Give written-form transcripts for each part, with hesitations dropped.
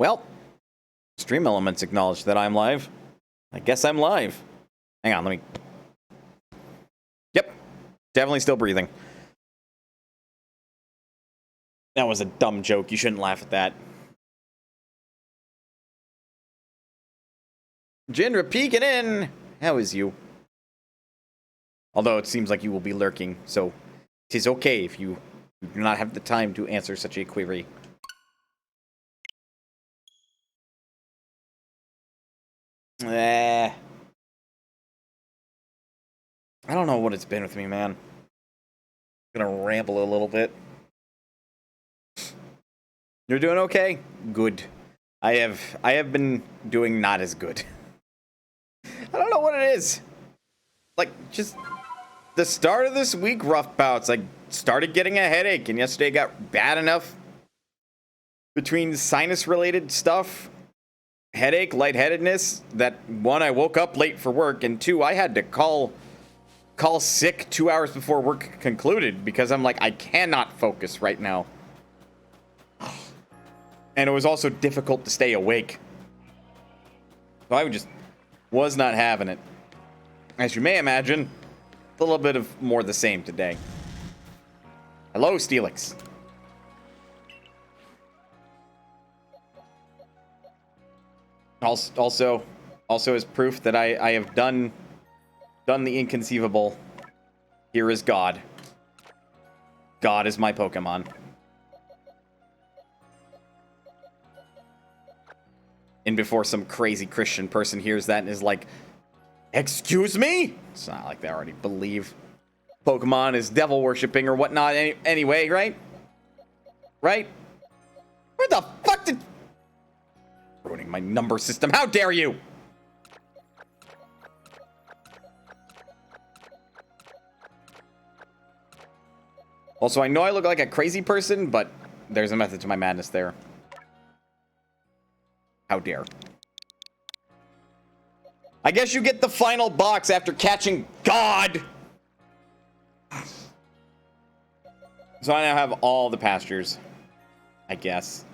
Well, Stream Elements acknowledged that I'm live. I guess I'm live. Hang on, let me... Yep, definitely still breathing. That was a dumb joke. You shouldn't laugh at that. Jinra peeking in! How is you? Although it seems like you will be lurking, so 'tis okay if you do not have the time to answer such a query. I don't know what it's been with me, man. I'm gonna ramble a little bit. You're doing okay? Good. I have been doing not as good. I don't know what it is. Like, just the start of this week, rough bouts. I started getting a headache, and yesterday got bad enough between sinus-related stuff, headache, lightheadedness, that one, I woke up late for work, and two, I had to call sick 2 hours before work concluded because I'm like, I cannot focus right now. And it was also difficult to stay awake. So I just was not having it. As you may imagine, a little bit of more the same today. Hello, Steelix. Also as proof that I have done the inconceivable. Here is God. God is my Pokemon. And before some crazy Christian person hears that and is like, excuse me? It's not like they already believe Pokemon is devil worshipping or whatnot anyway, right? Right? Where the fuck did... Ruining my number system. How dare you? Also, I know I look like a crazy person, but there's a method to my madness there. How dare. I guess you get the final box after catching God. So I now have all the pastures, I guess.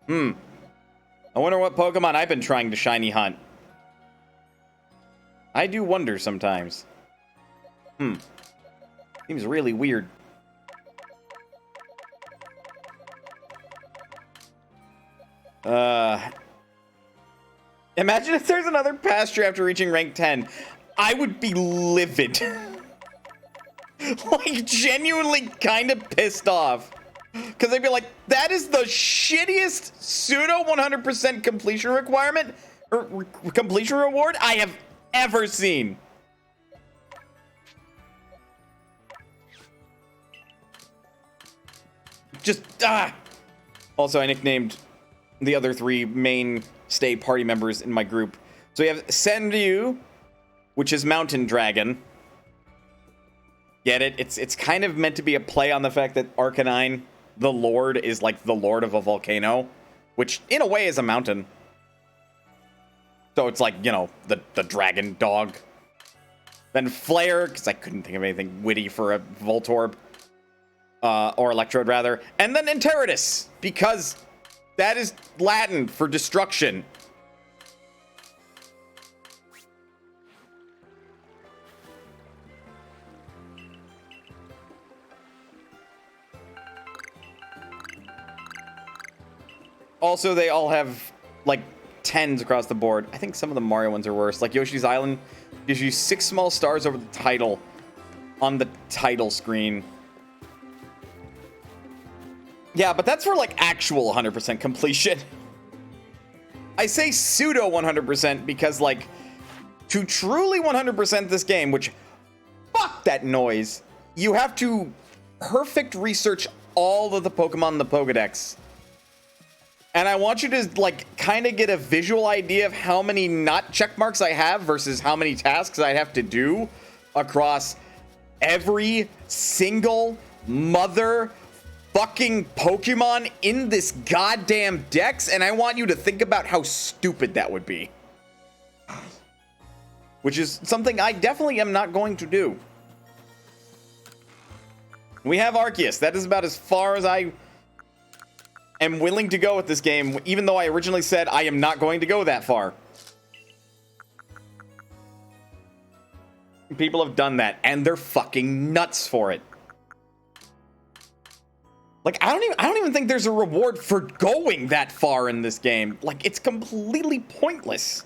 I wonder what Pokemon I've been trying to shiny hunt. I do wonder sometimes. Seems really weird. Imagine if there's another pasture after reaching rank 10. I would be livid. Like, genuinely kind of pissed off. Because they'd be like, that is the shittiest pseudo 100% completion requirement, or completion reward I have ever seen. Just, Also, I nicknamed the other three mainstay party members in my group. So we have Senryu, which is Mountain Dragon. Get it? It's kind of meant to be a play on the fact that Arcanine, the Lord, is like the Lord of a volcano, which in a way is a mountain. So it's like, you know, the dragon dog. Then Flare, because I couldn't think of anything witty for a Voltorb. Or Electrode, rather. And then Enteritus, because that is Latin for destruction. Also, they all have, like, 10s across the board. I think some of the Mario ones are worse. Like, Yoshi's Island gives you 6 small stars over the title on the title screen. Yeah, but that's for, like, actual 100% completion. I say pseudo 100% because, like, to truly 100% this game, which, fuck that noise, you have to perfect research all of the Pokemon in the Pokedex. And I want you to, like, kind of get a visual idea of how many not check marks I have versus how many tasks I have to do across every single mother fucking Pokemon in this goddamn dex. And I want you to think about how stupid that would be. Which is something I definitely am not going to do. We have Arceus. That is about as far as I am willing to go with this game, even though I originally said I am not going to go that far. People have done that, and they're fucking nuts for it. Like, I don't even think there's a reward for going that far in this game. Like, it's completely pointless.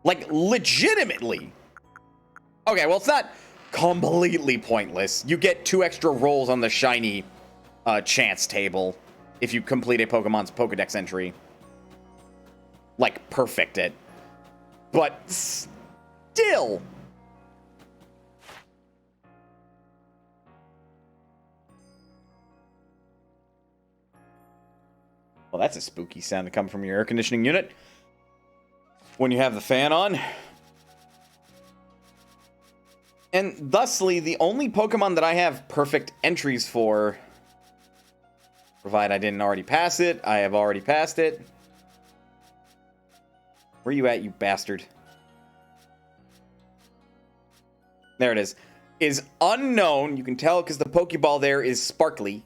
Like, legitimately. Okay, well, it's not completely pointless. You get 2 extra rolls on the shiny chance table if you complete a Pokemon's Pokedex entry. Like, perfect it. But still. Well, that's a spooky sound to come from your air conditioning unit when you have the fan on. And thusly, the only Pokemon that I have perfect entries for, provide I didn't already pass it, I have already passed it. Where you at, you bastard? There it is unknown. You can tell because the Pokeball there is sparkly.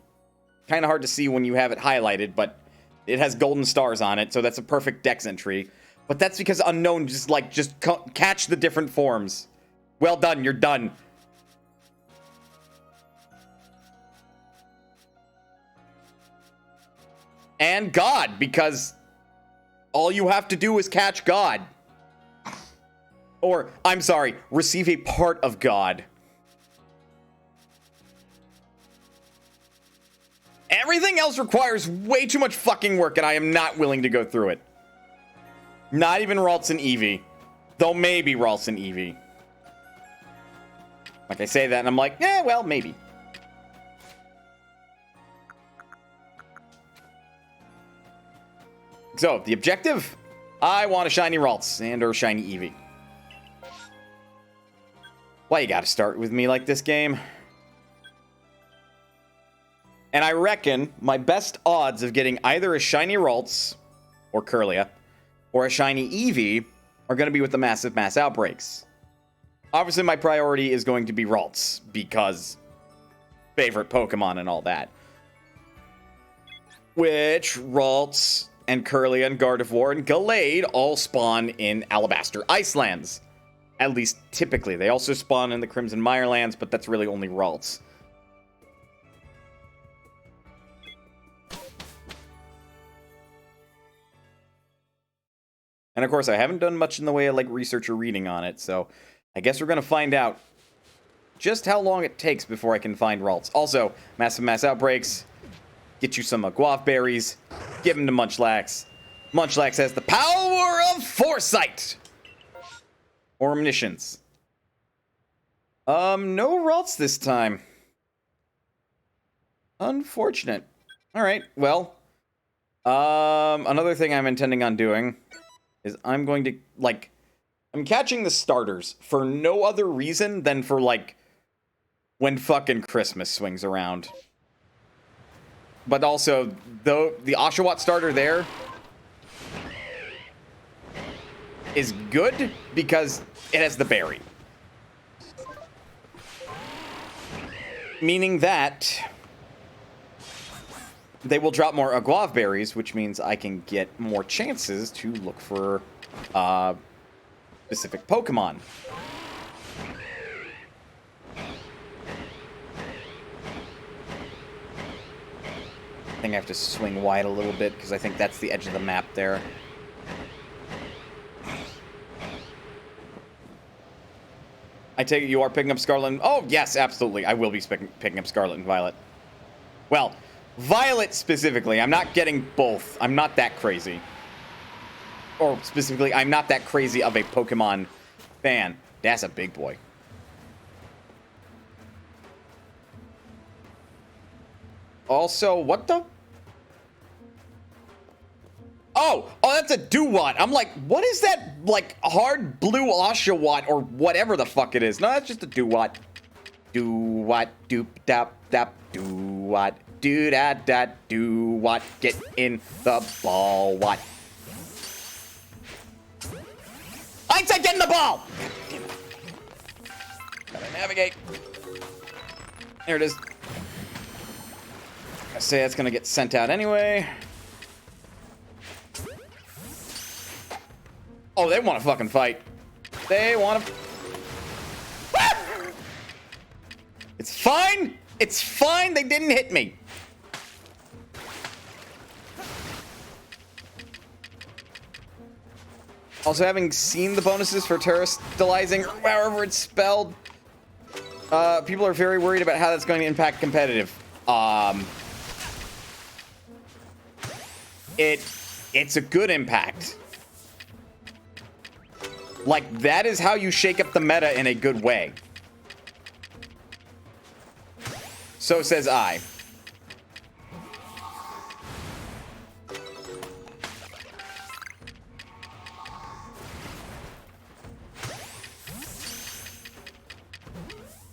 Kind of hard to see when you have it highlighted, but it has golden stars on it, so that's a perfect Dex entry. But that's because unknown just catch the different forms. Well done, you're done. And God, because all you have to do is catch God. Or, I'm sorry, receive a part of God. Everything else requires way too much fucking work, and I am not willing to go through it. Not even Ralts and Eevee. Though maybe Ralts and Eevee. Like, I say that, and I'm like, yeah, well, maybe. So, the objective? I want a shiny Ralts and or shiny Eevee. Why you gotta start with me like this, game? And I reckon my best odds of getting either a shiny Ralts, or Kirlia, or a shiny Eevee are going to be with the massive mass outbreaks. Obviously, my priority is going to be Ralts, because favorite Pokemon and all that. Which, Ralts, and Kirlia, and Gardevoir, and Gallade all spawn in Alabaster Icelands. At least, typically. They also spawn in the Crimson Mirelands, but that's really only Ralts. And of course, I haven't done much in the way of like research or reading on it, so I guess we're going to find out just how long it takes before I can find Ralts. Also, massive mass outbreaks, get you some guava berries, give them to Munchlax. Munchlax has the power of foresight! Or omniscience. No Ralts this time. Unfortunate. Alright, well. Another thing I'm intending on doing is I'm going to, like, I'm catching the starters for no other reason than for, like, when fucking Christmas swings around. But also, though, the Oshawott starter there is good because it has the berry. Meaning that they will drop more guava berries, which means I can get more chances to look for specific Pokemon. I think I have to swing wide a little bit because I think that's the edge of the map there. I take it you are picking up Scarlet and... Oh, yes, absolutely. I will be picking up Scarlet and Violet. Well, Violet specifically. I'm not getting both. I'm not that crazy. Or specifically, I'm not that crazy of a Pokemon fan. That's a big boy. Also, what the... Oh, that's a Dewott. I'm like, what is that, like, hard blue Oshawott or whatever the fuck it is? No, that's just a Dewott. Dewott, doop, dap, dap, Dewott, doo-da-da, Dewott, get in the ball, what? I said get in the ball! Damn it. Gotta navigate. There it is. I say it's gonna get sent out anyway. Oh, they want to fucking fight. They want to... It's fine. It's fine. They didn't hit me. Also, having seen the bonuses for terastallizing, or however it's spelled, people are very worried about how that's going to impact competitive. It's a good impact. Like, that is how you shake up the meta in a good way. So says I.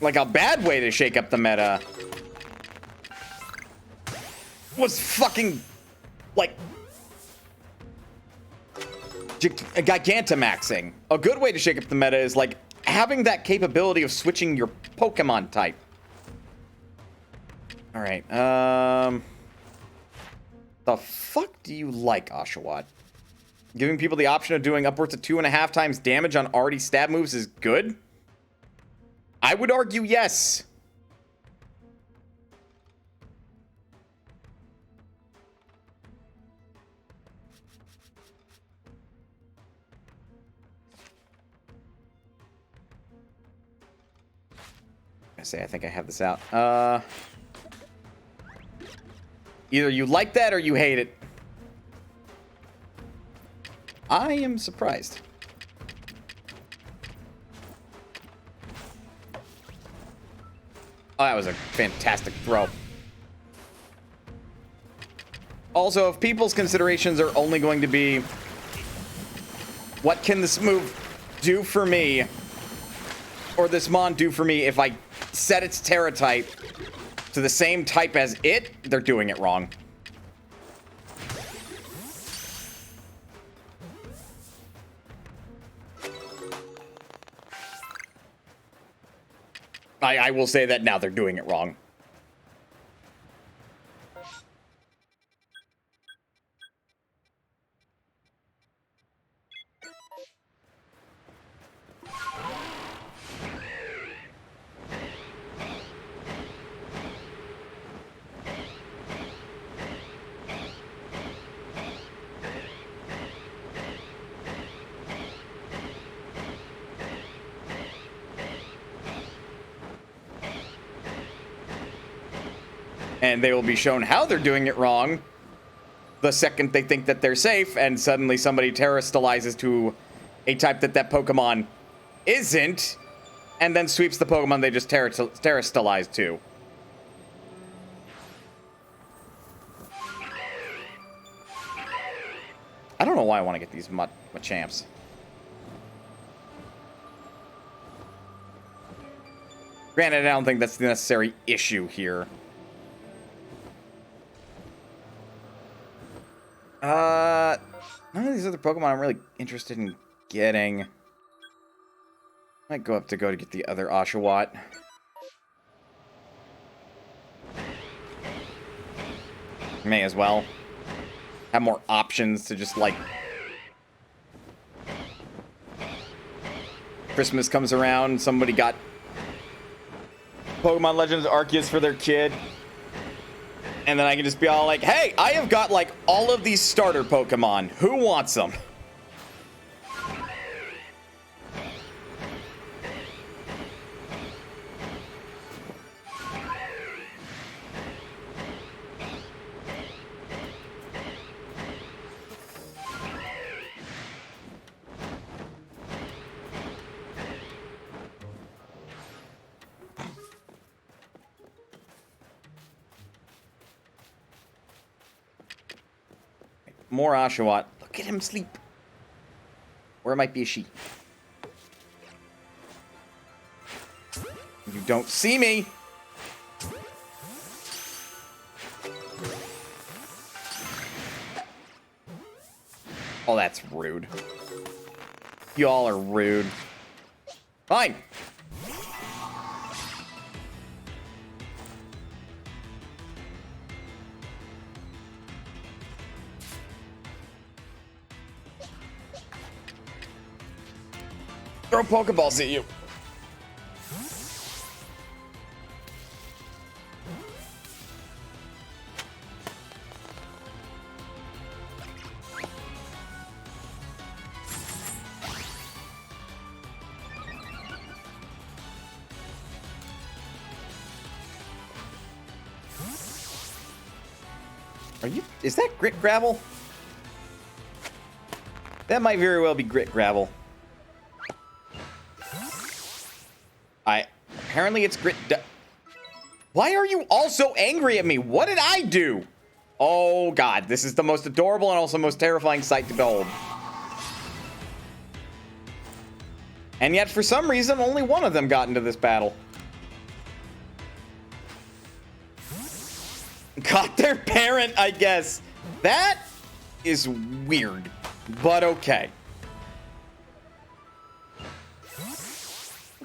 Like, a bad way to shake up the meta was fucking, like, Gigantamaxing. A good way to shake up the meta is, like, having that capability of switching your Pokemon type. Alright, the fuck do you like, Oshawott? Giving people the option of doing upwards of 2.5 times damage on already stab moves is good? I would argue yes. I think I have this out. Either you like that or you hate it. I am surprised. Oh, that was a fantastic throw. Also, if people's considerations are only going to be, what can this move do for me, or this Mon do for me if I set its Terra type to the same type as it, they're doing it wrong. I will say that now they're doing it wrong. And they will be shown how they're doing it wrong the second they think that they're safe, and suddenly somebody terastallizes to a type that that Pokemon isn't, and then sweeps the Pokemon they just terastallized to. I don't know why I want to get these Machamps. Granted, I don't think that's the necessary issue here. None of these other Pokemon I'm really interested in getting. Might go up to get the other Oshawott. May as well. Have more options to just, like... Christmas comes around, somebody got Pokemon Legends Arceus for their kid. And then I can just be all like, hey, I have got, like, all of these starter Pokemon. Who wants them? More Oshawott. Look at him sleep. Or it might be a sheep. You don't see me. Oh, that's rude. Y'all are rude. Fine. Throw Pokeballs at you. Is that grit gravel? That might very well be grit gravel. Apparently it's grit. Why are you all so angry at me? What did I do? Oh God, this is the most adorable and also most terrifying sight to behold. And yet, for some reason, only one of them got into this battle. Got their parent, I guess. That is weird, but okay.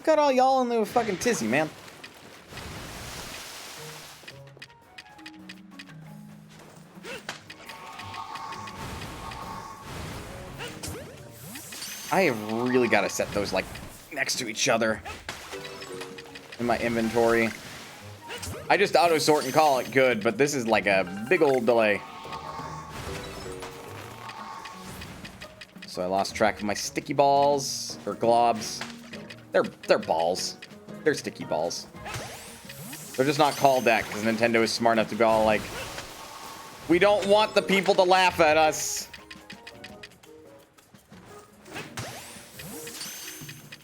Got all y'all in the fucking tizzy, man. I have really got to set those like next to each other in my inventory. I just auto sort and call it good, but this is like a big old delay. So I lost track of my sticky balls or globs. They're balls. They're sticky balls. They're just not called that because Nintendo is smart enough to be all like, we don't want the people to laugh at us.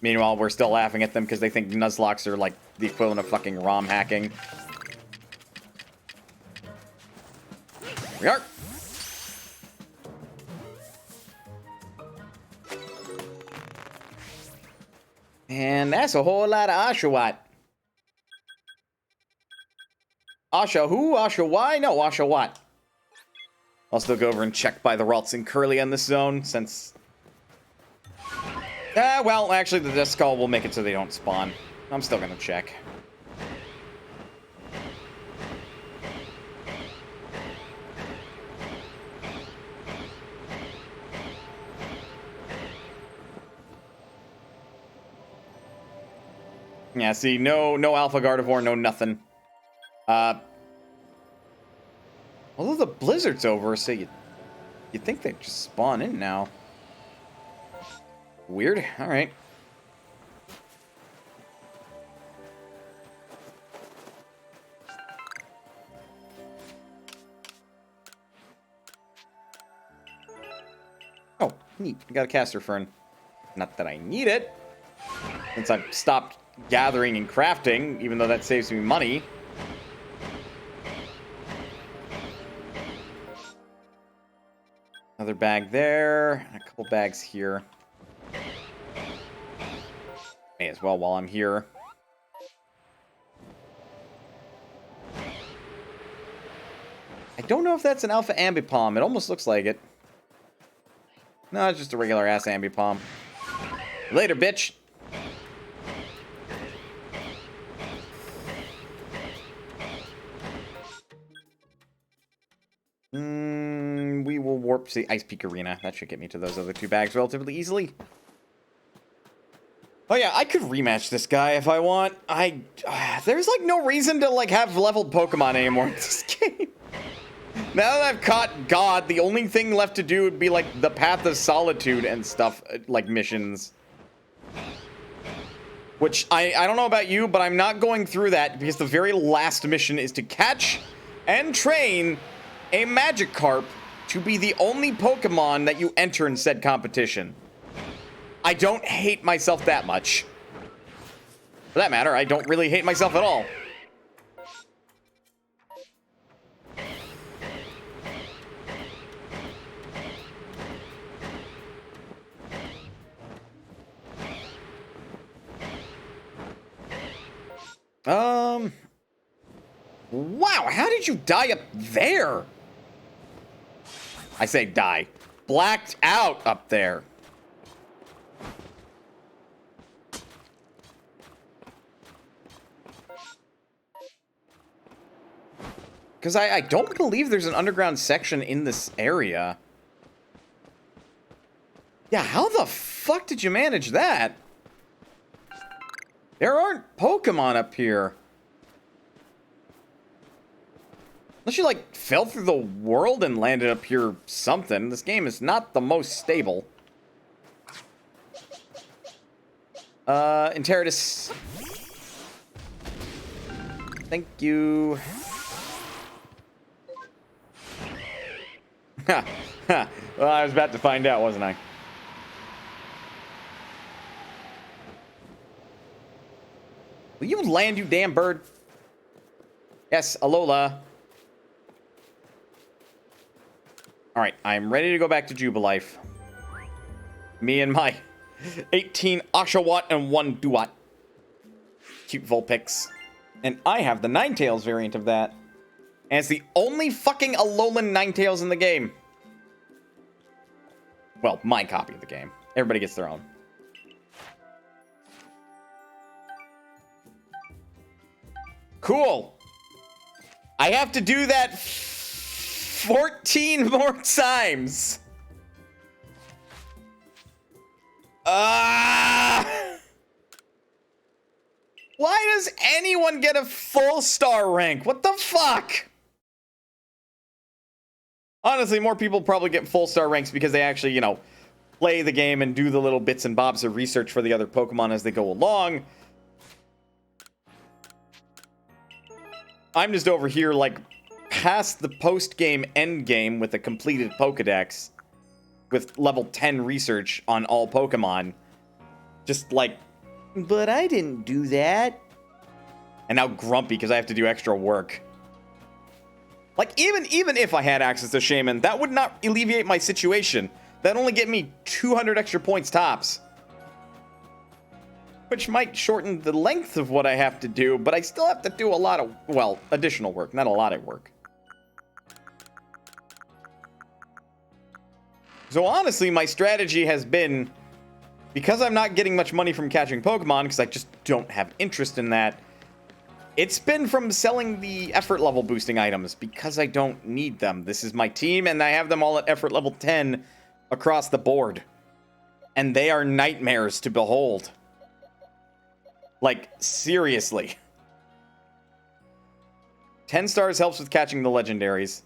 Meanwhile, we're still laughing at them because they think Nuzlockes are like the equivalent of fucking ROM hacking. Here we are. And that's a whole lot of Oshawott. Asha who? Asha why? No, Asha what? I'll still go over and check by the Ralts and Curly in this zone, since... well, actually, the Death Skull will make it so they don't spawn. I'm still gonna check. Yeah, see, no Alpha Gardevoir, no nothing. Although the blizzard's over, so you'd think they'd just spawn in now. Weird. All right. Oh, neat. I got a caster fern. Not that I need it, since I've stopped gathering and crafting, even though that saves me money. Another bag there, and a couple bags here. May as well while I'm here. I don't know if that's an Alpha Ambipom. It almost looks like it. No, it's just a regular ass Ambipom. Later, bitch. We will warp to the Ice Peak Arena. That should get me to those other two bags relatively easily. Oh yeah, I could rematch this guy if I want. There's like no reason to like have leveled Pokemon anymore in this game. Now that I've caught God, the only thing left to do would be like the Path of Solitude and stuff, like missions. Which I don't know about you, but I'm not going through that because the very last mission is to catch and train a Magikarp to be the only Pokemon that you enter in said competition. I don't hate myself that much. For that matter, I don't really hate myself at all. Wow, how did you die up there? I say die. Blacked out up there. Because I don't believe there's an underground section in this area. Yeah, how the fuck did you manage that? There aren't Pokemon up here. Unless you, like, fell through the world and landed up here something. This game is not the most stable. Intermisison. Thank you. Ha, ha. Well, I was about to find out, wasn't I? Will you land, you damn bird? Yes, Alola. Alright, I'm ready to go back to Jubilife. Me and my 18 Oshawott and 1 Duat. Cute Vulpix. And I have the Ninetales variant of that. And it's the only fucking Alolan Ninetales in the game. Well, my copy of the game. Everybody gets their own. Cool. I have to do that 14 more times. Why does anyone get a full star rank? What the fuck? Honestly, more people probably get full star ranks because they actually, you know, play the game and do the little bits and bobs of research for the other Pokemon as they go along. I'm just over here, like, past the post-game end game with a completed Pokedex with level 10 research on all Pokemon. Just like, but I didn't do that. And now grumpy because I have to do extra work. Like, even if I had access to Shaman, that would not alleviate my situation. That'd only get me 200 extra points tops. Which might shorten the length of what I have to do, but I still have to do a lot of, well, additional work, not a lot of work. So honestly, my strategy has been, because I'm not getting much money from catching Pokemon, because I just don't have interest in that, it's been from selling the effort level boosting items, because I don't need them. This is my team, and I have them all at effort level 10 across the board. And they are nightmares to behold. Like, seriously. 10 stars helps with catching the legendaries.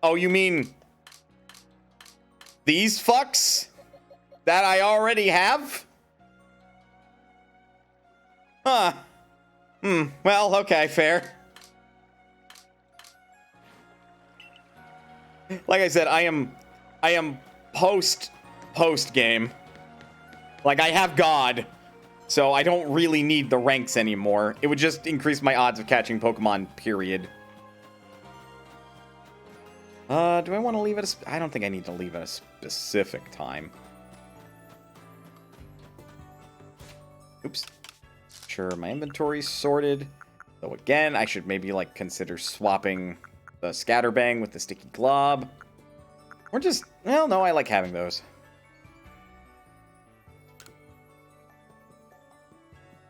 Oh, you mean these fucks that I already have? Huh. Well, okay, fair. Like I said, I am post game. Like, I have God. So I don't really need the ranks anymore. It would just increase my odds of catching Pokemon, period. Do I want to leave it I don't think I need to leave at a specific time. Oops. Sure, my inventory's sorted. So again, I should maybe, like, consider swapping the Scatterbang with the Sticky Glob. Or just, well, no, I like having those.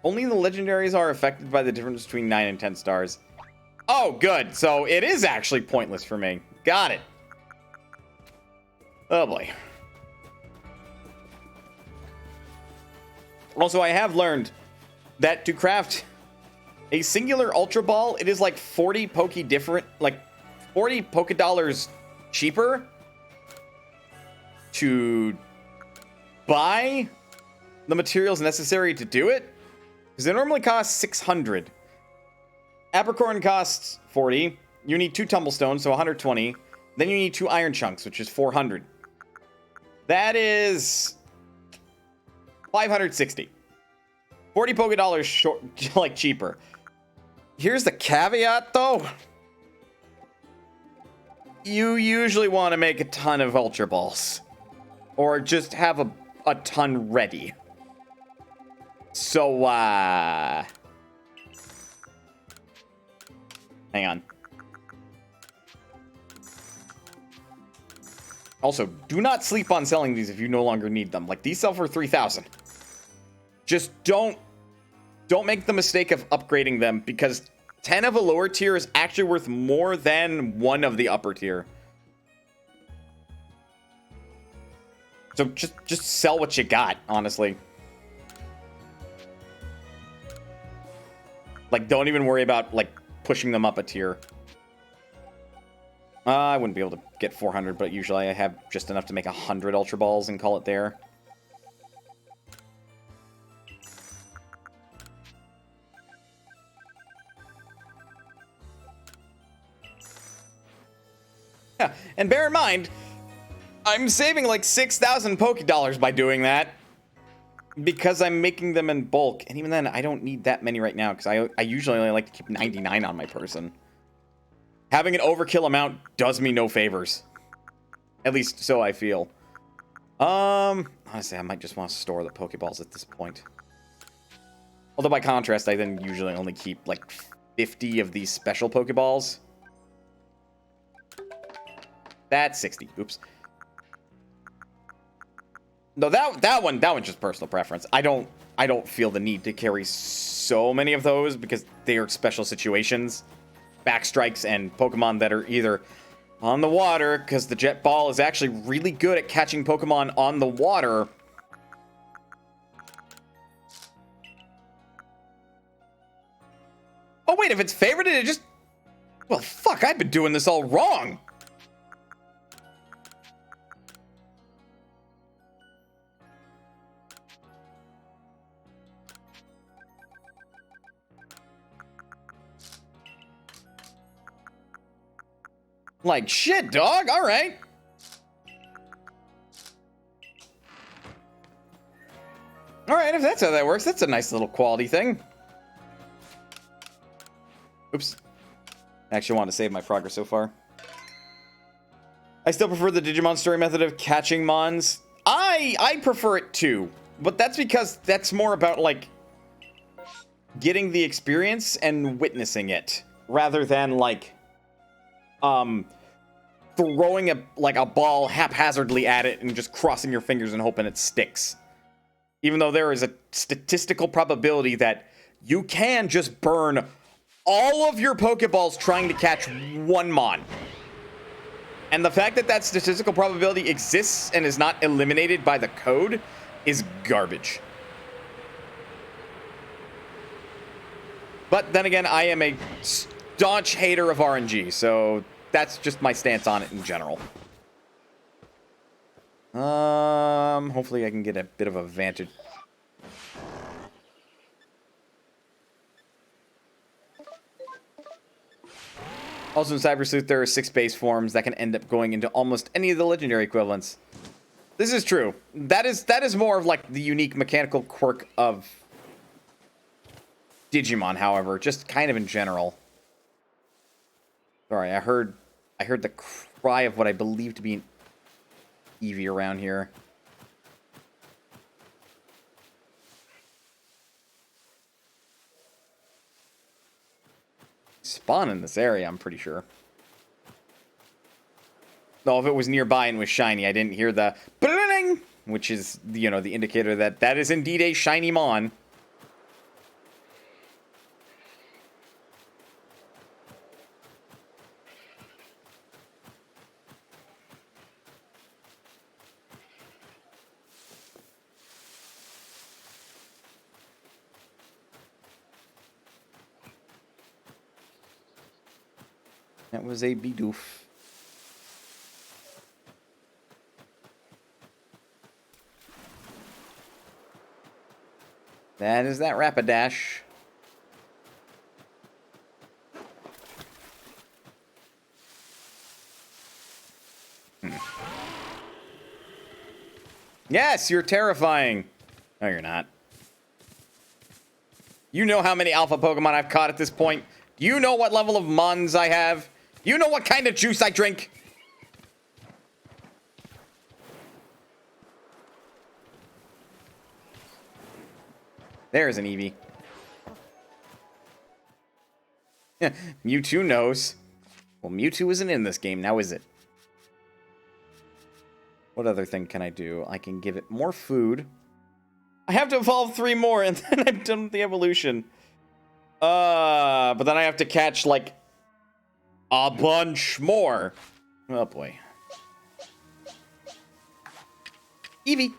Only the legendaries are affected by the difference between 9 and 10 stars. Oh, good. So it is actually pointless for me. Got it. Oh, boy. Also, I have learned that to craft a singular Ultra Ball, it is like 40 Pokedollars cheaper to buy the materials necessary to do it. Because it normally costs 600. Apricorn costs 40. You need 2 Tumblestones, so 120. Then you need 2 Iron Chunks, which is 400. That is 560. 40 Pokedollars short, like, cheaper. Here's the caveat, though. You usually want to make a ton of Ultra Balls. Or just have a ton ready. So, hang on. Also, do not sleep on selling these if you no longer need them. Like, these sell for 3,000. Just don't make the mistake of upgrading them, because 10 of a lower tier is actually worth more than 1 of the upper tier. So just sell what you got, honestly. Like, don't even worry about, like, pushing them up a tier. I wouldn't be able to get 400, but usually I have just enough to make 100 Ultra Balls and call it there. Yeah, and bear in mind, I'm saving like 6,000 Poké Dollars by doing that. Because I'm making them in bulk. And even then, I don't need that many right now, because I usually only like to keep 99 on my person. Having an overkill amount does me no favors. At least, so I feel. Honestly, I might just want to store the Pokeballs at this point. Although, by contrast, I then usually only keep, like, 50 of these special Pokeballs. That's 60. Oops. No, that one's just personal preference. I don't feel the need to carry so many of those because they are special situations. Backstrikes and Pokemon that are either on the water, because the Jet Ball is actually really good at catching Pokemon on the water. Oh wait, if it's favorited, it just... Well, fuck, I've been doing this all wrong. Like, shit, dog. All right. All right, if that's how that works, that's a nice little quality thing. Oops. I actually wanted to save my progress so far. I still prefer the Digimon story method of catching mons. I prefer it too, but that's because that's more about, like, getting the experience and witnessing it, rather than, like... throwing a ball haphazardly at it and just crossing your fingers and hoping it sticks. Even though there is a statistical probability that you can just burn all of your Pokeballs trying to catch one Mon. And the fact that that statistical probability exists and is not eliminated by the code is garbage. But then again, I am a staunch hater of RNG, so that's just my stance on it in general. Hopefully I can get a bit of a vantage. Also in Cyber Sleuth, there are 6 base forms that can end up going into almost any of the legendary equivalents. This is true. That is more of like the unique mechanical quirk of Digimon, however, just kind of in general. Sorry, I heard the cry of what I believe to be an Eevee around here. Spawn in this area, I'm pretty sure. No, if it was nearby and was shiny, I didn't hear the bling, which is, you know, the indicator that that is indeed a shiny Mon. That was a Bidoof. That is that Rapidash. Yes, you're terrifying. No, you're not. You know how many alpha Pokemon I've caught at this point. Do you know what level of Mons I have? You know what kind of juice I drink? There's an Eevee. Mewtwo knows. Well, Mewtwo isn't in this game, now is it? What other thing can I do? I can give it more food. I have to evolve 3 more and then I'm done with the evolution. But then I have to catch, like, a bunch more. Oh, boy. Eevee.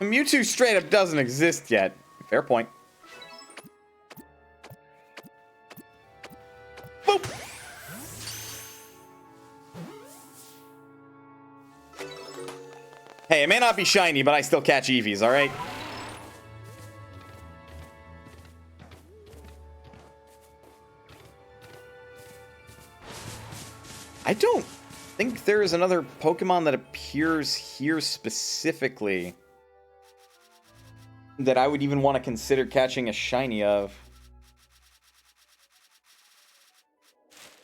Mewtwo straight up doesn't exist yet. Fair point. Boop! Hey, it may not be shiny, but I still catch Eevees, alright? I don't think there is another Pokemon that appears here specifically that I would even want to consider catching a shiny of.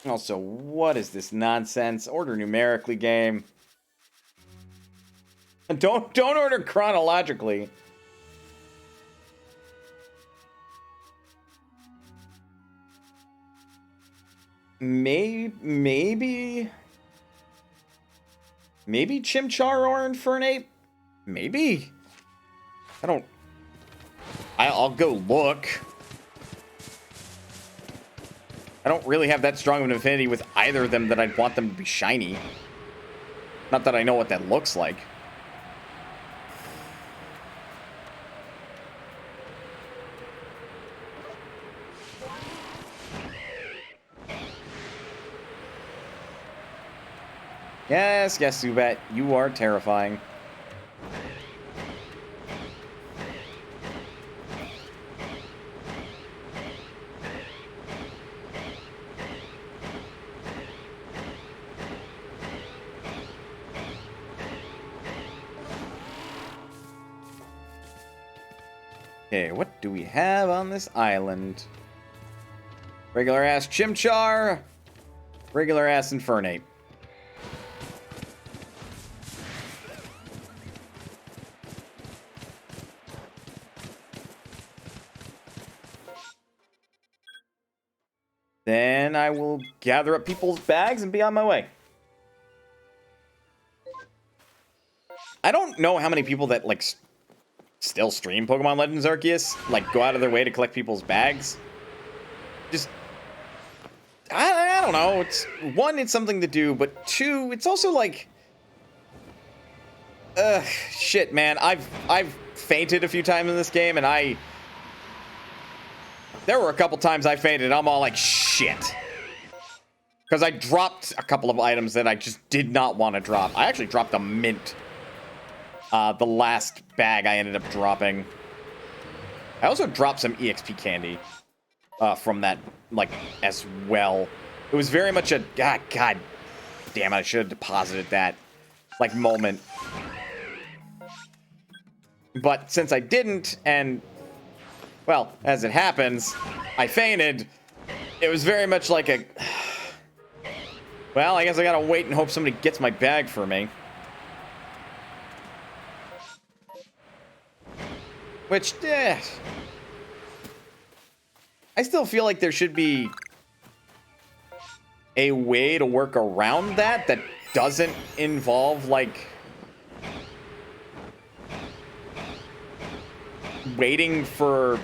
Also, what is this nonsense? Order numerically game. Don't order chronologically. Maybe Chimchar or Infernape? Maybe. I'll go look. I don't really have that strong of an affinity with either of them that I'd want them to be shiny. Not that I know what that looks like. Yes, Zubat, you are terrifying. Okay, what do we have on this island? Regular ass Chimchar, regular ass Infernape. Then I will gather up people's bags and be on my way. I don't know how many people that, like, still stream Pokemon Legends Arceus, like, go out of their way to collect people's bags. Just, I don't know. It's, one, it's something to do, but two, it's also like, shit, man. I've fainted a few times in this game, and there were a couple times I fainted, I'm all like, shit. Because I dropped a couple of items that I just did not want to drop. I actually dropped a mint. The last bag I ended up dropping. I also dropped some EXP candy from that, like, as well. It was very much a, God damn it, I should have deposited that, like, moment. But since I didn't, and... well, as it happens, I fainted. It was very much like a... well, I guess I gotta wait and hope somebody gets my bag for me. Which, I still feel like there should be a way to work around that doesn't involve, like... waiting for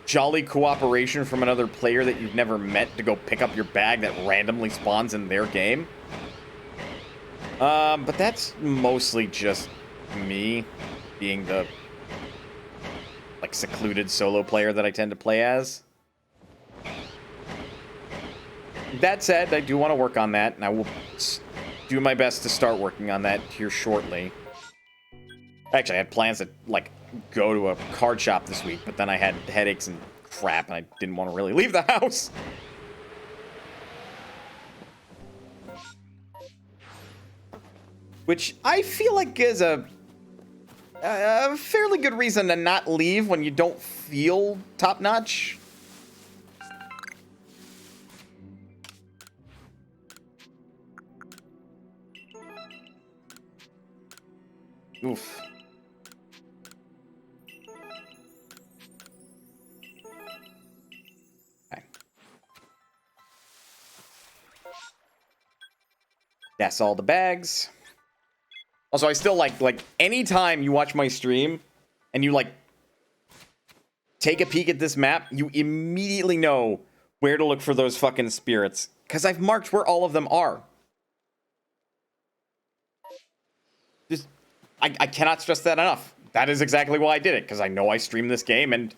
jolly cooperation from another player that you've never met to go pick up your bag that randomly spawns in their game. But that's mostly just me being the, like, secluded solo player that I tend to play as. That said, I do want to work on that, and I will do my best to start working on that here shortly. Actually, I had plans to, like, go to a card shop this week, but then I had headaches and crap, and I didn't want to really leave the house. Which I feel like is a fairly good reason to not leave when you don't feel top-notch. Oof. That's all the bags. Also, I still like anytime you watch my stream and you like take a peek at this map, you immediately know where to look for those fucking spirits. Because I've marked where all of them are. Just, I cannot stress that enough. That is exactly why I did it, because I know I stream this game, and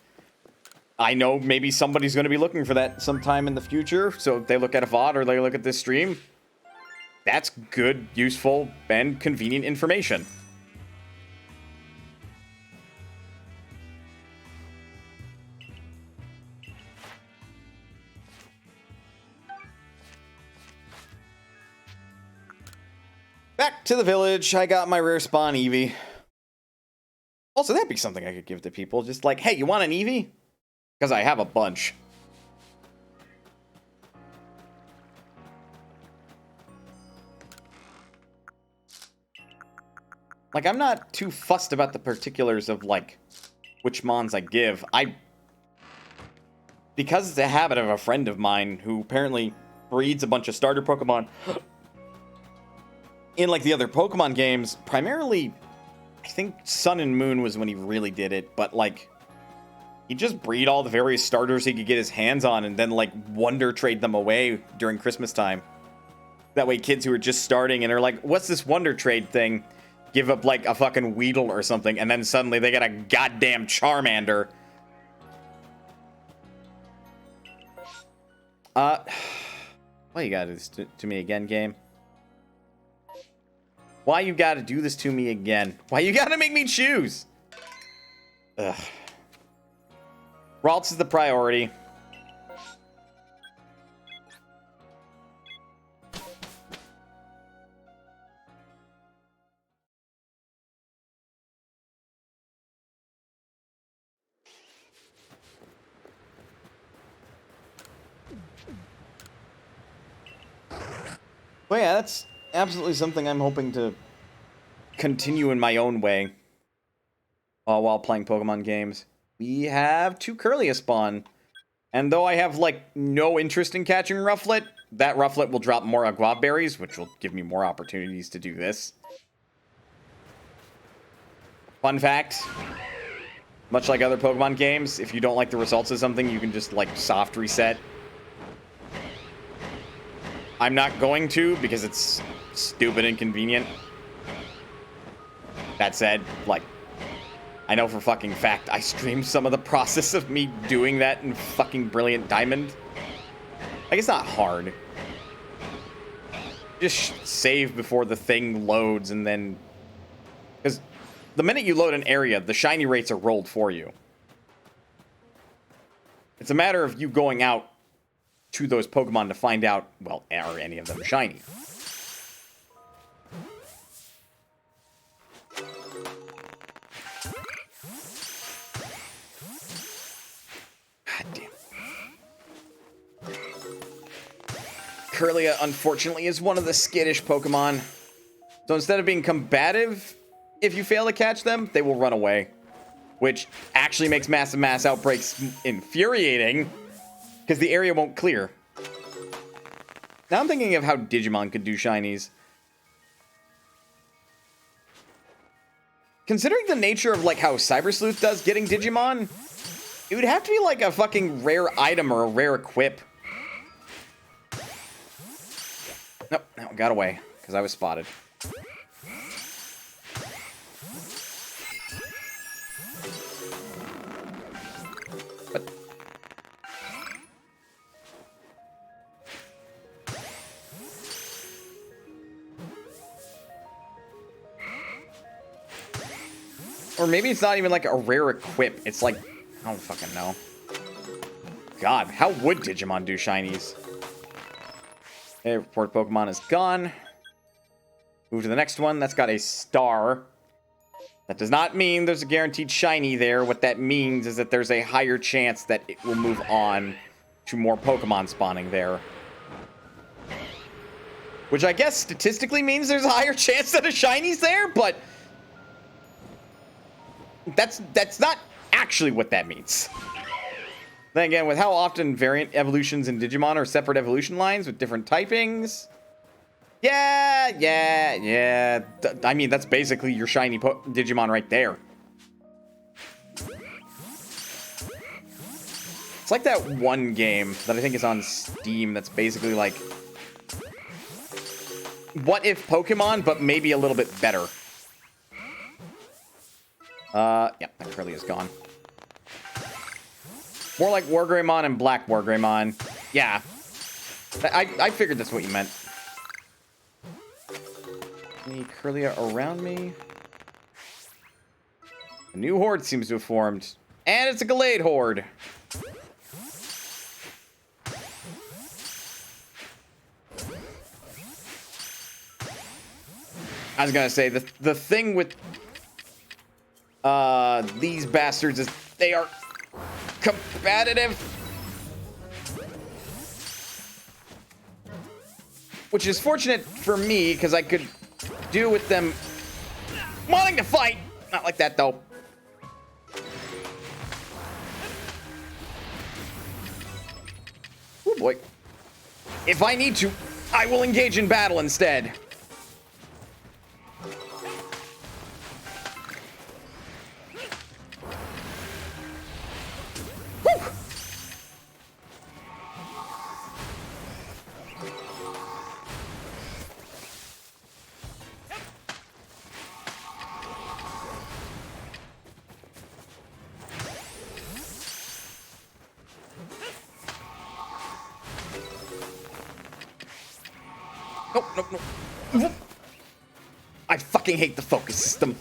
I know maybe somebody's going to be looking for that sometime in the future. So if they look at a VOD or they look at this stream, that's good, useful, and convenient information. Back to the village. I got my rare spawn Eevee. Also, that'd be something I could give to people. Just like, hey, you want an Eevee? Because I have a bunch. Like, I'm not too fussed about the particulars of, like, which mons I give. Because it's a habit of a friend of mine who apparently breeds a bunch of starter Pokemon in, like, the other Pokemon games, primarily, I think Sun and Moon was when he really did it, but, like, he'd just breed all the various starters he could get his hands on and then, like, wonder trade them away during Christmas time. That way kids who are just starting and are like, what's this wonder trade thing? Give up, like, a fucking Weedle or something, and then suddenly they get a goddamn Charmander. Why you gotta do this to me again, game? Why you gotta do this to me again? Why you gotta make me choose? Ugh. Ralts is the priority. Well, yeah, that's absolutely something I'm hoping to continue in my own way while playing Pokemon games. We have 2 Curlia spawn. And though I have, like, no interest in catching Rufflet, that Rufflet will drop more Aguav berries, which will give me more opportunities to do this. Fun fact, much like other Pokemon games, if you don't like the results of something, you can just, like, soft reset. I'm not going to, because it's stupid and convenient. That said, like, I know for fucking fact I streamed some of the process of me doing that in fucking Brilliant Diamond. Like, it's not hard. Just save before the thing loads, and then... Because the minute you load an area, the shiny rates are rolled for you. It's a matter of you going out to those Pokemon to find out, well, are any of them shiny? God damn. Curlia, unfortunately, is one of the skittish Pokemon. So instead of being combative, if you fail to catch them, they will run away. Which actually makes massive mass outbreaks infuriating, because the area won't clear. Now I'm thinking of how Digimon could do shinies. Considering the nature of, like, how Cyber Sleuth does getting Digimon, it would have to be like a fucking rare item or a rare equip. Nope, that one got away, because I was spotted. Or maybe it's not even like a rare equip. It's like, I don't fucking know. God, how would Digimon do shinies? Okay, report Pokemon is gone. Move to the next one. That's got a star. That does not mean there's a guaranteed shiny there. What that means is that there's a higher chance that it will move on to more Pokemon spawning there. Which I guess statistically means there's a higher chance that a shiny's there, but... That's not actually what that means. Then again, with how often variant evolutions in Digimon are separate evolution lines with different typings... Yeah. I mean, that's basically your shiny Digimon right there. It's like that one game that I think is on Steam that's basically like... What if Pokemon, but maybe a little bit better. Yep, that Curly is gone. More like Wargreymon and Black Wargreymon. Yeah. I figured that's what you meant. Any Curlia around me? A new horde seems to have formed. And it's a Gallade horde. I was gonna say, the thing with these bastards is they are competitive. Which is fortunate for me, because I could do with them wanting to fight. Not like that, though. Oh, boy. If I need to, I will engage in battle instead. Nope. I fucking hate the focus system.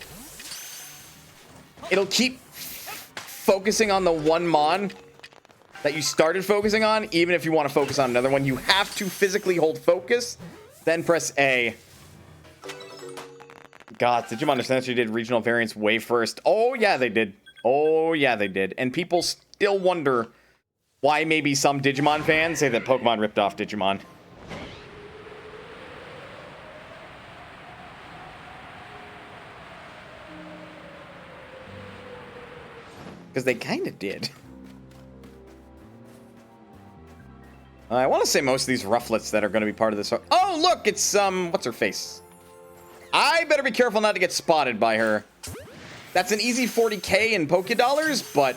It'll keep focusing on the one mon that you started focusing on, even if you want to focus on another one. You have to physically hold focus, then press A. God, Digimon essentially did regional variants way first. Oh, yeah, they did. Oh, yeah, they did. And people still wonder why maybe some Digimon fans say that Pokemon ripped off Digimon. Because they kind of did. I want to say most of these rufflets that are going to be part of this. Oh, look, it's, what's her face? I better be careful not to get spotted by her. That's an easy 40k in Poké Dollars, but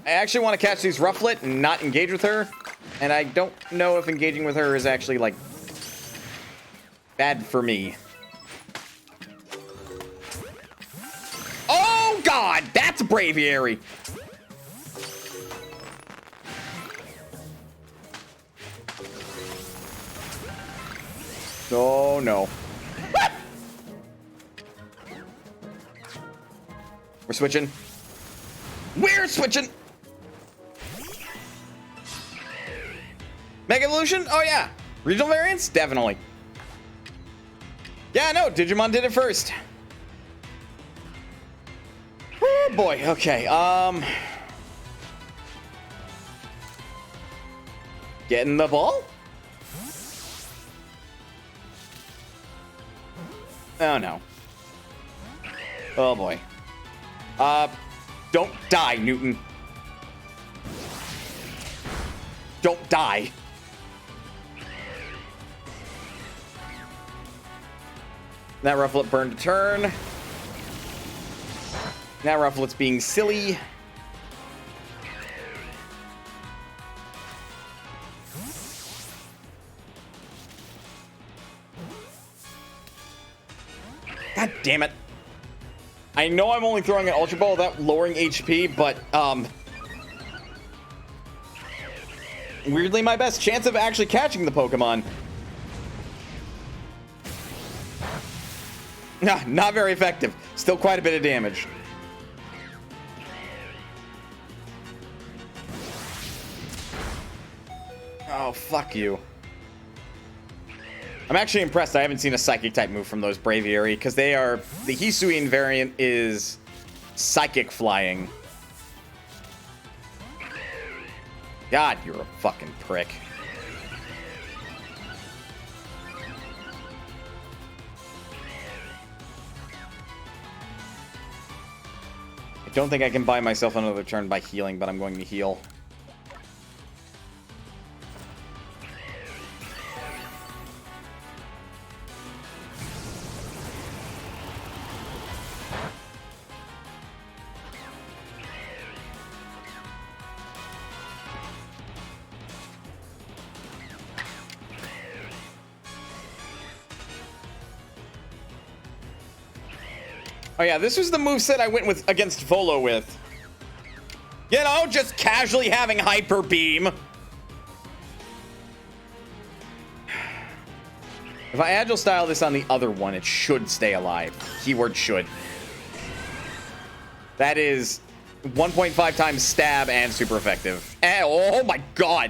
I actually want to catch these rufflet and not engage with her. And I don't know if engaging with her is actually, like, bad for me. Oh, God! That's Braviary! Oh, no. We're switching. We're switching! Mega Evolution? Oh, yeah. Regional variants? Definitely. Yeah, no, Digimon did it first. Oh boy, okay, getting the ball? Oh no. Oh boy. Don't die, Newton. Don't die. That Rufflet burned a turn. Now Rufflet's being silly. God damn it. I know I'm only throwing an Ultra Ball without lowering HP, but, weirdly my best chance of actually catching the Pokemon. Nah, not very effective. Still quite a bit of damage. Oh, fuck you. I'm actually impressed I haven't seen a Psychic type move from those Braviary, because they are... The Hisuian variant is Psychic Flying. God, you're a fucking prick. I don't think I can buy myself another turn by healing, but I'm going to heal. Oh yeah, this was the moveset I went with against Volo with. You know, just casually having Hyper Beam. If I Agile Style this on the other one, it should stay alive. Keyword should. That is 1.5 times stab and super effective. And, oh my god.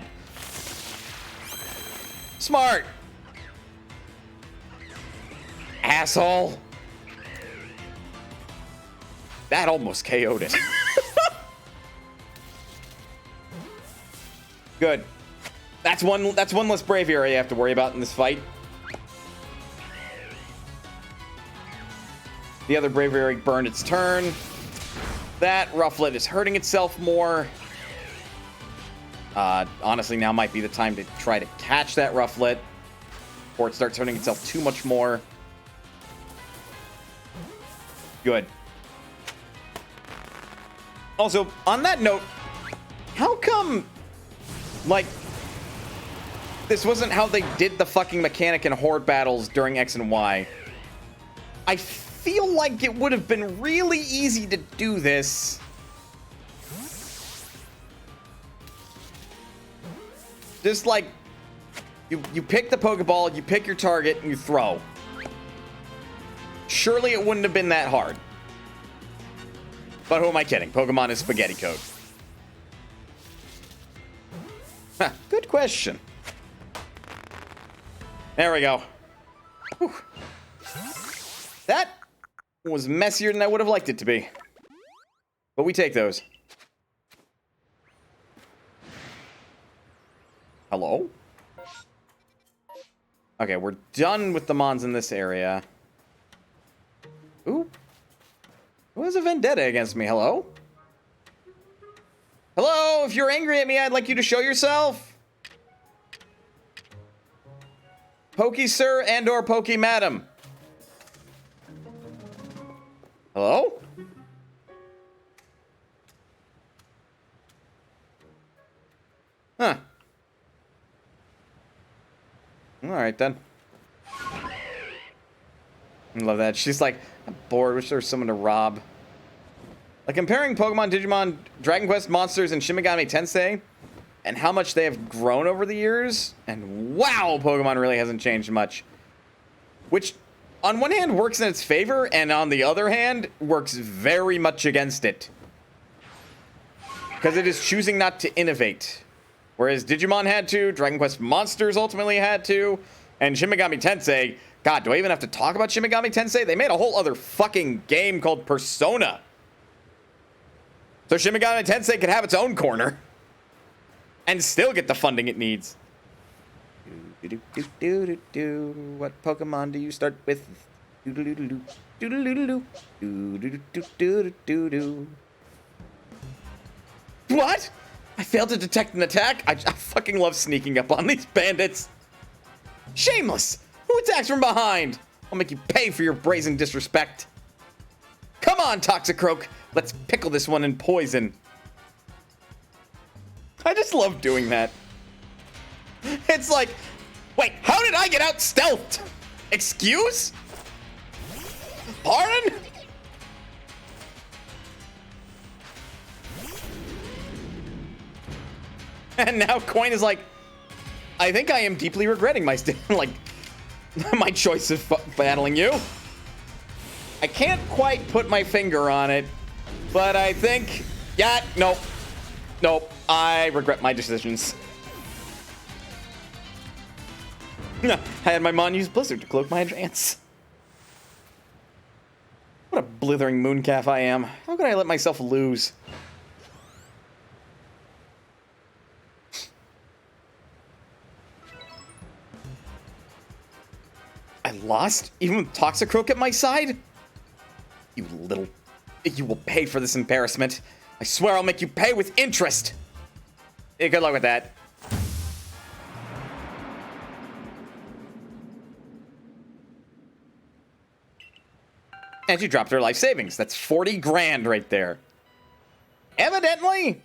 Smart. Asshole. That almost KO'd it. Good. That's one less braviary I have to worry about in this fight. The other braviary burned its turn. That Rufflet is hurting itself more. Honestly, now might be the time to try to catch that Rufflet before it starts hurting itself too much more. Good. Also, on that note, how come, like, this wasn't how they did the fucking mechanic in Horde battles during X and Y? I feel like it would have been really easy to do this. Just like, you pick the Pokeball, you pick your target, and you throw. Surely it wouldn't have been that hard. But who am I kidding? Pokemon is spaghetti code. Huh, good question. There we go. Whew. That was messier than I would have liked it to be. But we take those. Hello? Okay, we're done with the Mons in this area. Ooh. Who has a vendetta against me? Hello? Hello? If you're angry at me, I'd like you to show yourself. Pokey sir and or Pokey madam. Hello? Huh. Alright then. I love that. She's like, I'm bored. Wish there was someone to rob. Like comparing Pokemon, Digimon, Dragon Quest monsters, and Shin Megami Tensei, and how much they have grown over the years. And wow, Pokemon really hasn't changed much. Which, on one hand, works in its favor, and on the other hand, works very much against it. Because it is choosing not to innovate. Whereas Digimon had to, Dragon Quest Monsters ultimately had to, and Shin Megami Tensei... God, do I even have to talk about Shin Megami Tensei? They made a whole other fucking game called Persona. So Shin Megami Tensei could have its own corner. And still get the funding it needs. What Pokemon do you start with? What? I failed to detect an attack? I fucking love sneaking up on these bandits. Shameless! Who attacks from behind? I'll make you pay for your brazen disrespect. Come on, Toxicroak. Let's pickle this one in poison. I just love doing that. It's like, wait, how did I get out stealthed? Excuse? Pardon? And now Coin is like, I think I am deeply regretting my my choice of battling you. I can't quite put my finger on it, but I think, yeah, nope, I regret my decisions. I had my Mon use Blizzard to cloak my advance. What a blithering mooncalf I am. How could I let myself lose? I lost? Even with Toxicroak at my side? You little... You will pay for this embarrassment. I swear I'll make you pay with interest. Yeah, good luck with that. And she dropped her life savings. That's 40 grand right there. Evidently,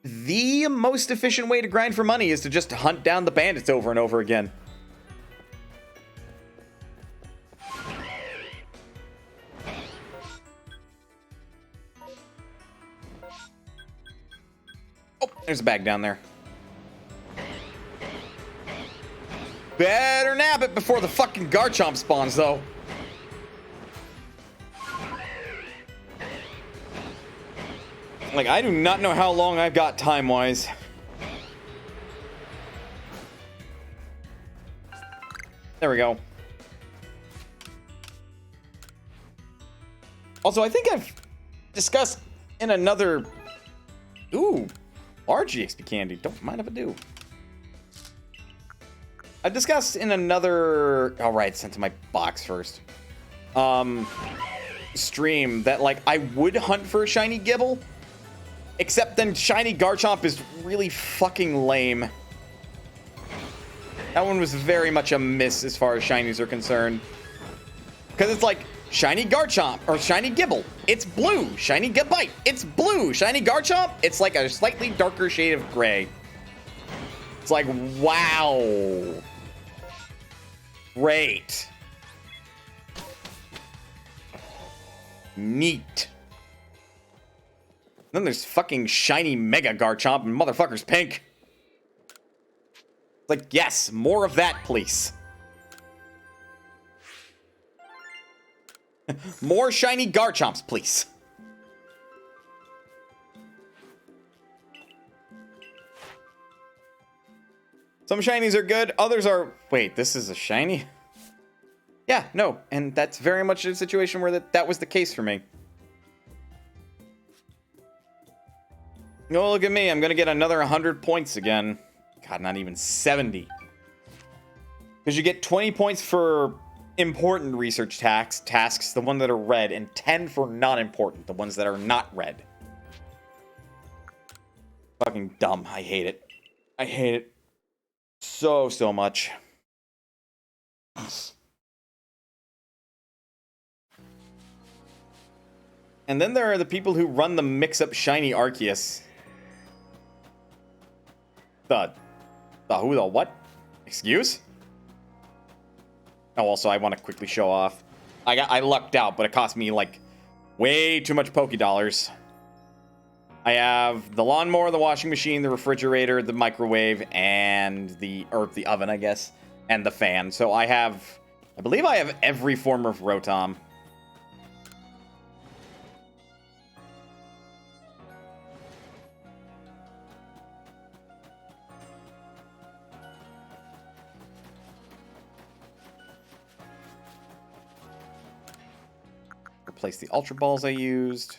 the most efficient way to grind for money is to just hunt down the bandits over and over again. There's a bag down there. Better nab it before the fucking Garchomp spawns, though. Like, I do not know how long I've got time-wise. There we go. Also, I think I've discussed in another... Ooh, large EXP candy. Don't mind if I do. I've discussed in another... All right, sent to my box first. Stream that, like, I would hunt for a shiny Gibble. Except then shiny Garchomp is really fucking lame. That one was very much a miss as far as shinies are concerned. Because it's like, shiny Garchomp, or shiny Gibble, it's blue. Shiny Gabite, it's blue. Shiny Garchomp, it's like a slightly darker shade of gray. It's like, wow. Great. Neat. Then there's fucking shiny Mega Garchomp and motherfucker's pink. Like, yes, more of that, please. More shiny Garchomps, please. Some shinies are good, others are... Wait, this is a shiny? Yeah, no, and that's very much a situation where that was the case for me. Oh, look at me. I'm going to get another 100 points again. God, not even 70. Because you get 20 points for important research tasks, the ones that are red, and 10 for non-important, the ones that are not red. Fucking dumb. I hate it. I hate it so much. And then there are the people who run the mix-up shiny Arceus. The who, the what? Excuse? Oh, also, I want to quickly show off. I lucked out, but it cost me, like, way too much Poké Dollars. I have the lawnmower, the washing machine, the refrigerator, the microwave, and the oven, I guess, and the fan. So I believe I have every form of Rotom. Replace the Ultra Balls I used.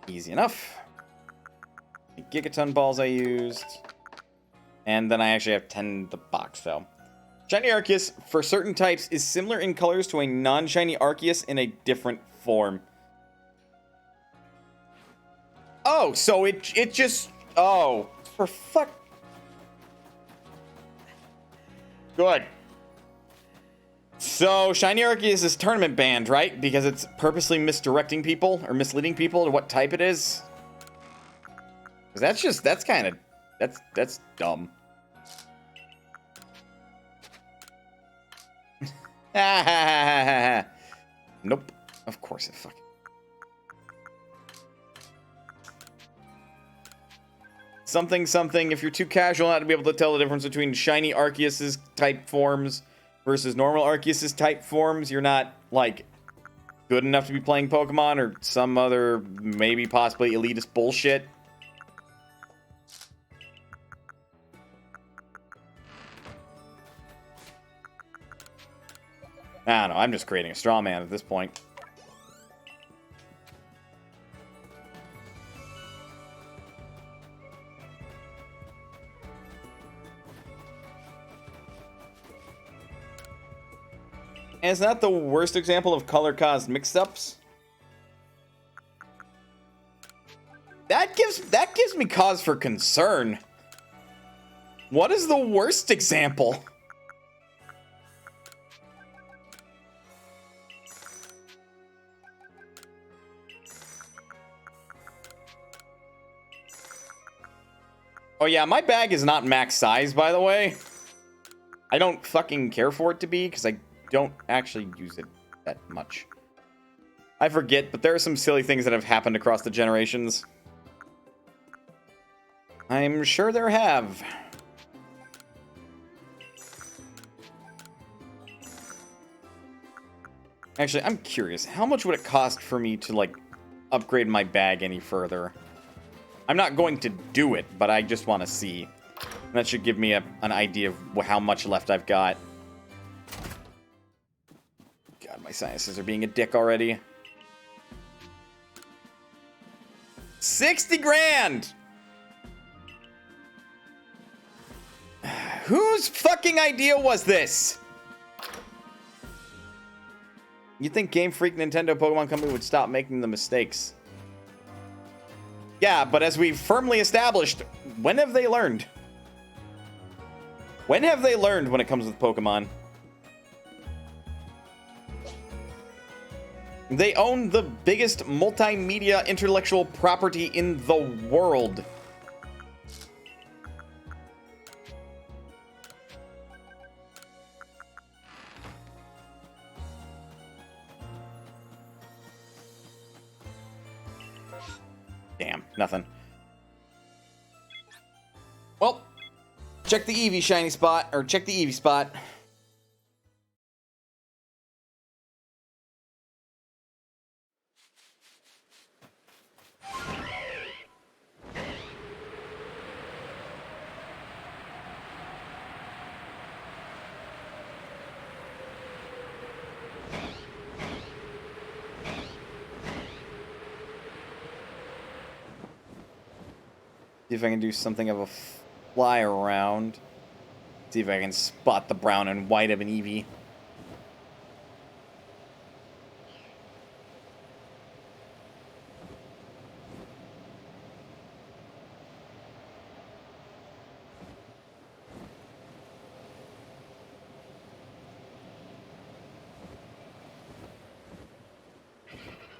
Easy enough. The Gigaton Balls I used. And then I actually have 10 in the box, so. Shiny Arceus, for certain types, is similar in colors to a non-shiny Arceus in a different form. Oh, so it just... Oh, for fuck... Good. So, Shiny Arceus is tournament banned, right? Because it's purposely misdirecting people, or misleading people to what type it is? Because that's kind of... That's dumb. Nope. Of course it fucking... Something, if you're too casual not to be able to tell the difference between Shiny Arceus's type forms versus normal Arceus's type forms, you're not, like, good enough to be playing Pokemon or some other, maybe possibly elitist bullshit. I don't know, I'm just creating a straw man at this point. And it's not the worst example of color-caused mix-ups. That gives me cause for concern. What is the worst example? Oh yeah, my bag is not max size, by the way. I don't fucking care for it to be, because I don't actually use it that much. I forget, but there are some silly things that have happened across the generations. I'm sure there have. Actually, I'm curious. How much would it cost for me to, like, upgrade my bag any further? I'm not going to do it, but I just want to see. And that should give me an idea of how much left I've got. God, my sinuses are being a dick already. 60 grand! Whose fucking idea was this? You think Game Freak, Nintendo, Pokemon Company would stop making the mistakes? Yeah, but as we've firmly established, when have they learned? When have they learned when it comes with Pokemon? They own the biggest multimedia intellectual property in the world. Damn, nothing. Well, check the Eevee shiny spot, or check the Eevee spot. See if I can do something of a fly around. See if I can spot the brown and white of an Eevee.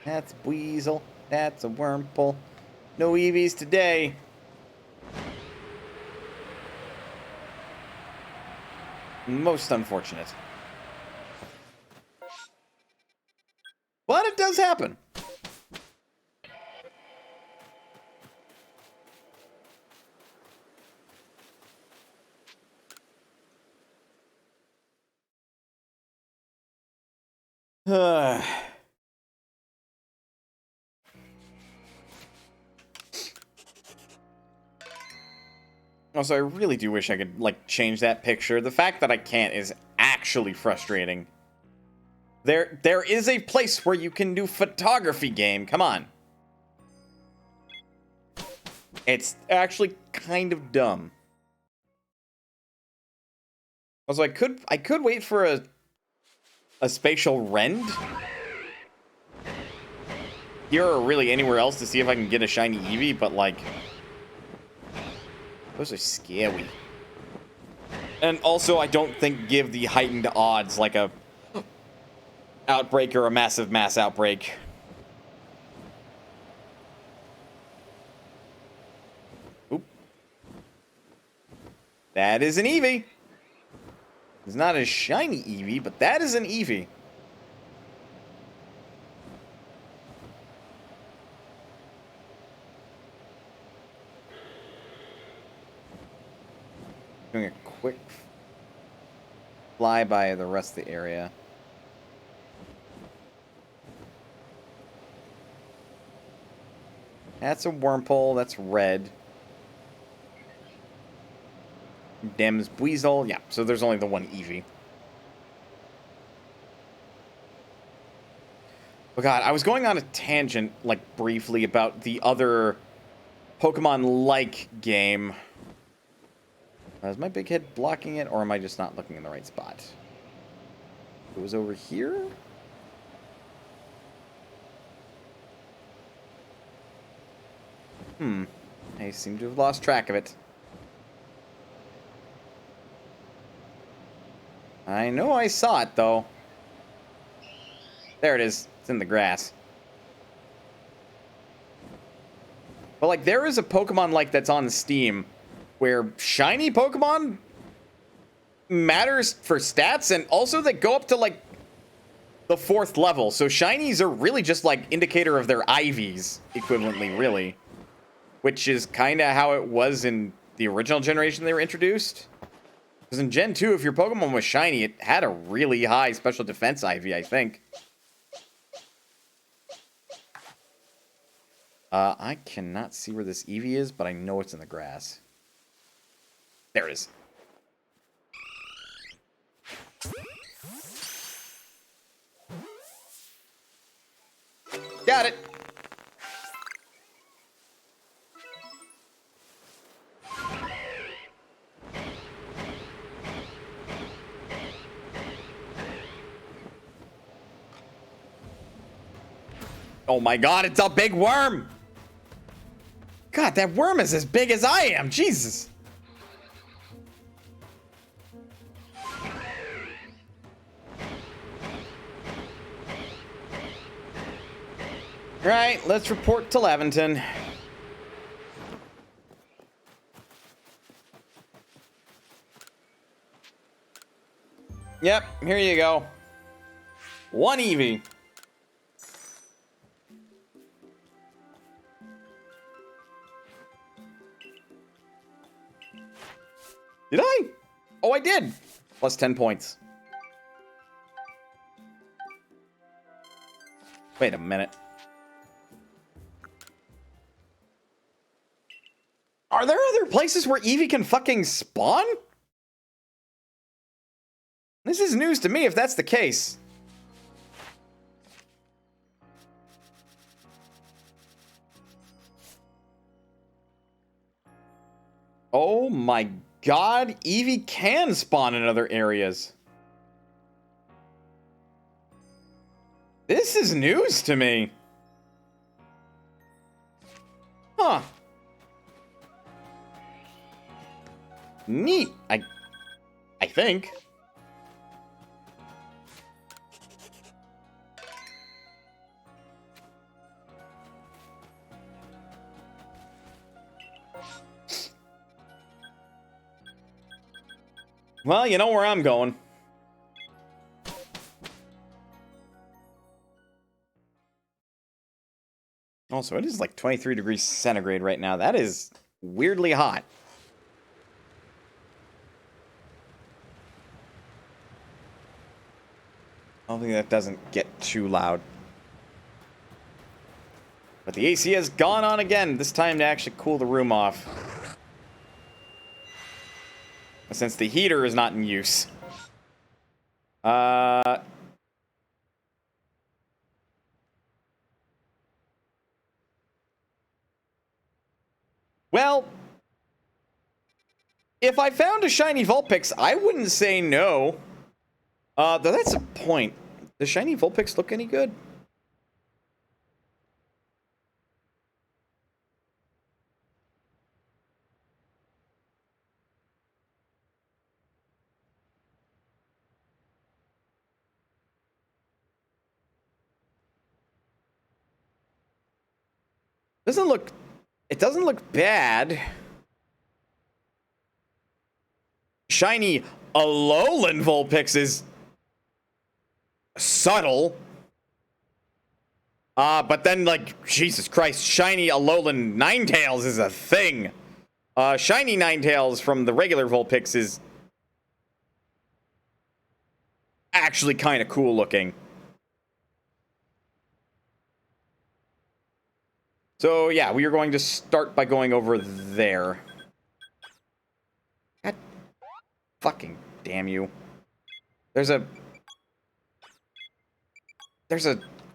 That's a Weasel. That's a Wurmple. No Eevees today. Most unfortunate. But it does happen. Also, I really do wish I could, like, change that picture. The fact that I can't is actually frustrating. There is a place where you can do photography, game. Come on. It's actually kind of dumb. Also, I could wait for a spatial rend here or really anywhere else to see if I can get a shiny Eevee, but like those are scary. And also, I don't think give the heightened odds like a outbreak or a massive mass outbreak. Oop. That is an Eevee. It's not a shiny Eevee, but that is an Eevee. Doing a quick fly by the rest of the area. That's a Wurmple. That's red. Dem's Weasel. Yeah, so there's only the one Eevee. Oh god, I was going on a tangent, like, briefly about the other Pokemon-like game. Is my big head blocking it, or am I just not looking in the right spot? It was over here? I seem to have lost track of it. I know I saw it, though. There it is. It's in the grass. But, like, there is a Pokemon, like, that's on Steam where shiny Pokemon matters for stats, and also they go up to, like, the 4th level. So shinies are really just like indicator of their IVs equivalently, really. Which is kind of how it was in the original generation they were introduced. Because in Gen 2, if your Pokemon was shiny, it had a really high special defense IV, I think. I cannot see where this Eevee is, but I know it's in the grass. There it is. Got it. Oh my god, it's a big worm! God, that worm is as big as I am! Jesus! Right, let's report to Leventon. Yep, here you go. 1 Eevee. Did I? Oh, I did. Plus 10 points. Wait a minute. Are there other places where Eevee can fucking spawn? This is news to me if that's the case. Oh my god, Eevee can spawn in other areas. This is news to me. Huh. Neat. I think. Well, you know where I'm going. Also, it is like 23 degrees centigrade right now. That is weirdly hot. Hopefully that doesn't get too loud. But the AC has gone on again, this time to actually cool the room off. Since the heater is not in use. Well, if I found a shiny Vulpix, I wouldn't say no. Though that's a point. Does shiny Vulpix look any good? It doesn't look bad. Shiny Alolan Vulpix is subtle. But then, like, Jesus Christ, shiny Alolan Ninetales is a thing. Shiny Ninetales from the regular Vulpix is actually kind of cool looking. So, yeah, we are going to start by going over there. God fucking damn you. There's a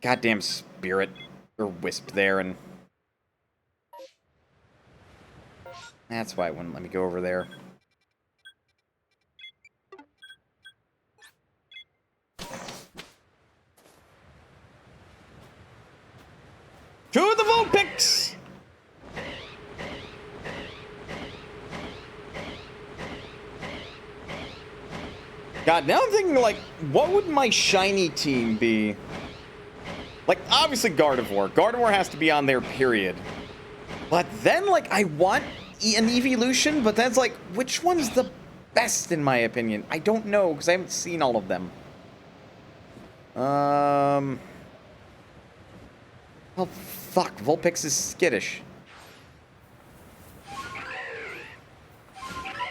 goddamn spirit or wisp there, and that's why it wouldn't let me go over there. To the Vulpix! God, now I'm thinking, like, what would my shiny team be? Like, obviously Gardevoir. Gardevoir has to be on there, period. But then, like, I want an Evolution, but that's like, which one's the best in my opinion? I don't know, because I haven't seen all of them. Well, fuck. Vulpix is skittish.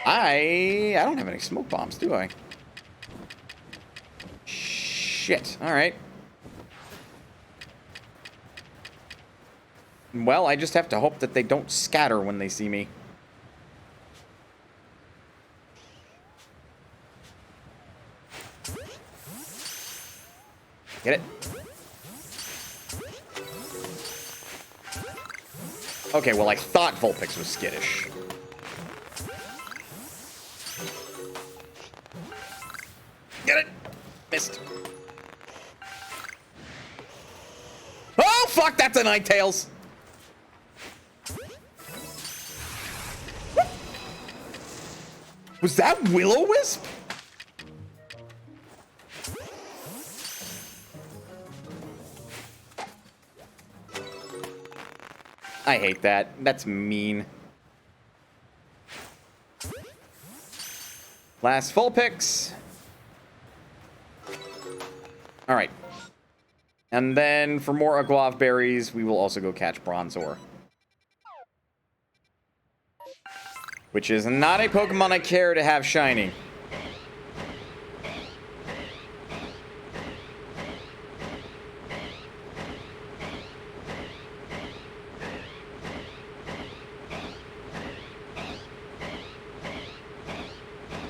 I don't have any smoke bombs, do I? Shit. All right. Well, I just have to hope that they don't scatter when they see me. Get it? Okay, well, I thought Vulpix was skittish. Get it? Missed. Oh, fuck, that's a Ninetales. Was that Will-O-Wisp? I hate that. That's mean. Last Vulpix. All right. And then for more Aguav berries, we will also go catch Bronzor. Which is not a Pokemon I care to have shiny.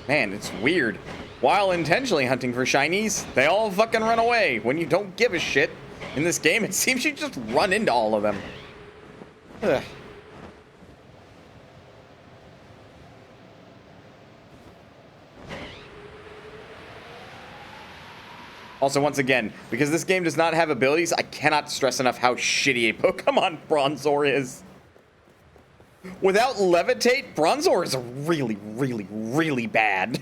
Man, it's weird. While intentionally hunting for shinies, they all fucking run away. When you don't give a shit in this game, it seems you just run into all of them. Ugh. Also, once again, because this game does not have abilities, I cannot stress enough how shitty a Pokemon Bronzor is. Without Levitate, Bronzor is really, really, really bad.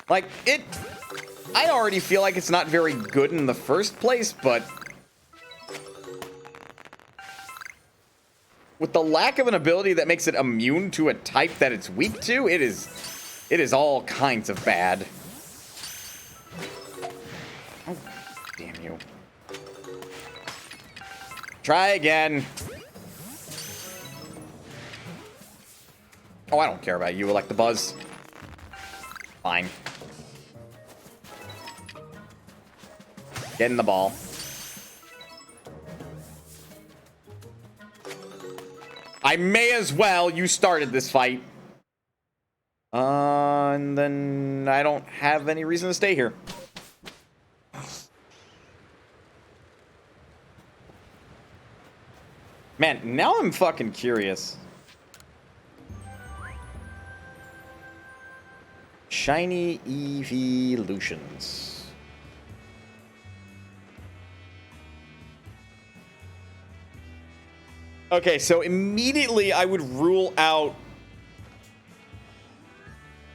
Like, I already feel like it's not very good in the first place, but with the lack of an ability that makes it immune to a type that it's weak to, it is all kinds of bad. Oh, damn you. Try again. Oh, I don't care about you, Electabuzz. Fine. Get in the ball. I may as well. You started this fight. And then I don't have any reason to stay here. Man, now I'm fucking curious. Shiny evolutions. Okay, so immediately I would rule out...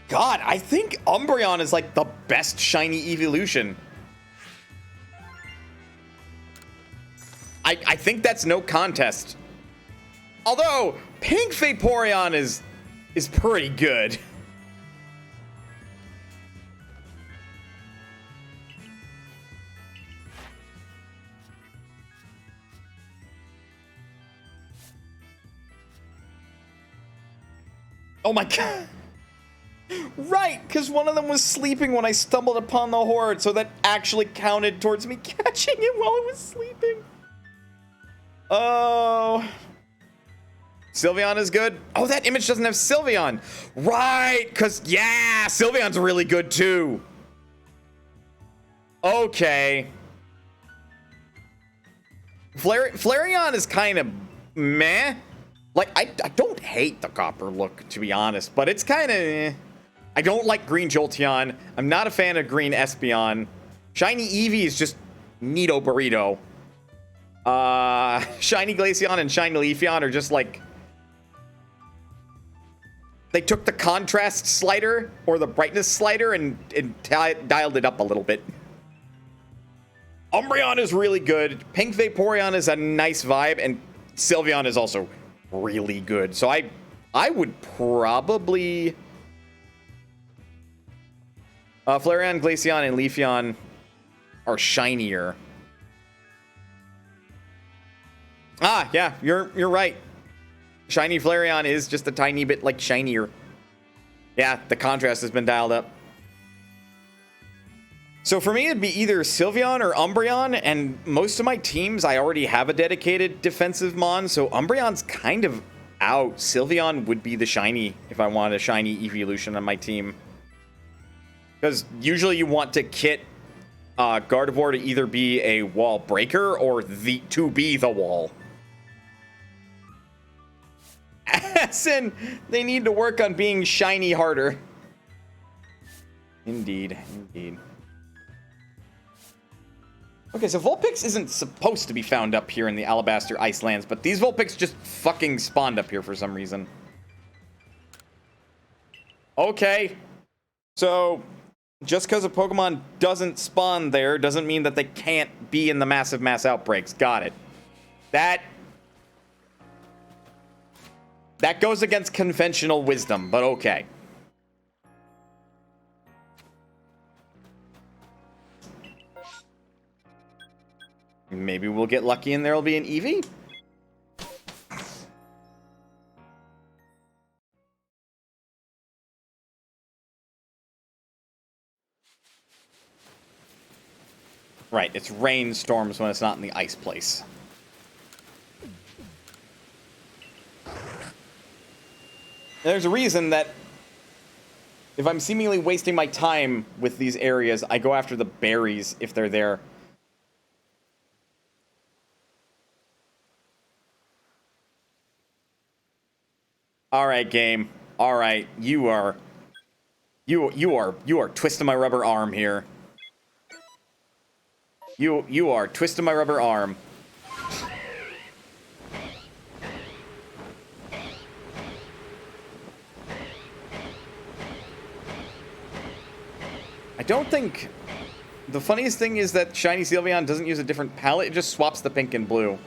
God, I think Umbreon is like the best shiny evolution. I think that's no contest. Although, Pink Vaporeon is pretty good. Oh my god. Right, because one of them was sleeping when I stumbled upon the horde, so that actually counted towards me catching it while it was sleeping. Oh. Sylveon is good. Oh, that image doesn't have Sylveon. Right, because, yeah, Sylveon's really good too. Okay. Flareon is kind of meh. Like, I don't hate the copper look, to be honest, but it's kind of eh. I don't like green Jolteon. I'm not a fan of green Espeon. Shiny Eevee is just neato burrito. Shiny Glaceon and Shiny Leafeon are just like... They took the contrast slider, or the brightness slider, and dialed it up a little bit. Umbreon is really good. Pink Vaporeon is a nice vibe, and Sylveon is also really good. So I would probably... Flareon, Glaceon, and Leafeon are shinier. Ah, yeah, you're right. Shiny Flareon is just a tiny bit, like, shinier. Yeah, the contrast has been dialed up. So for me, it'd be either Sylveon or Umbreon, and most of my teams, I already have a dedicated defensive Mon, so Umbreon's kind of out. Sylveon would be the shiny if I wanted a shiny evolution on my team. Because usually you want to kit Gardevoir to either be a wall breaker or to be the wall. As in, they need to work on being shiny harder. Indeed, indeed. Okay, so Vulpix isn't supposed to be found up here in the Alabaster Icelands, but these Vulpix just fucking spawned up here for some reason. Okay. So, just because a Pokemon doesn't spawn there doesn't mean that they can't be in the massive mass outbreaks. Got it. That goes against conventional wisdom, but okay. Maybe we'll get lucky and there'll be an Eevee? Right, it's rainstorms when it's not in the ice place. There's a reason that if I'm seemingly wasting my time with these areas, I go after the berries if they're there. All right, game. All right, you are twisting my rubber arm here. You are twisting my rubber arm. I don't think... The funniest thing is that Shiny Sylveon doesn't use a different palette. It just swaps the pink and blue.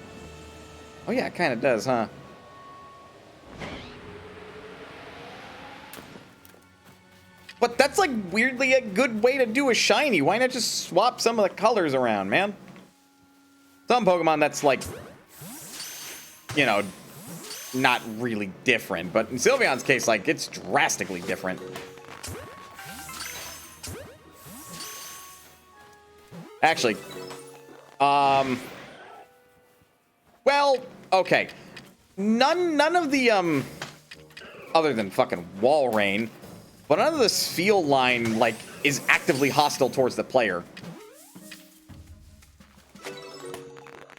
Oh yeah, it kind of does, huh? But that's like weirdly a good way to do a shiny. Why not just swap some of the colors around, man? Some Pokemon that's like, you know, not really different. But in Sylveon's case, like, it's drastically different. Actually, well, okay. None of the, other than fucking Walrein, but none of the Spheal line, like, is actively hostile towards the player.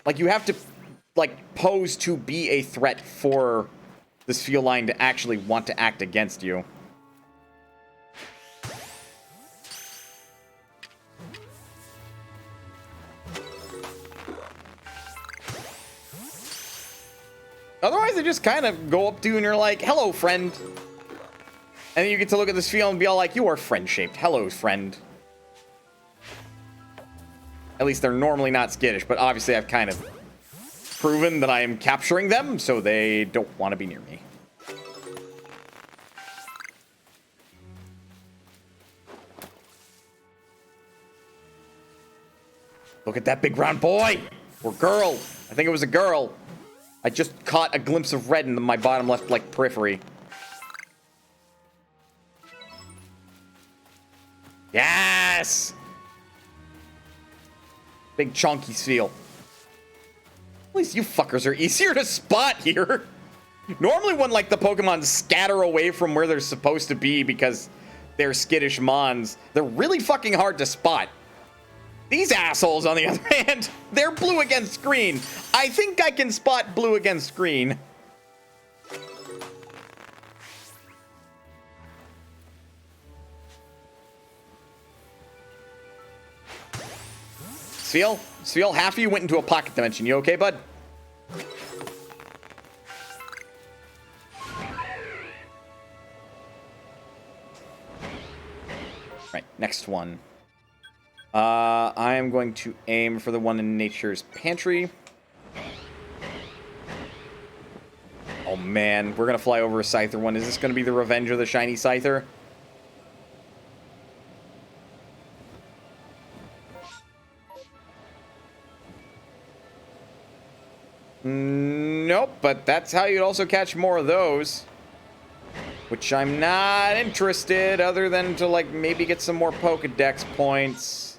Like, you have to, like, pose to be a threat for the Spheal line to actually want to act against you. Otherwise, they just kind of go up to you and you're like, hello, friend. And then you get to look at this field and be all like, you are friend-shaped. Hello, friend. At least they're normally not skittish, but obviously I've kind of proven that I am capturing them, so they don't want to be near me. Look at that big round boy! Or girl! I think it was a girl. I just caught a glimpse of red in my bottom left, like, periphery. Yes! Big chunky seal. At least you fuckers are easier to spot here. Normally when, like, the Pokemon scatter away from where they're supposed to be because they're skittish Mons, they're really fucking hard to spot. These assholes, on the other hand, they're blue against green. I think I can spot blue against green. Spheal, half of you went into a pocket dimension. You okay, bud? Right, next one. I am going to aim for the one in Nature's Pantry. Oh Oh, man. We're going to fly over a Scyther one. Is this going to be the revenge of the shiny Scyther? Nope, but that's how you'd also catch more of those. Which I'm not interested, other than to, like, maybe get some more Pokedex points.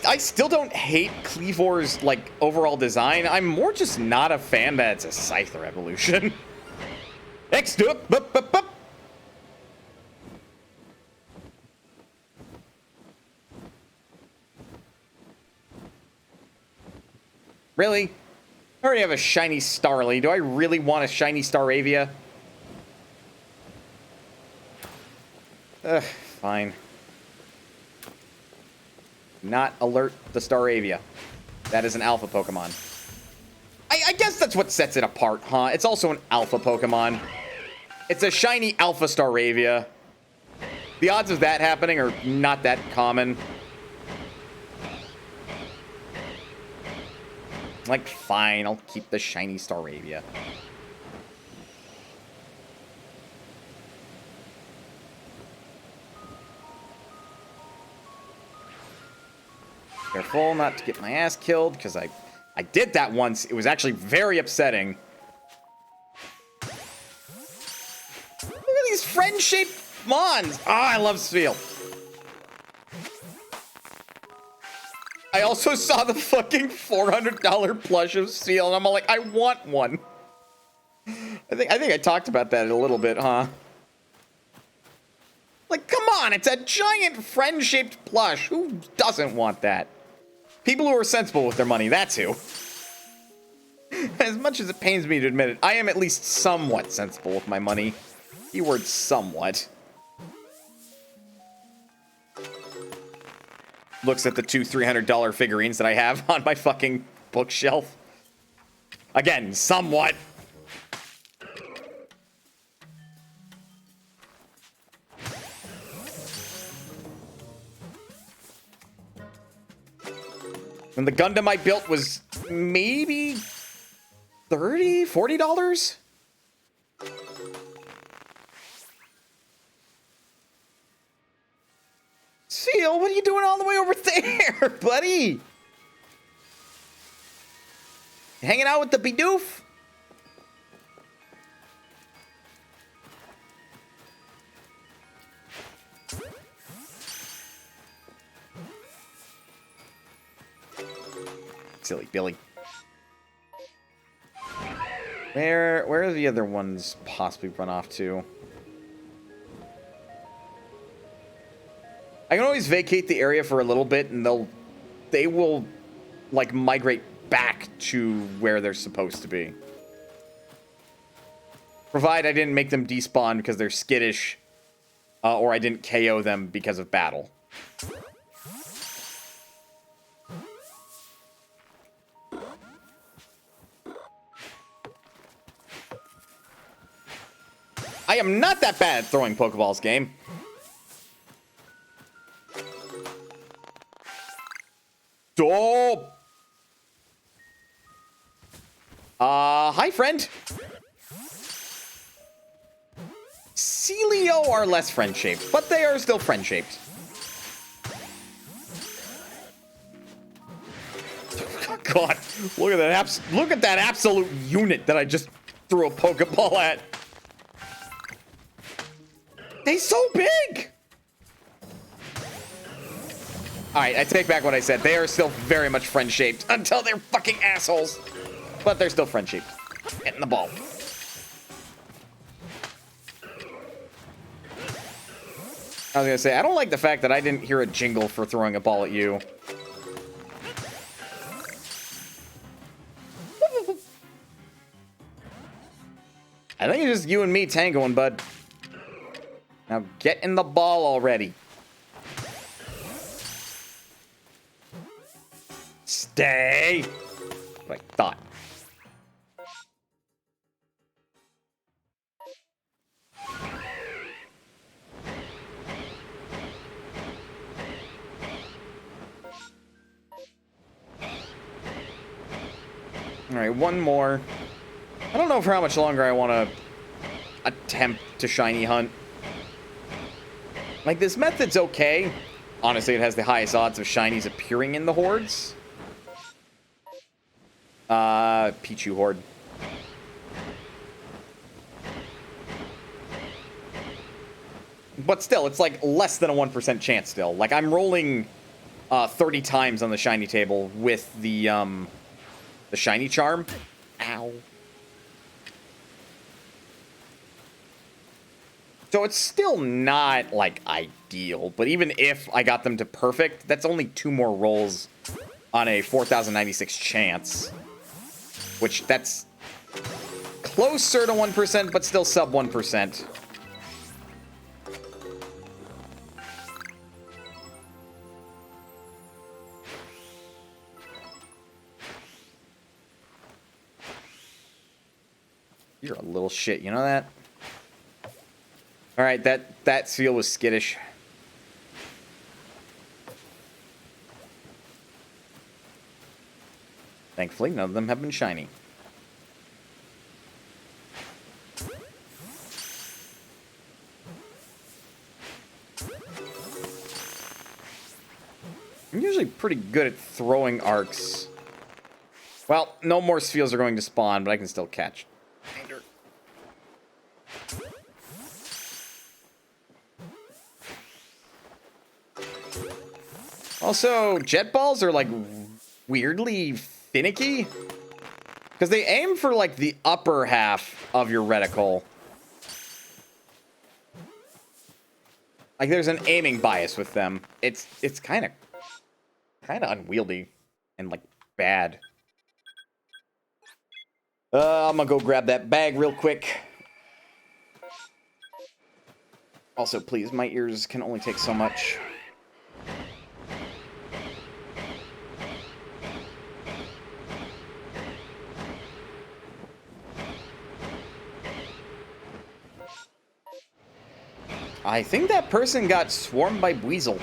I still don't hate Cleavor's, like, overall design. I'm more just not a fan that it's a Scyther evolution. Next up, Really? I already have a shiny Starly. Do I really want a shiny Staravia? Ugh, fine. Not alert the Staravia. That is an alpha Pokemon. I guess that's what sets it apart, huh? It's also an alpha Pokemon. It's a shiny alpha Staravia. The odds of that happening are not that common. Like, fine, I'll keep the shiny Staravia. Careful not to get my ass killed, because I did that once. It was actually very upsetting. Look at these friend-shaped Mons. Ah, I love Spheal. I also saw the fucking $400 plush of Spheal, and I'm all like, I want one. I think I talked about that a little bit, huh? Like, come on, it's a giant friend-shaped plush. Who doesn't want that? People who are sensible with their money, that's who. As much as it pains me to admit it, I am at least somewhat sensible with my money. Keyword somewhat. Looks at the two $300 figurines that I have on my fucking bookshelf. Again, somewhat. And the Gundam I built was maybe $30, $40? Seal, what are you doing all the way over there, buddy? Hanging out with the Bidoof? Silly Billy. Where are the other ones possibly run off to? I can always vacate the area for a little bit, and they will, like, migrate back to where they're supposed to be. Provide I didn't make them despawn because they're skittish, or I didn't KO them because of battle. I am not that bad at throwing Pokeballs, game. Oh! Hi, friend. Celio are less friend-shaped, but they are still friend-shaped. God, look at that absolute unit that I just threw a Pokeball at. They're so big! Alright, I take back what I said. They are still very much friend-shaped until they're fucking assholes. But they're still friend-shaped. Get in the ball. I was gonna say, I don't like the fact that I didn't hear a jingle for throwing a ball at you. I think it's just you and me tangoing, bud. Now get in the ball already. Stay! What I thought. All right, one more. I don't know for how much longer I want to attempt to shiny hunt. Like, this method's okay. Honestly, it has the highest odds of shinies appearing in the hordes. Pichu horde. But still, it's like less than a 1% chance still. Like, I'm rolling 30 times on the shiny table with the shiny charm. Ow. So it's still not, like, ideal. But even if I got them to perfect, that's only 2 more rolls on a 4,096 chance. Which, that's closer to 1%, but still sub 1%. You're a little shit, you know that? Alright, that seal was skittish. Thankfully, none of them have been shiny. I'm usually pretty good at throwing arcs. Well, no more Spheals are going to spawn, but I can still catch. Also, jet balls are, like, weirdly finicky. Because they aim for, like, the upper half of your reticle. Like, there's an aiming bias with them. It's kind of unwieldy and, like, bad. I'm gonna go grab that bag real quick. Also, please, my ears can only take so much. I think that person got swarmed by Weasel.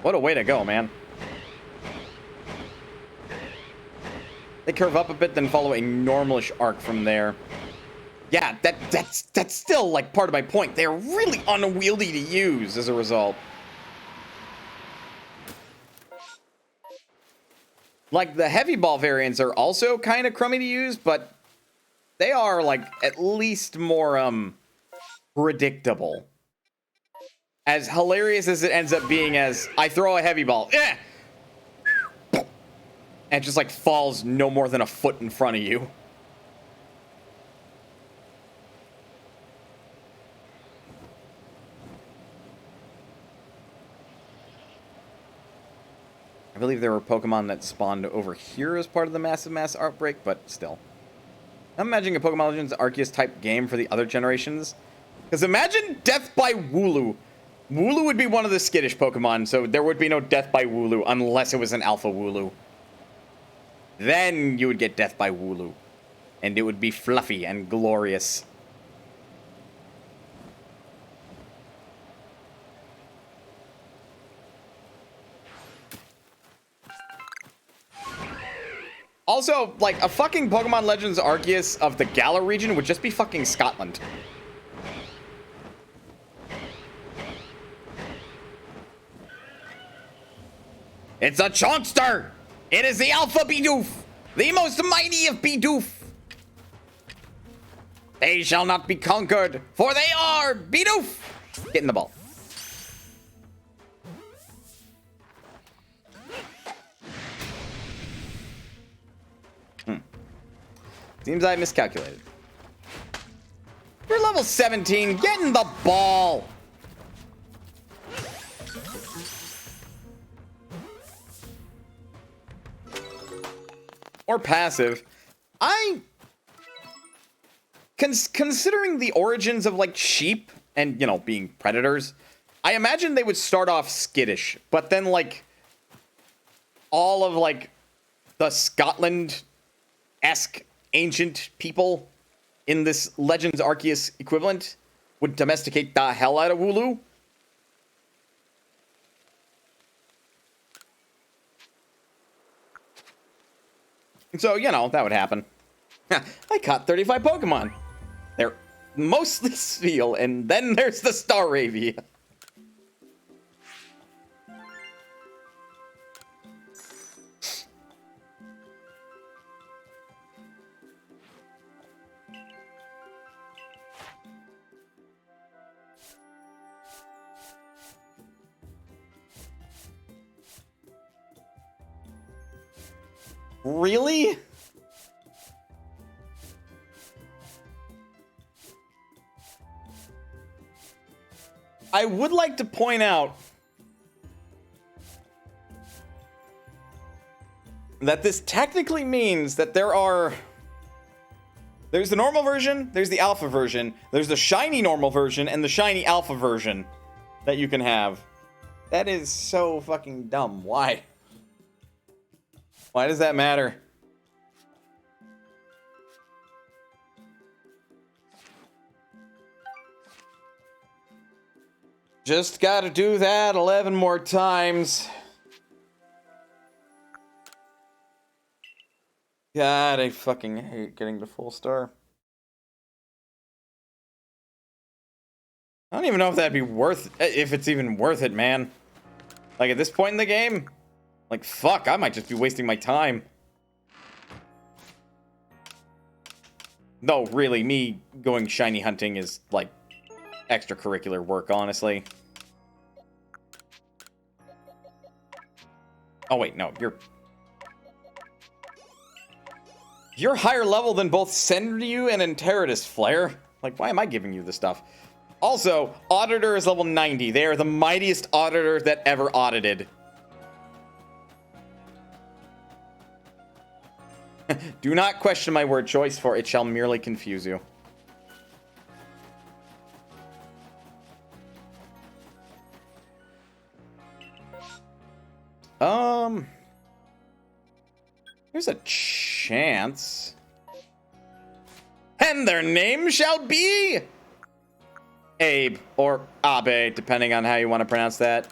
What a way to go, man. They curve up a bit, then follow a normalish arc from there. Yeah, that's still, like, part of my point. They're really unwieldy to use as a result. Like, the heavy ball variants are also kind of crummy to use, but they are, like, at least more, predictable. As hilarious as it ends up being as I throw a heavy ball, and it just, like, falls no more than a foot in front of you. I believe there were Pokemon that spawned over here as part of the massive mass outbreak, but still. I'm imagining a Pokemon Legends Arceus type game for the other generations. Because imagine Death by Wooloo. Wooloo would be one of the skittish Pokemon, so there would be no Death by Wooloo unless it was an Alpha Wooloo. Then you would get Death by Wooloo. And it would be fluffy and glorious. Also, like, a fucking Pokemon Legends Arceus of the Galar region would just be fucking Scotland. It's a Chonkster! It is the Alpha Bidoof! The most mighty of Bidoof! They shall not be conquered, for they are Bidoof! Get in the ball. Seems I miscalculated. You're level 17. Get in the ball. Or passive. Considering the origins of, like, sheep and, you know, being predators, I imagine they would start off skittish, but then, like, all of, like, the Scotland-esque ancient people in this Legends Arceus equivalent would domesticate the hell out of Wooloo. So, you know, that would happen. I caught 35 Pokemon. They're mostly Steel, and then there's the Staravia. Really? I would like to point out that this technically means that there's the normal version, there's the alpha version, there's the shiny normal version, and the shiny alpha version that you can have. That is so fucking dumb. Why? Why does that matter? Just gotta do that 11 more times. God, I fucking hate getting the full star. I don't even know if that'd be if it's even worth it, man. Like, at this point in the game? Like, fuck, I might just be wasting my time. No, really, me going shiny hunting is, like, extracurricular work, honestly. Oh, wait, no, You're higher level than both Senryu and Enteritus, Flare. Like, why am I giving you this stuff? Also, Auditor is level 90. They are the mightiest auditor that ever audited. Do not question my word choice, for it shall merely confuse you. There's a chance. And their name shall be Abe, or Abe, depending on how you want to pronounce that.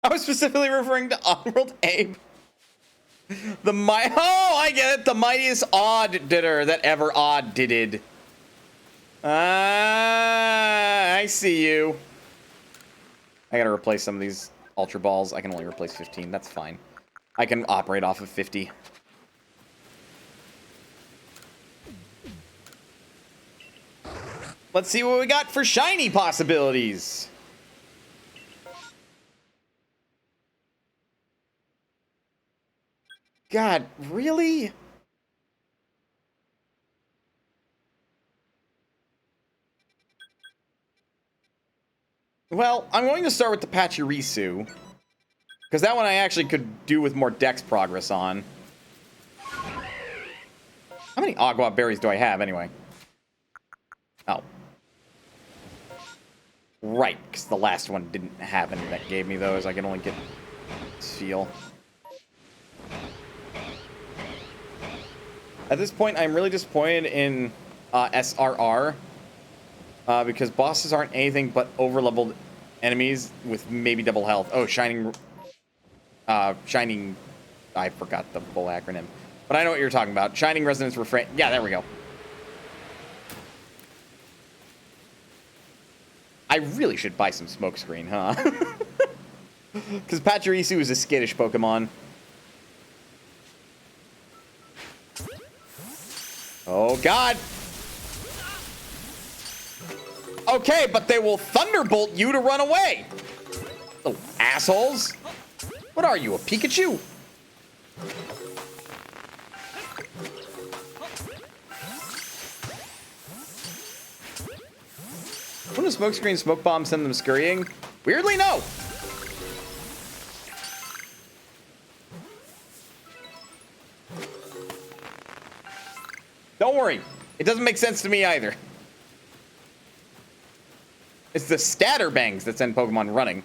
I was specifically referring to Oddworld Abe. Oh, I get it. The mightiest auditor that ever audited. I see you. I gotta replace some of these Ultra Balls. I can only replace 15. That's fine. I can operate off of 50. Let's see what we got for shiny possibilities. God, really? Well, I'm going to start with the Pachirisu, because that one I actually could do with more dex progress on. How many Agua berries do I have, anyway? Oh. Right, because the last one didn't have any that gave me those. I can only get Seal. At this point, I'm really disappointed in SRR. Because bosses aren't anything but over-leveled enemies with maybe double health. Oh, Shining... I forgot the full acronym. But I know what you're talking about. Shining Resonance Refrain... Yeah, there we go. I really should buy some Smokescreen, huh? Because Pachirisu is a skittish Pokemon. Oh, God! Okay, but they will Thunderbolt you to run away! Little assholes! What are you, a Pikachu? Wouldn't a Smokescreen Smoke Bomb send them scurrying? Weirdly, no! Don't worry. It doesn't make sense to me either. It's the Scatterbangs that send Pokemon running.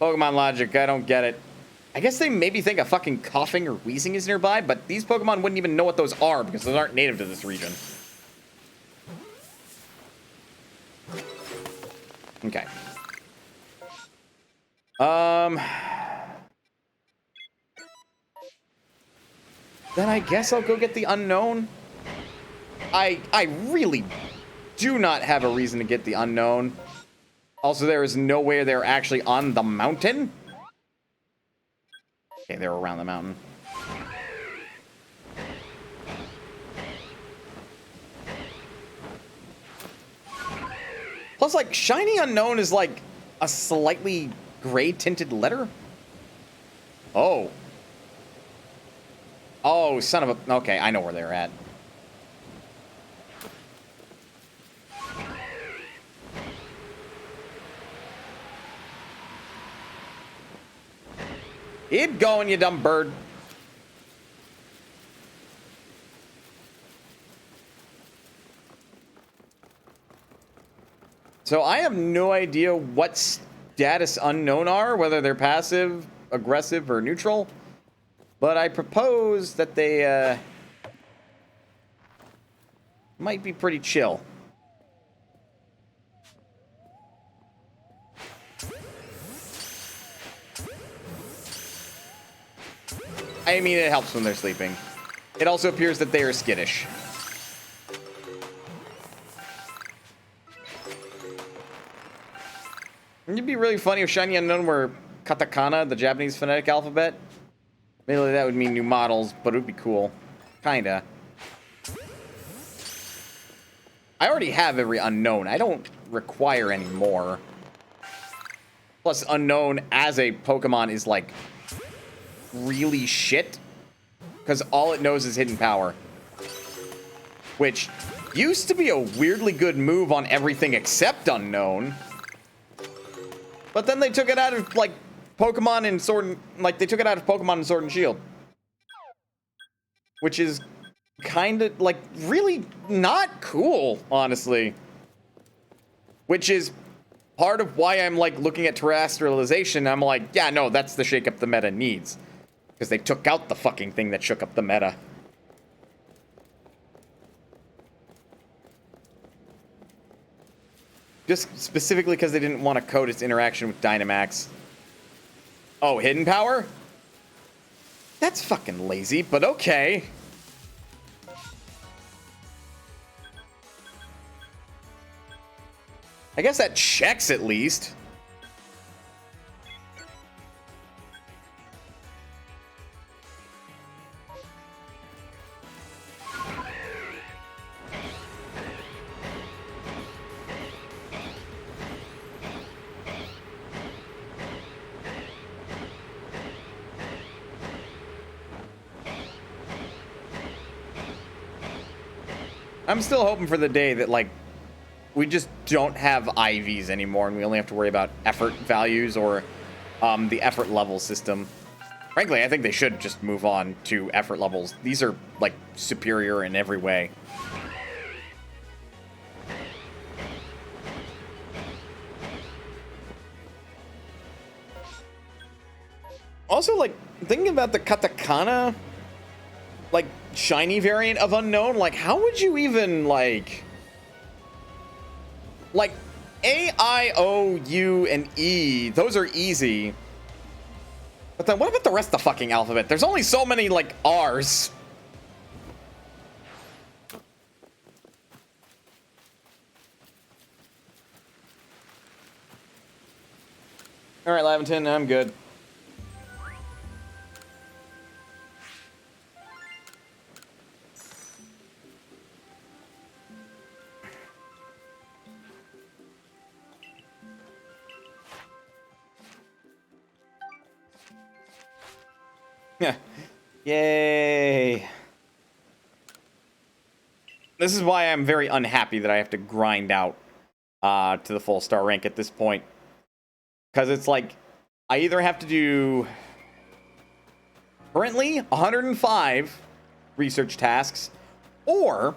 Pokemon logic, I don't get it. I guess they maybe think a fucking coughing or wheezing is nearby, but these Pokemon wouldn't even know what those are because those aren't native to this region. Okay. Then I guess I'll go get the unknown. I really do not have a reason to get the unknown. Also, there is no way they're actually on the mountain. Okay, they're around the mountain. Plus, like, shiny unknown is like a slightly gray tinted letter. Oh. Oh, son of a... Okay, I know where they're at. Keep going, you dumb bird. So I have no idea what status unknown are, whether they're passive, aggressive, or neutral. But I propose that they might be pretty chill. I mean, it helps when they're sleeping. It also appears that they are skittish. It'd be really funny if Shiny Unknown were katakana, the Japanese phonetic alphabet. Maybe that would mean new models, but it would be cool. Kinda. I already have every Unknown. I don't require any more. Plus, Unknown as a Pokemon is like really shit, because all it knows is hidden power, which used to be a weirdly good move on everything except unknown, but then they took it out of like Pokemon and Sword and, like, they took it out of Pokemon and Sword and Shield, which is kind of like really not cool, honestly, which is part of why I'm like looking at terrestrialization. I'm like, yeah, no, that's the shake up the meta needs. Because they took out the fucking thing that shook up the meta. Just specifically because they didn't want to code its interaction with Dynamax. Oh, hidden power? That's fucking lazy, but okay. I guess that checks at least. I'm still hoping for the day that, like, we just don't have IVs anymore and we only have to worry about effort values or the effort level system. Frankly, I think they should just move on to effort levels. These are, like, superior in every way. Also, like, thinking about the katakana, like, shiny variant of unknown, like, how would you even, like A, I, O, U, and E, those are easy. But then what about the rest of the fucking alphabet? There's only so many, like, R's. Alright, Laventon, I'm good. Yay. This is why I'm very unhappy that I have to grind out to the full star rank at this point. Because it's like, I either have to do currently 105 research tasks, or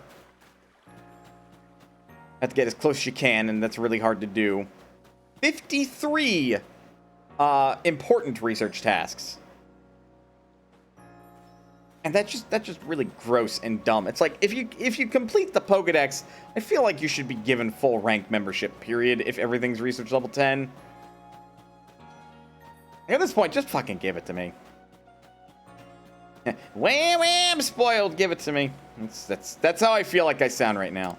have to get as close as you can, and that's really hard to do. 53 important research tasks. And that's just really gross and dumb. It's like, if you complete the Pokedex, I feel like you should be given full rank membership, period, if everything's research level 10. At this point, just fucking give it to me. Wham, wham, spoiled, give it to me. That's how I feel like I sound right now.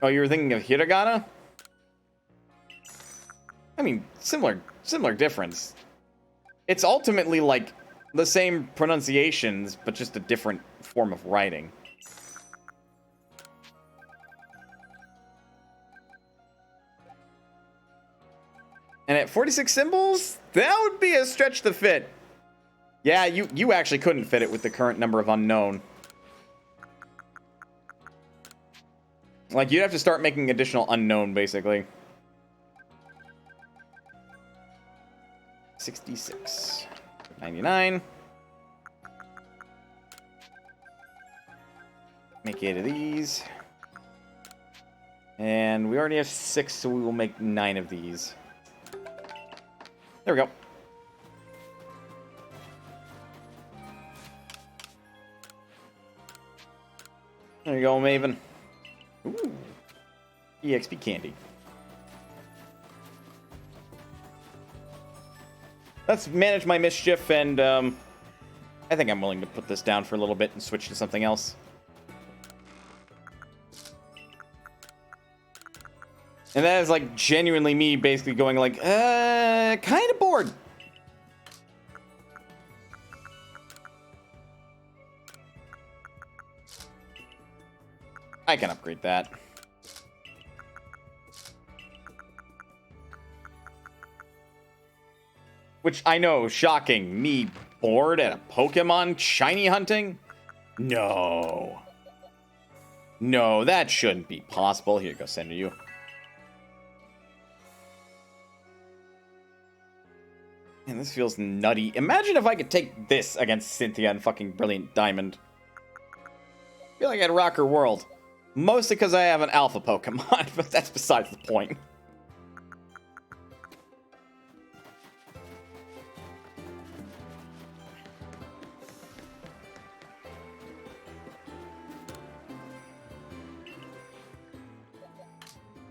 Oh, you were thinking of Hiragana? I mean, similar difference. It's ultimately like the same pronunciations, but just a different form of writing. And at 46 symbols, that would be a stretch to fit. Yeah, you actually couldn't fit it with the current number of unknown. Like, you'd have to start making additional unknown, basically. 66. 99. Make 8 of these. And we already have 6, so we will make 9 of these. There we go. There you go, Maven. Ooh. EXP candy. Let's manage my mischief, and I think I'm willing to put this down for a little bit and switch to something else. And that is like genuinely me basically going like, kind of bored. I can upgrade that. Which I know, shocking. Me bored at a Pokemon shiny hunting? No. No, that shouldn't be possible. Here you go, send to you. Man, this feels nutty. Imagine if I could take this against Cynthia and fucking Brilliant Diamond. I feel like I'd rock her world. Mostly because I have an alpha Pokemon, but that's besides the point.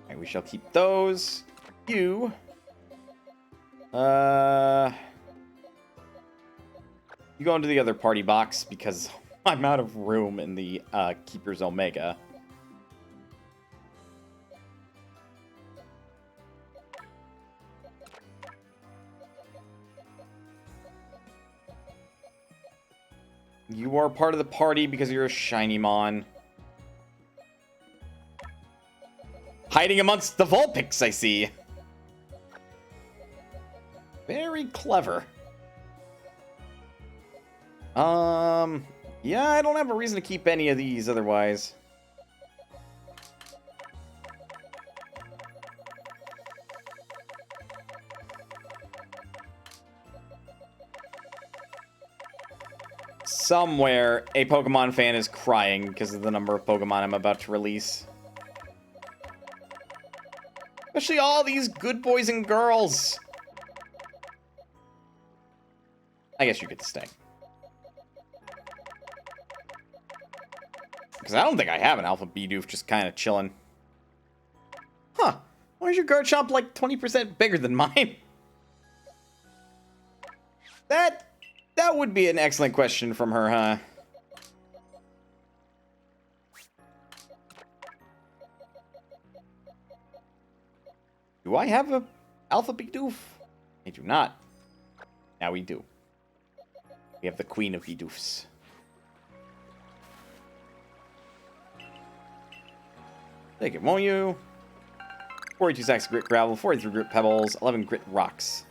Alright, we shall keep those. You... You go into the other party box because I'm out of room in the Keeper's Omega. You are part of the party because you're a shiny mon. Hiding amongst the Vulpix, I see. Very clever. Yeah, I don't have a reason to keep any of these otherwise. Somewhere, a Pokemon fan is crying because of the number of Pokemon I'm about to release. Especially all these good boys and girls. I guess you get to stay. Because I don't think I have an Alpha Bidoof just kind of chilling. Huh. Why is your Garchomp like 20% bigger than mine? That would be an excellent question from her, huh? Do I have a Alpha Bidoof? I do not. Now we do. We have the Queen of Bidoofs. Take it, won't you? 42 sacks of grit gravel, 43 grit pebbles, 11 grit rocks.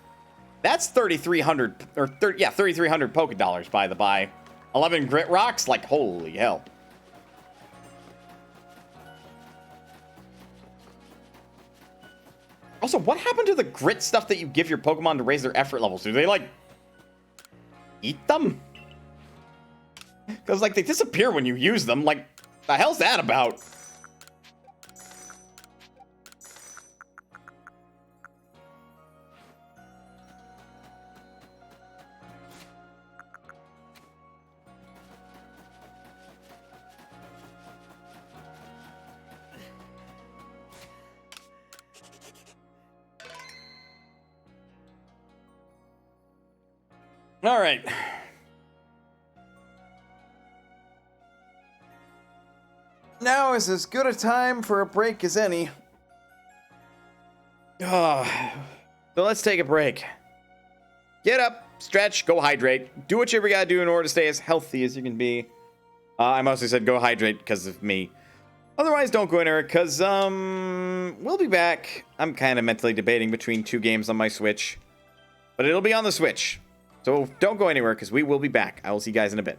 That's 3,300, or 3,300 Poké Dollars, by the by. 11 grit rocks? Like, holy hell. Also, what happened to the grit stuff that you give your Pokemon to raise their effort levels? Do they, like, eat them? Because, like, they disappear when you use them. Like, the hell's that about? All right. Now is as good a time for a break as any. So let's take a break. Get up, stretch, go hydrate. Do whatever you gotta do in order to stay as healthy as you can be. I mostly said go hydrate because of me. Otherwise, don't go anywhere because, we'll be back. I'm kind of mentally debating between 2 games on my Switch. But it'll be on the Switch. So don't go anywhere because we will be back. I will see you guys in a bit.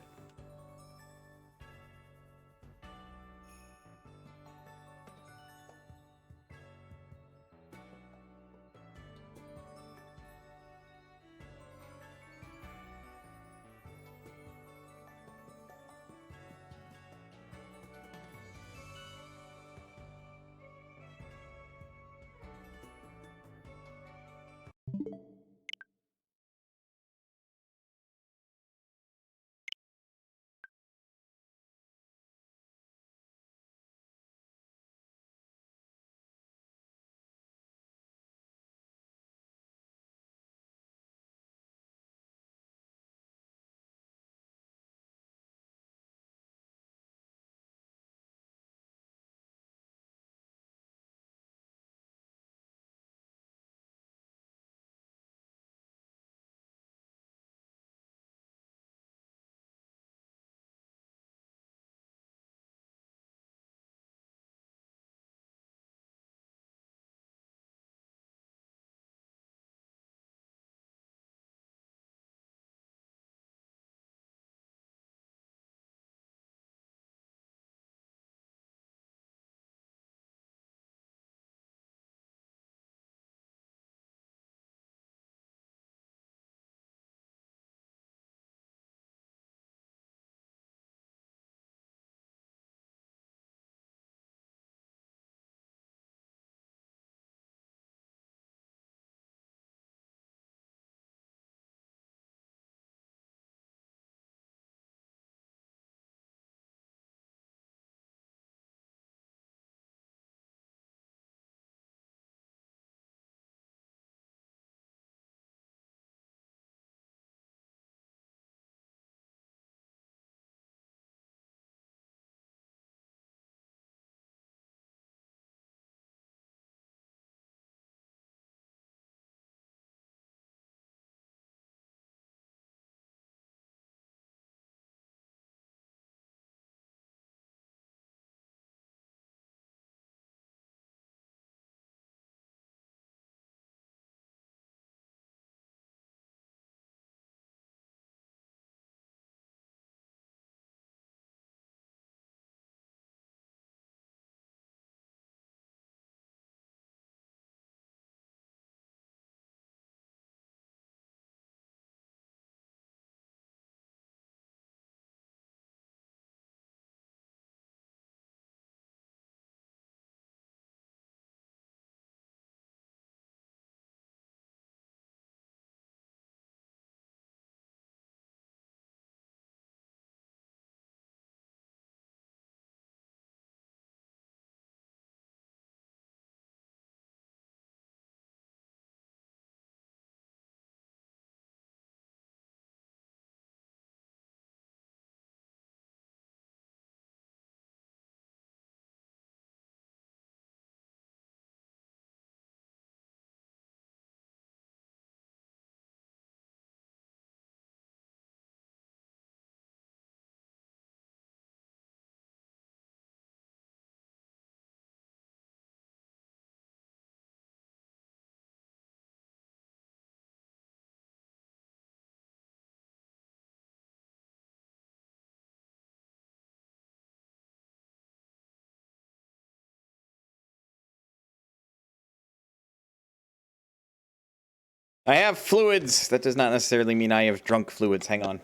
I have fluids. That does not necessarily mean I have drunk fluids. Hang on.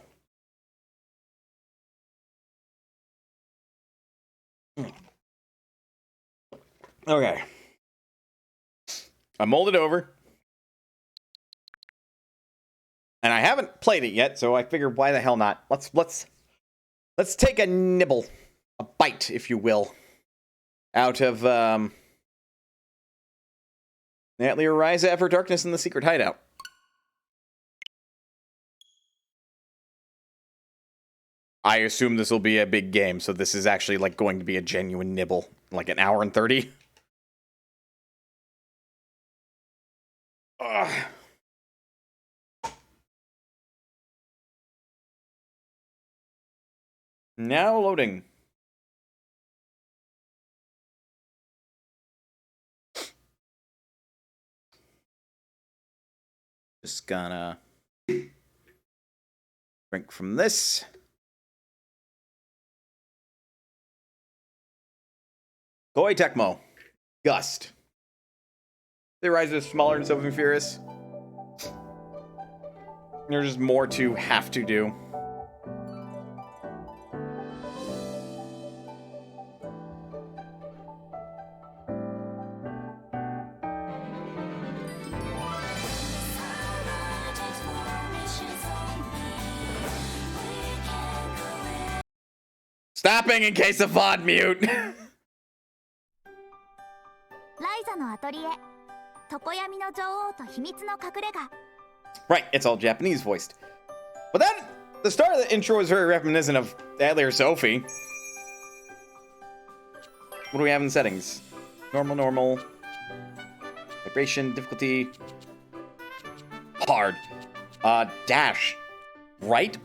Okay. I molded over. And I haven't played it yet, so I figured why the hell not? Let's take a nibble. A bite, if you will. Out of Atelier, Ryza, Ever Darkness, and the Secret Hideout. I assume this will be a big game, so this is actually like going to be a genuine nibble, like an hour and 30. Ugh. Now loading. Just gonna drink from this. Koi Tecmo. Gust. The Ryza is smaller than Sophie Furious. There's just more to have to do. Stopping in case of VOD mute. Ryza の Atelier 常闇の女王と秘密の隠れ家 Right, it's all Japanese voiced. But then, the start of the intro is very reminiscent of Atelier Sophie. What do we have in settings? Normal. Vibration, difficulty. Hard. Dash. Right,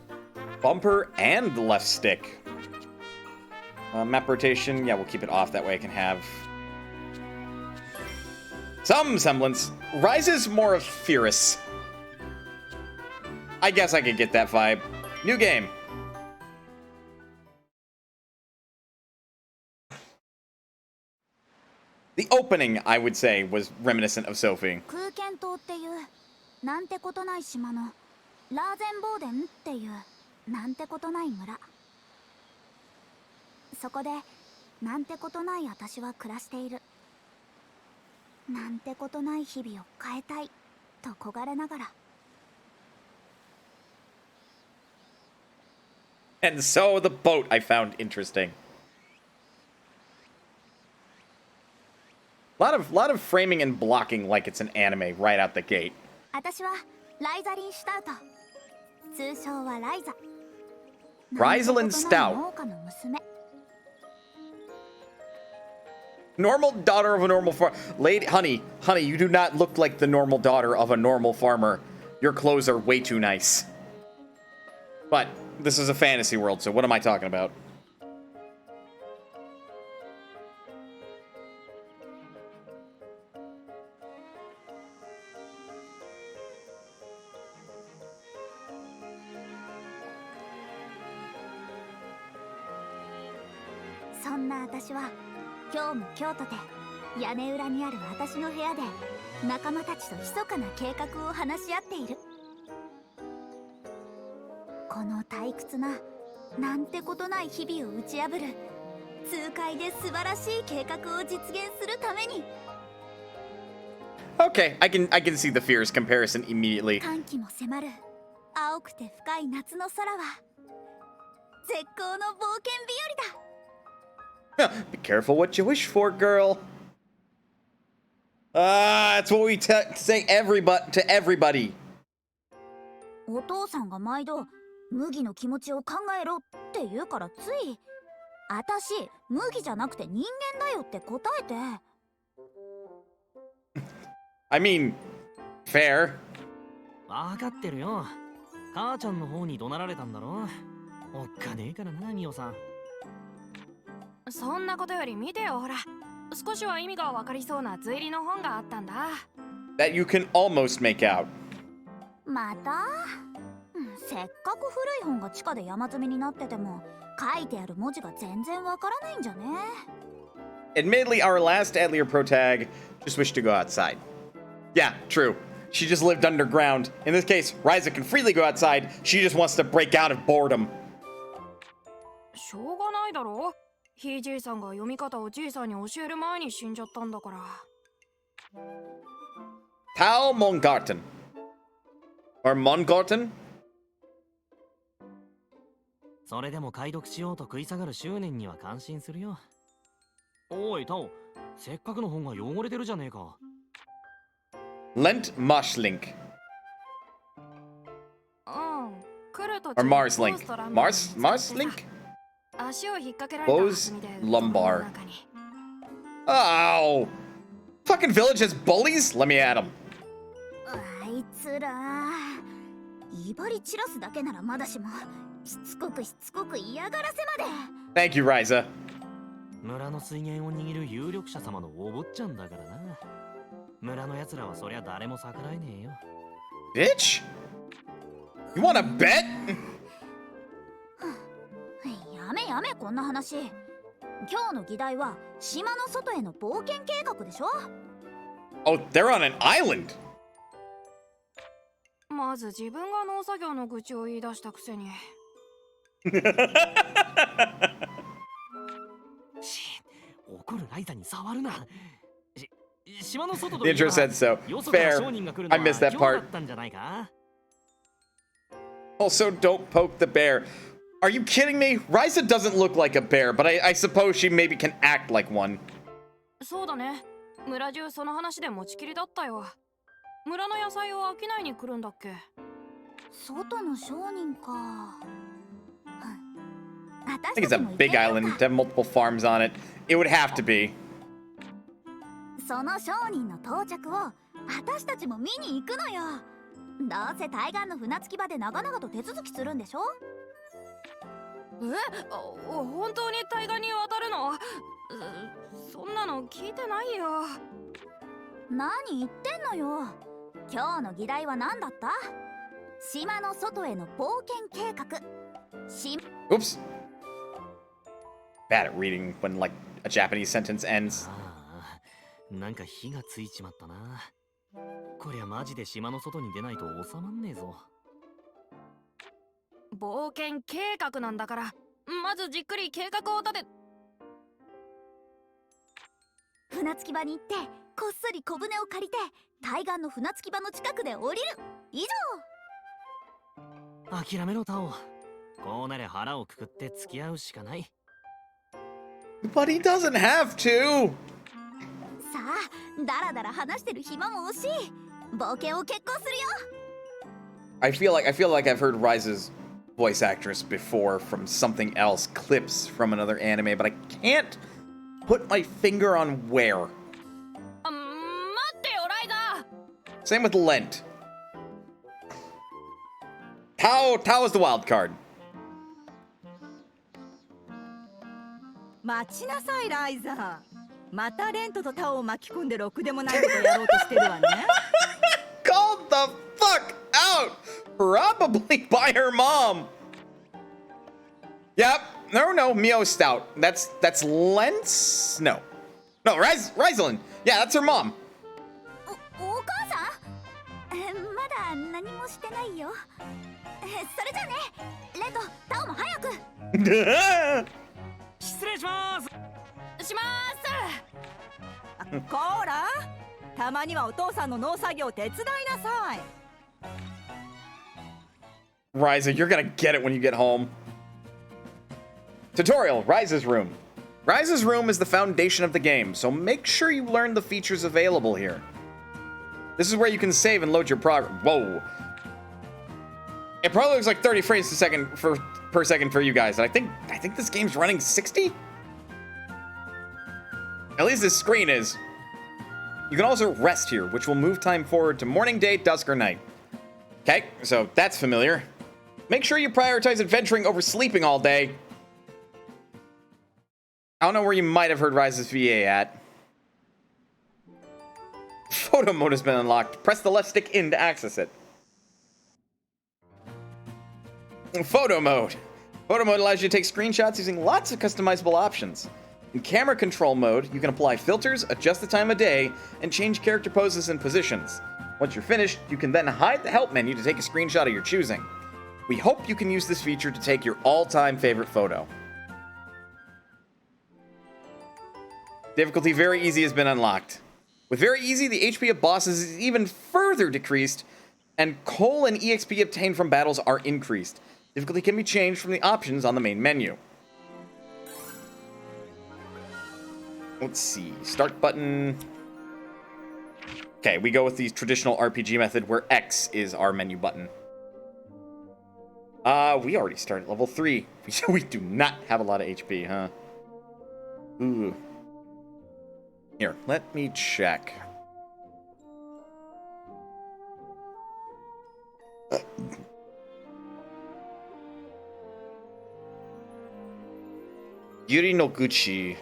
bumper, and left stick. Map rotation, yeah, we'll keep it off. That way I can have some semblance. Ryza's more of Fierce. I guess I could get that vibe. New game. The opening, I would say, was reminiscent of Sophie. 空間島っていうなんてことない島のラーゼンボーデンっていうなんてことない村そこでなんてことない私は暮らしているなんてことない日々を変えたいと焦がれながら And so the boat I found interesting. Lot of framing and blocking like it's an anime right out the gate. 私はライザリン・シュタウト通称はライザ Ryza Stout. 農家の娘 Normal daughter of a normal farmer. Lady, honey, you do not look like the normal daughter of a normal farmer. Your clothes are way too nice. But this is a fantasy world, so what am I talking about? So んな私は今日も京都で屋根裏にある私の部屋で仲間たちと密かな計画を話し合っているこの退屈ななんてことない日々を打ち破る痛快で素晴らしい計画を実現するために Okay, I can see the Fierce comparison immediately. 歓喜も迫る青くて深い夏の空は絶好の冒険日和だ Be careful what you wish for, girl. That's what we say to everybody. お父さんが毎度麦の気持ちを考えろって言うからつい私麦じゃなくて人間だよって答えて I mean, fair. わかってるよ母ちゃんの方に怒鳴られたんだろおっかねえからなミオさんそんなことより見てよほら少しは意味がわかりそうな図入りの本があったんだ That you can almost make out. またせっかく古い本が地下で山積みになってても書いてある文字が全然わからないんじゃね Admittedly, our last Atelier protag just wished to go outside. Yeah, true. She just lived underground. In this case, Ryza can freely go outside. She just wants to break out of boredom. しょうがないだろひいじいさんが読み方をじいさんに教える前に死んじゃったんだから Tal Mongarten. Or Mongarten? それでも解読しようと食い下がる執念には感心するよおいタオせっかくの本が汚れてるじゃねえか Lent Moschlink. うん来 Or Mars Link. Mars Link? 足を引っ掛けられた Bose lumbar. Oh! Fucking village has bullies? Let me at him. あいつら威張り散らすだけならまだしもしつこく嫌がらせまで Thank you, Ryza. 村の水源を握る有力者様のお坊ちゃんだからな。村の奴らはそりゃ誰も逆らえねえよ。Bitch? You wanna bet? やめこんな話。今日の議題は島の外への冒険計画でしょ。 Oh, they're on an island. まず自分が農作業の愚痴を言い出したくせに。怒るライザに触るな。島の外と The intro said so. Fair. I missed that part. Also, don't poke the bear. Are you kidding me? Ryza doesn't look like a bear, but I suppose she maybe can act like one. そうだね。村中その話で持ちきりだったよ。村の野菜を商いに来るんだっけ。外の商人か。I think it's a big island to have multiple farms on it. It would have to be. その商人の到着を私たちも見に行くのよ。どうせ対岸の船着き場で長々と手続きするんでしょ。本当に対岸に渡るの？そんなの聞いてないよ。何言ってんのよ。今日の議題は何だった？島の外への冒険計画。Oops. Bad at reading when like a Japanese sentence ends. なんか火がついちまったな。こりゃマジで島の外に出ないと収まんねえぞ。冒険計画なんだから、まずじっくり計画を立て。船着き場に行ってこっそり小舟を借りて対岸の船着き場の近くで降りる。以上。諦めろタオ。こうなりゃ腹をくくって付き合うしかない。But he doesn't have to. さあ、だらだら話してる暇も惜しい。冒険を決行するよ。I feel like I've heard Ryza's voice actress before from something else, clips from another anime, but I can't put my finger on where. 待ってよライザ。 Same with Lent. Tao is the wild card. 待ちなさいライザ。またレントとタオを巻き込んでろくでもないことやろうとしてるわね。Called the fuck out! Probably by her mom. Yep. No, Mio Stout. That's Lent's? No, Ryzelyn. Yeah, that's her mom. お母さん？まだ何もしてないよ。それじゃね、レント、タオも早く。失礼します。しまこーら、たまにはお父さんの農作業手伝いなさい。Ryza, you're gonna get it when you get home. Tutorial, Ryza's room. Ryza's room is the foundation of the game, so make sure you learn the features available here. This is where you can save and load your progress. Whoa. It probably looks like 30 frames per second for you guys, and I think this game's running 60? At least this screen is. You can also rest here, which will move time forward to morning, day, dusk, or night. Okay, so that's familiar. Make sure you prioritize adventuring over sleeping all day. I don't know where you might have heard Ryza's VA at. Photo mode has been unlocked. Press the left stick in to access it. Photo mode. Photo mode allows you to take screenshots using lots of customizable options. In camera control mode, you can apply filters, adjust the time of day, and change character poses and positions. Once you're finished, you can then hide the help menu to take a screenshot of your choosing. We hope you can use this feature to take your all-time favorite photo. Difficulty very easy has been unlocked. With very easy, the HP of bosses is even further decreased, and coal and EXP obtained from battles are increased. Difficulty can be changed from the options on the main menu. Let's see. Start button. Okay, we go with the traditional RPG method where X is our menu button. We already started level 3. We do not have a lot of HP, huh? Ooh. Here, let me check. Yuri no Guchi.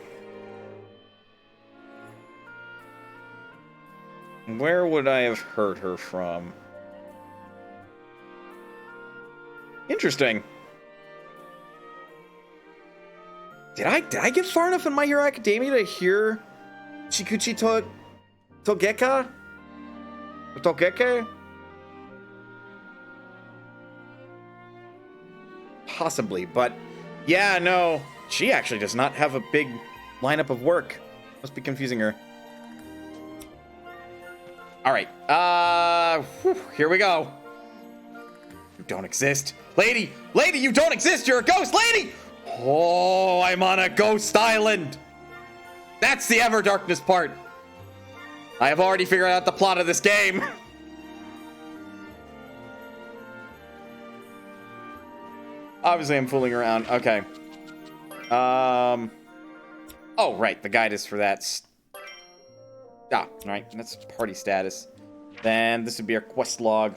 Where would I have heard her from? Interesting. Did I get far enough in My Hero Academia to hear Chikuchi Togeka? Togeke? Possibly, but yeah, no. She actually does not have a big lineup of work. Must be confusing her. All right. Here we go. You don't exist. Lady, you don't exist. You're a ghost, lady. Oh, I'm on a ghost island. That's the Everdarkness part. I have already figured out the plot of this game. Obviously, I'm fooling around. Okay. Oh, right. The guide is for that. All right. That's party status. Then this would be our quest log.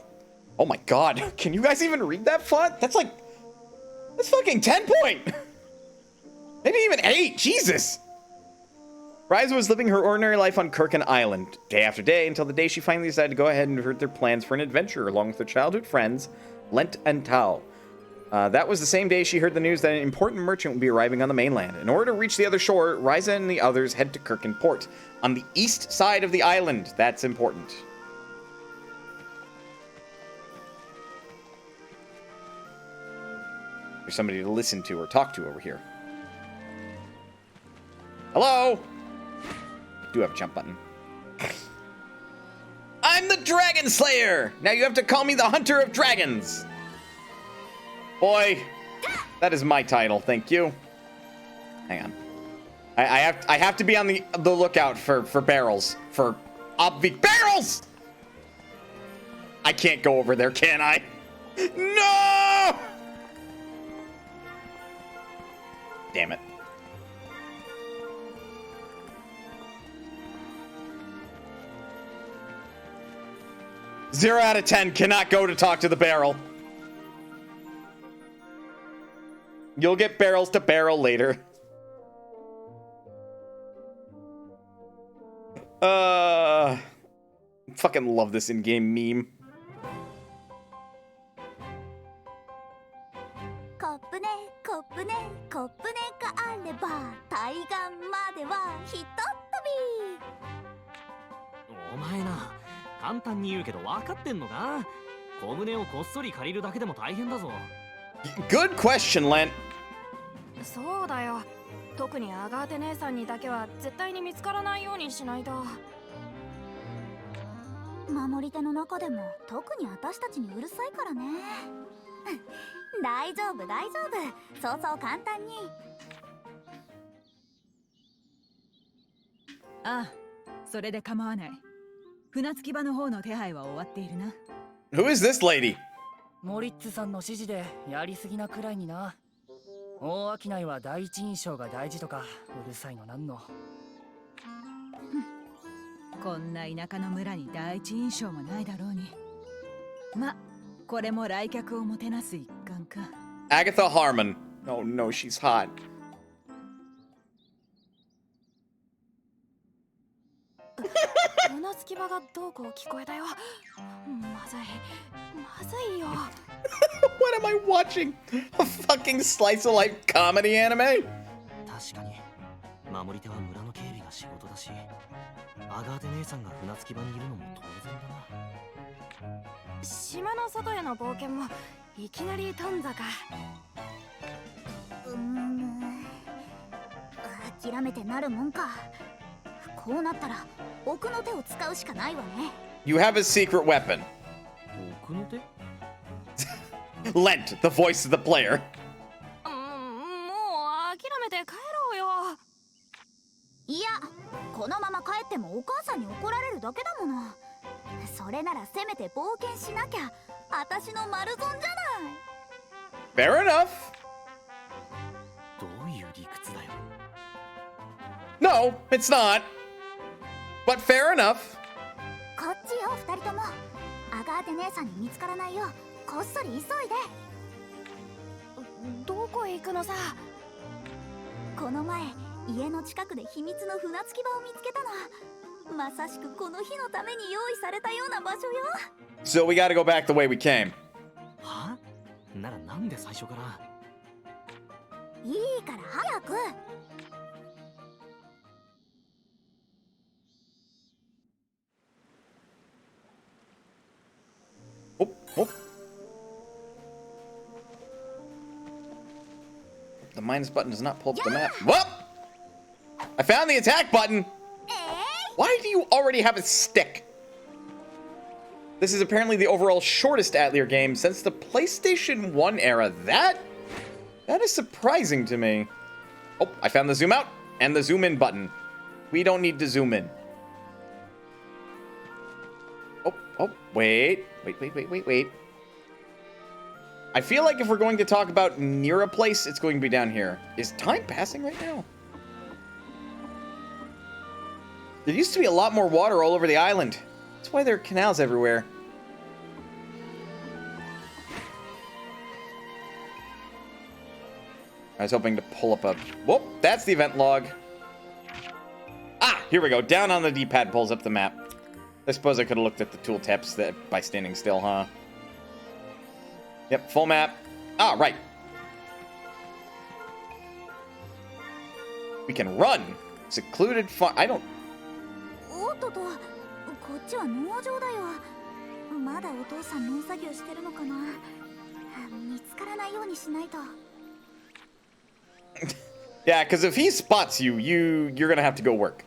Oh my god. Can you guys even read that font? That's fucking 10 point. Maybe even 8. Jesus. Ryza was living her ordinary life on Kirkin Island, day after day, until the day she finally decided to go ahead and avert their plans for an adventure along with her childhood friends, Lent and Tao. That was the same day she heard the news that an important merchant would be arriving on the mainland. In order to reach the other shore, Ryza and the others head to Kirkin Port, on the east side of the island. That's important. There's somebody to listen to or talk to over here. Hello? I do have a jump button. I'm the Dragon Slayer! Now you have to call me the Hunter of Dragons! Boy, that is my title, thank you. Hang on. I have to be on the lookout for barrels. For obvious barrels! I can't go over there, can I? No! Damn it. Zero out of 10 cannot go to talk to the barrel. You'll get barrels to barrel later. Fucking love this in-game meme. コップねコップねコップねがあれば対岸まではひとっ飛び。お前な、簡単に言うけど分かってんのか？小舟をこっそり借りるだけでも大変だぞ。Good question, Lent. そうだよ。特にアガーテ姉さんにだけは絶対に見つからないようにしないと。守り手の中でも特に私たちにうるさいからね。大丈夫大丈夫。そうそう簡単に。ああ、それで構わない。船着き場の方の手配は終わっているな。Who is this lady? モリッツさんの指示でやりすぎなくらいにな。大商いは第一印象が大事とかうるさいのなんの。こんな田舎の村に第一印象もないだろうに。ま、これも来客をもてなす一環か。Agatha Harmon. Oh no, she's hot. 船着き場がどうこう聞こえたよ。まずいよ。What am I watching? A fucking slice of life comedy anime? 確かに守り手は村の警備が仕事だし、アガーテ姉さんが船着き場にいるのも当然だな。島の外への冒険もいきなり頓挫か。諦めてなるもんか。こうなったら奥の手を使うしかないわね。You have a secret weapon. 奥の手？ Lent, the voice of the player. もう諦めて帰ろうよ。いや、このまま帰ってもお母さんに怒られるだけだもの。それならせめて冒険しなきゃ。私の丸損じゃない。Fair enough. どういう理屈だよ。 No, it's not. But fair enough. こっちよ2人とも。アガーテ姉さんに見つからないようこっそり急いで。どこへ行くのさ。この前家の近くで秘密の船着き場を見つけたの。まさしくこの日のために用意されたような場所よ。 So we gotta go back the way we came. は？ならなんで最初から。いいから早く。Oh, oh. The minus button does not pull up the map. Whoop! I found the attack button! Why do you already have a stick? This is apparently the overall shortest Atelier game since the PlayStation 1 era. That is surprising to me. Oh, I found the zoom out and the zoom in button. We don't need to zoom in. Oh, wait. I feel like if we're going to talk about near a place, it's going to be down here. Is time passing right now? There used to be a lot more water all over the island. That's why there are canals everywhere. I was hoping to pull up a... Whoop, that's the event log. Ah, here we go. Down on the D-pad pulls up the map. I suppose I could have looked at the tooltips by standing still, huh? Yep, full map. Ah, right. We can run. Secluded fun. I don't... おっとと、こっちは農場だよ。まだお父さん農作業してるのかな。見つからないようにしないと。Yeah, because if he spots you, you're gonna have to go work.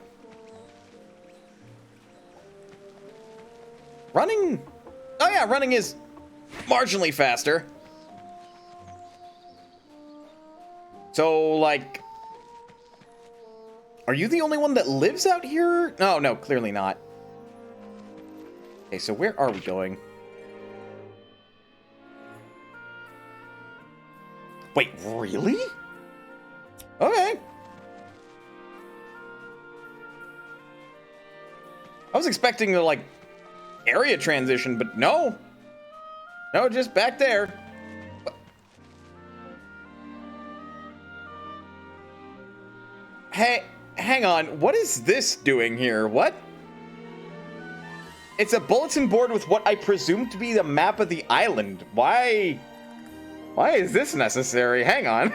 Running? Oh yeah, running is marginally faster. So, like... Are you the only one that lives out here? Oh, no, clearly not. Okay, so where are we going? Wait, really? Okay. I was expecting the, like, area transition, but no. No, just back there. Hey, hang on. What is this doing here? What? It's a bulletin board with what I presume to be the map of the island. Why is this necessary? Hang on.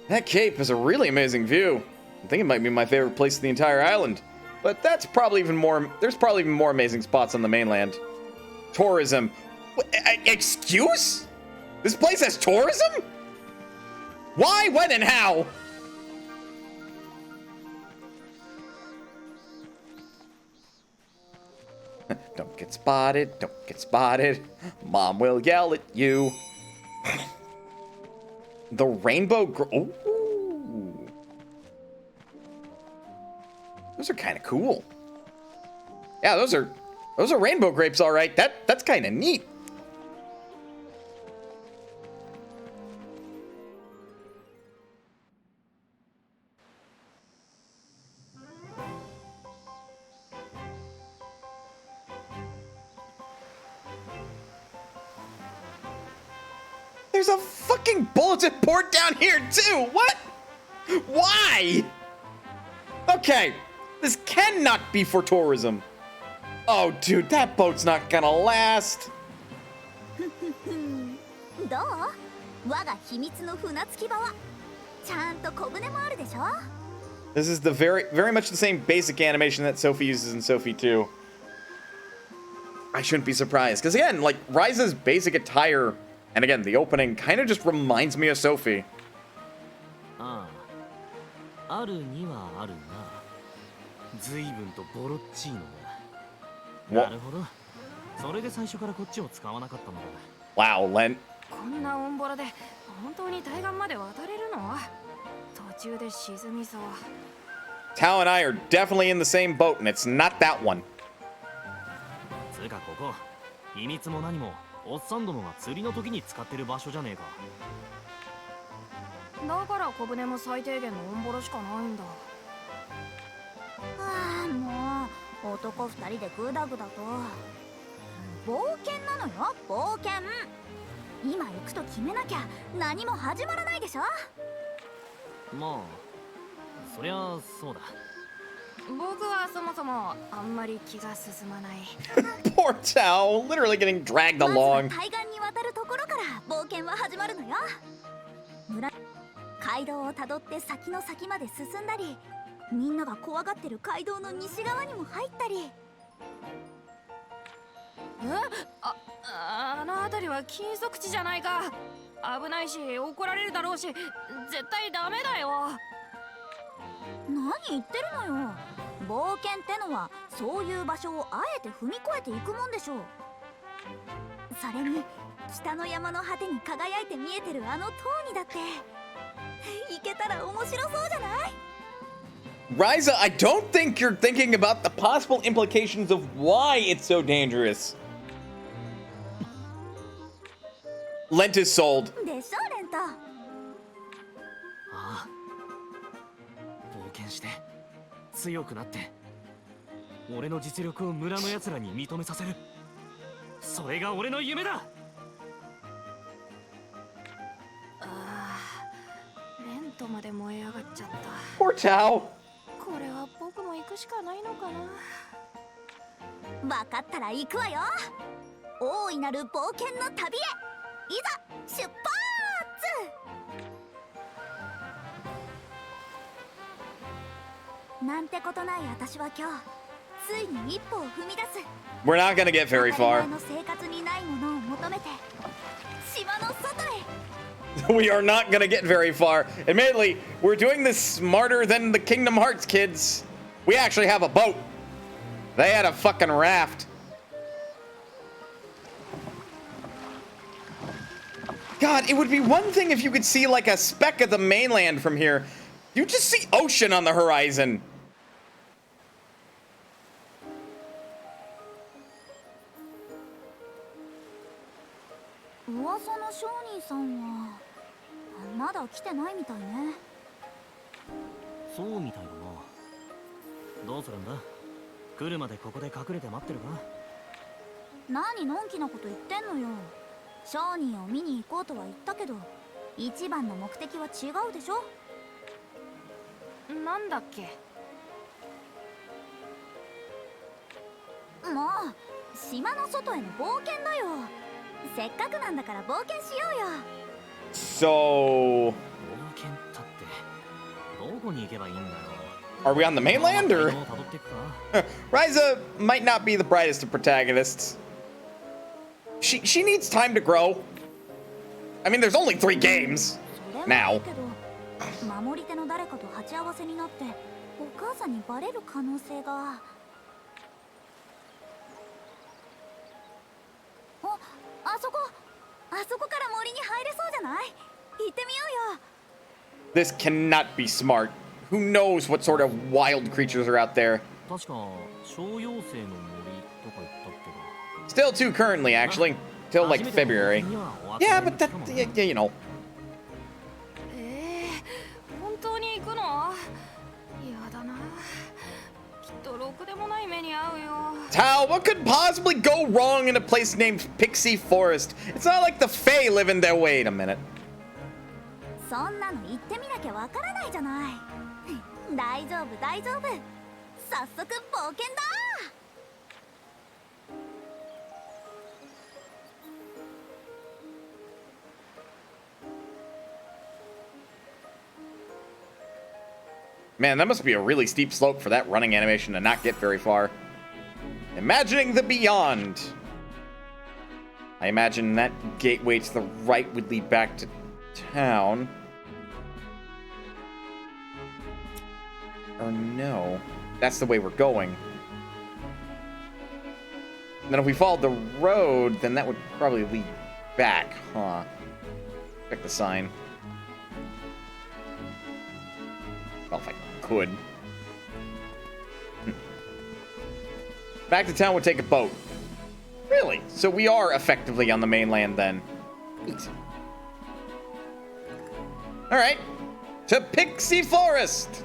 That cape is a really amazing view. I think it might be my favorite place in the entire island. But that's probably even more... There's probably even more amazing spots on the mainland. Tourism. Excuse? This place has tourism? Why, when, and how? Don't get spotted. Don't get spotted. Mom will yell at you. The rainbow... Ooh. Those are kind of cool. Yeah, those are rainbow grapes, all right. That's kind of neat. There's a fucking bulletin board down here too. What? Why? Okay, this cannot be for tourism. Oh, dude, that boat's not gonna last. どう？我が秘密の船着き場はちゃんと小舟もあるでしょ? This is the very much the same basic animation that Sophie uses in Sophie 2. I shouldn't be surprised, because again, like, Ryza's basic attire, and again, the opening kind of just reminds me of Sophie. ああ、あるにはあるな。随分とボロッチーノだ。なるほど。それで最初からこっちを使わなかったのだ。Wow, Len. こんなオンボロで本当に対岸まで渡れるの？途中で沈みそう。Tao and I are definitely in the same boat, and it's not that one. つうかここ秘密も何もおっさんどもが釣りの時に使ってる場所じゃねえか。だから小舟も最低限のオンボロしかないんだ。ああ、もう男2人でグダグダと。冒険なのよ、冒険。今行くと決めなきゃ何も始まらないでしょ。まあそりゃそうだ。僕はそもそもあんまり気が進まない。Poor Tao, literally getting dragged まずは along. 対岸に渡るところから冒険は始まるのよ。街道をたどって先の先まで進んだり、みんなが怖がってる街道の西側にも入ったり。あの辺りは禁足地じゃないか。危ないし怒られるだろうし、絶対ダメだよ。何言ってるのよ。冒険ってのはそういう場所をあえて踏み越えていくもんでしょう。それに北の山の果てに輝いて見えてるあの塔にだって行けたら面白そうじゃない？ Ryza, I don't think you're thinking about the possible implications of why it's so dangerous. Lent is sold. でしょ、レント。ああ冒険して強くなって俺の実力を村の奴らに認めさせる。それが俺の夢だ。レントまで燃え上がっちゃった。 Poor Tao. これは僕も行くしかないのかな。分かったら行くわよ。大いなる冒険の旅へいざ出発。なんてことない私は今日ついに一歩を踏み出す。 We're not gonna get very 当た far. り前の生活にないものを求めて島の外へ。We are not gonna get very far. Admittedly, we're doing this smarter than the Kingdom Hearts kids. We actually have a boat. They had a fucking raft. God, it would be one thing if you could see like a speck of the mainland from here. You just see ocean on the horizon. 噂の商人さんはまだ来てないみたいね。そうみたいだな。どうするんだ。来るまでここで隠れて待ってるか。何のんきなこと言ってんのよ。商人を見に行こうとは言ったけど一番の目的は違うでしょ。なんだっけ。もう島の外への冒険だよ。せっかくなんだから冒険しようよ。So, 冒険ったってどこに行けばいいんだよ。 are we on the mainland or? 街道を辿ってくか。 Ryza might not be the brightest of protagonists. She needs time to grow. I mean, there's only 3 games それはい now. いけど守り手の誰かと鉢合わせになってお母さんにバレる可能性が。あそこから森に入れそうじゃない？行ってみようよ。 This cannot be smart. Who knows what sort of wild creatures are out there? 確か小妖精の森とか言ったっけど。 Still 2 currently, actually. Till like February. Yeah, but that, yeah, you know. 本当に行くの？嫌だな。きっとろくでもない目に遭うよ。 Tao, what could possibly go wrong in a place named Pixie Forest? It's not like the Fae live in there. Wait a minute. そんなの行ってみなきゃわからないじゃない。大丈夫大丈夫。早速冒険だ。Man, that must be a really steep slope for that running animation to not get very far. Imagining the beyond. I imagine that gateway to the right would lead back to town. Or no. That's the way we're going. And then if we followed the road, then that would probably lead back, huh? Check the sign. Well, if I could. Back to town would take a boat. Really? So we are effectively on the mainland then. Neat. All right. To Pixie Forest.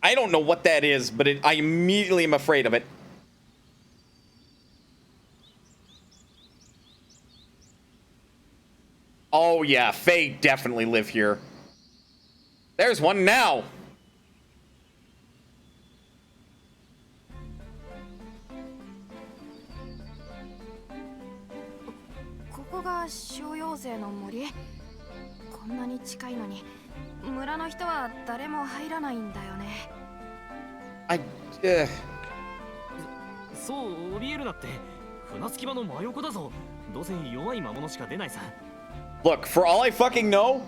I don't know what that is, but I immediately am afraid of it. Oh yeah, Fae definitely live here. There's one now. ここが小妖精の森。こんなに近いのに村の人は誰も入らないんだよね。そう怯えるなって。船着き場の真横だぞ。どうせ弱い魔物しか出ないさ。 Look, for all I fucking know,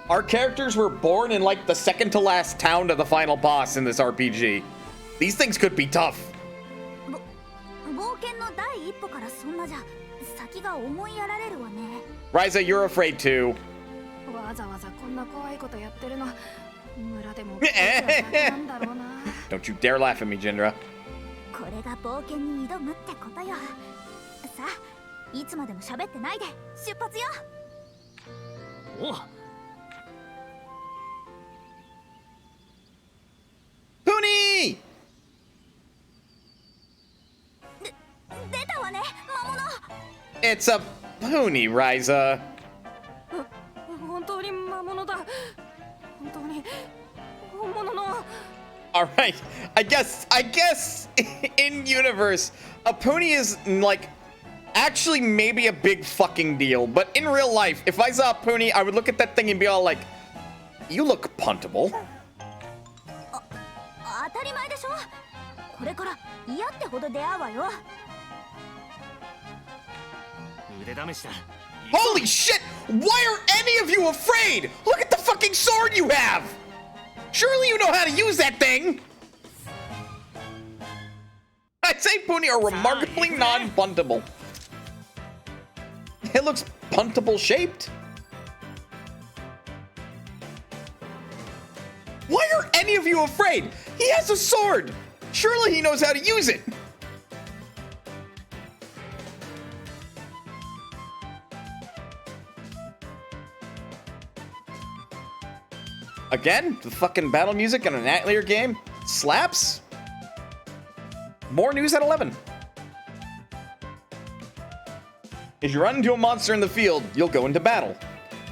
our characters were born in like the second to last town to the final boss in this RPG. These things could be tough. 冒険の第一歩からそんなじゃ先が思いやられるわね。 Ryza, you're afraid too. わざわざこんな怖いことやってるの村でもなんだろうな。Don't you dare laugh at me, Jindra. これが冒険に挑むってことよ。さあ、いつまでも喋ってないで出発よ。 Puni! 出たわね、魔物。 It's a Puni, Ryza. 本当に魔物だ。本当に本物の。 All right, I guess in universe, a Puni is like actually maybe a big fucking deal, but in real life, if I saw a Puni, I would look at that thing and be all like, you look puntable. 当たり前でしょ。これから嫌ってほど出会うわよ。 腕試しだ。 Holy shit! Why are any of you afraid? Look at the fucking sword you have! Surely you know how to use that thing! I'd say Puni are remarkably non-puntable. It looks puntable shaped. Why are any of you afraid? He has a sword! Surely he knows how to use it! Again, the fucking battle music in an Atelier game slaps. More news at 11. If you run into a monster in the field, you'll go into battle.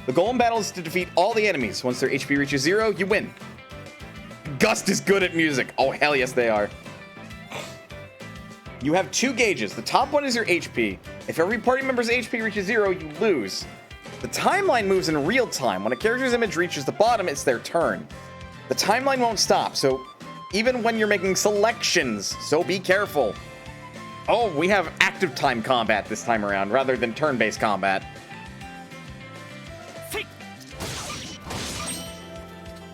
The goal in battle is to defeat all the enemies. Once their HP reaches 0, you win. Gust is good at music. Oh, hell yes, they are. You have 2 gauges. The top one is your HP. If every party member's HP reaches 0, you lose. The timeline moves in real time. When a character's image reaches the bottom, it's their turn. The timeline won't stop, so even when you're making selections, so be careful. Oh, we have active time combat this time around, rather than turn-based combat.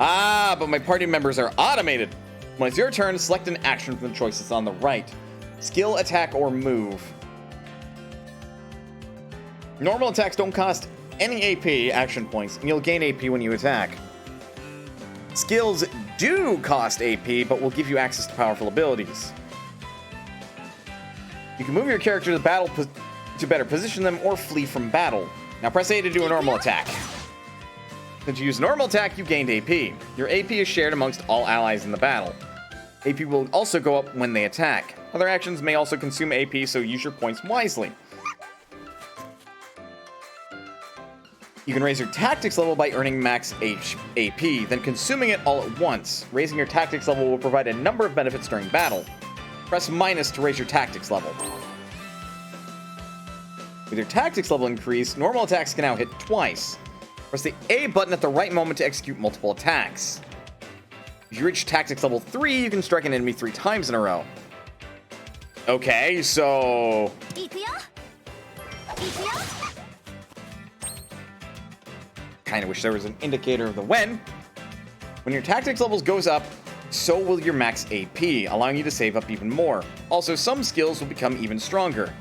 Ah, but my party members are automated. When it's your turn, select an action from the choices on the right. Skill, attack, or move. Normal attacks don't cost any AP action points, and you'll gain AP when you attack. Skills do cost AP, but will give you access to powerful abilities. You can move your character to battle to better position them or flee from battle. Now press A to do a normal attack. Since you use normal attack, you gained AP. Your AP is shared amongst all allies in the battle. AP will also go up when they attack. Other actions may also consume AP, so use your points wisely. You can raise your tactics level by earning max AP, then consuming it all at once. Raising your tactics level will provide a number of benefits during battle. Press minus to raise your tactics level. With your tactics level increased, normal attacks can now hit twice. Press the A button at the right moment to execute multiple attacks. If you reach tactics level 3, you can strike an enemy 3 times in a row. Okay, so... Kinda wish there was an indicator of the when. When your tactics levels goes up, so will your max AP, allowing you to save up even more. Also, some skills will become even stronger.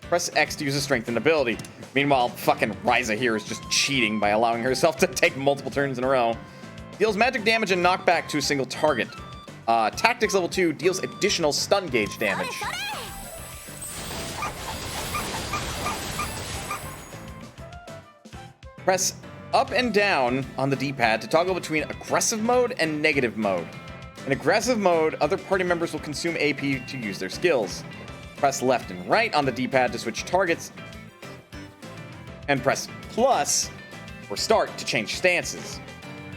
Press X to use a strengthened ability. Meanwhile, fucking Ryza here is just cheating by allowing herself to take multiple turns in a row. Deals magic damage and knockback to a single target. Tactics level 2 deals additional stun gauge damage. Press up and down on the D-pad to toggle between aggressive mode and negative mode. In aggressive mode, other party members will consume AP to use their skills. Press left and right on the D-pad to switch targets. And press plus or start to change stances.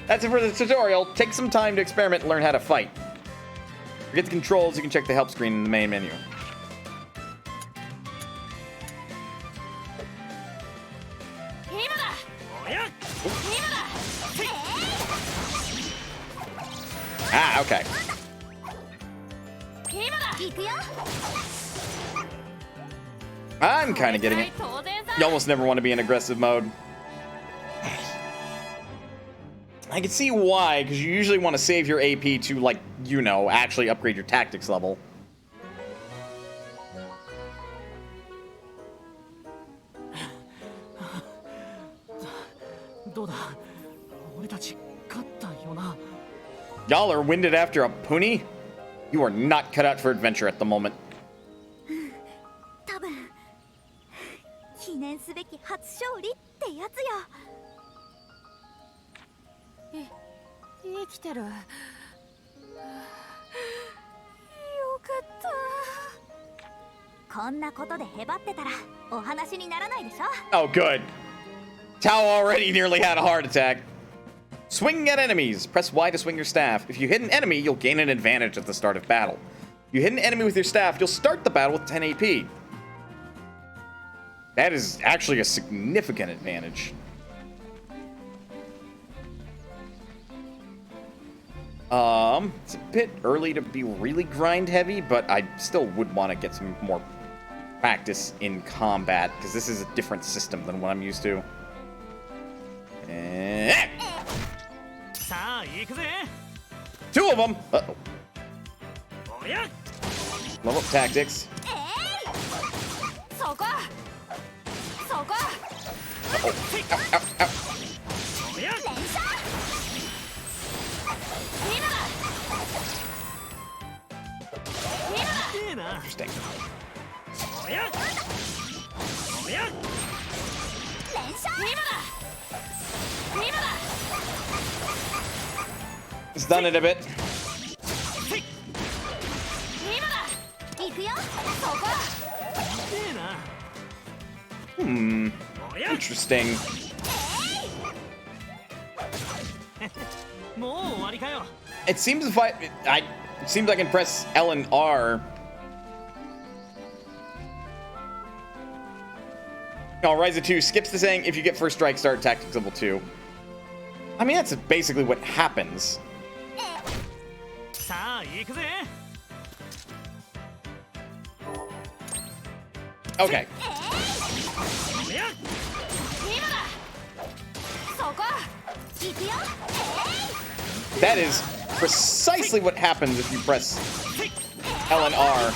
That's it for the tutorial. Take some time to experiment and learn how to fight. Forget the controls, you can check the help screen in the main menu. Ah, okay. I'm kind of getting it. You almost never want to be in aggressive mode. I can see why, because you usually want to save your AP to, like, you know, actually upgrade your tactics level. Y'all are winded after a pony? You are not cut out for adventure at the moment. 多分記念すべき初勝利ってやつよ。生きてる。よかった。こんなことでへばってたらお話にならないでしょ。Oh, good. Tao already nearly had a heart attack. Swinging at enemies. Press Y to swing your staff. If you hit an enemy, you'll gain an advantage at the start of battle. If you hit an enemy with your staff, you'll start the battle with 10 AP. That is actually a significant advantage. It's a bit early to be really grind heavy, but I still would want to get some more practice in combat, because this is a different system than what I'm used to. Two of them! Uh-oh. Level up tactics. Uh-oh. Ow, ow, ow. Interesting. It's done it a bit. Interesting. It seems if it seems I can press L and R. No, Ryza 2 skips the saying if you get first strike, start tactics level 2. I mean, that's basically what happens. Okay. That is precisely what happens if you press L and R.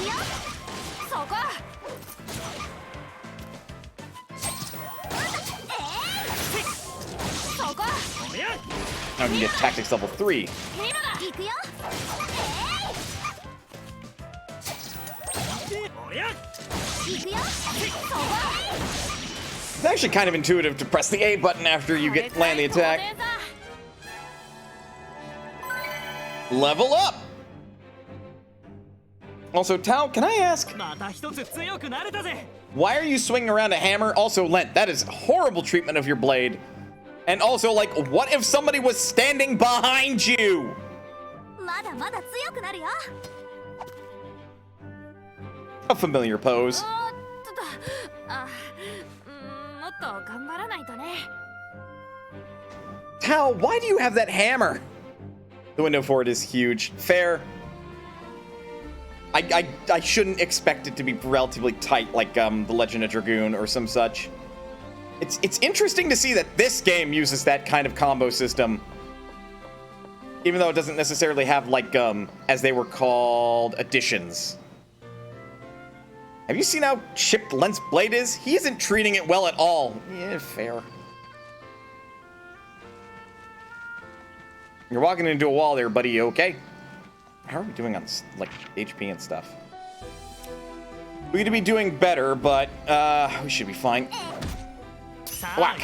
Now you can get tactics level 3. It's actually kind of intuitive to press the A button after you land the attack. Level up! Also, Tao, can I ask? Why are you swinging around a hammer? Also, Lent, that is horrible treatment of your blade. And also, like, what if somebody was standing behind you? A familiar pose. Tao, why do you have that hammer? The window for it is huge. Fair. I shouldn't expect it to be relatively tight like the Legend of Dragoon or some such. It's interesting to see that this game uses that kind of combo system. Even though it doesn't necessarily have like, as they were called, additions. Have you seen how chipped Lent's blade is? He isn't treating it well at all. Yeah, fair. You're walking into a wall there, buddy. You okay? How are we doing on, like, HP and stuff? We need to be doing better, but, we should be fine. Whack!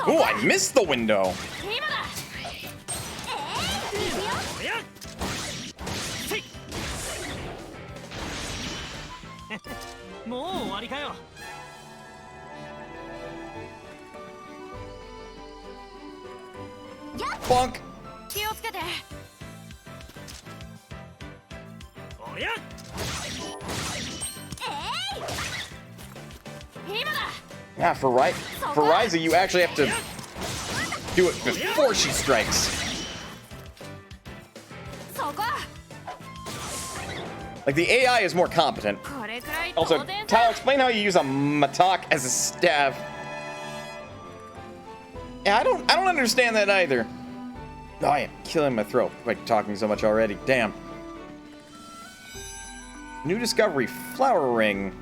Ooh, I missed the window! Bonk! 気をつけて。 Yeah, for Ryza, you actually have to do it before she strikes. Like, the AI is more competent. Also, Tyler, explain how you use a matok as a staff. Yeah, I don't understand that either. Oh, I am killing my throat by talking so much already. Damn. New discovery, flower ring.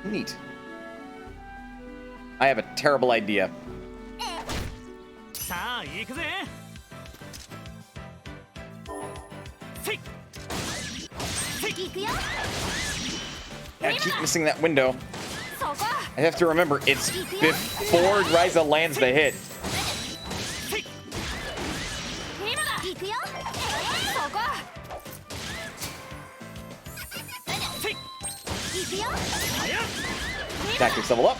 Neat. I have a terrible idea. I keep missing that window. I have to remember it's before Ryza lands the hit. Tactics level up.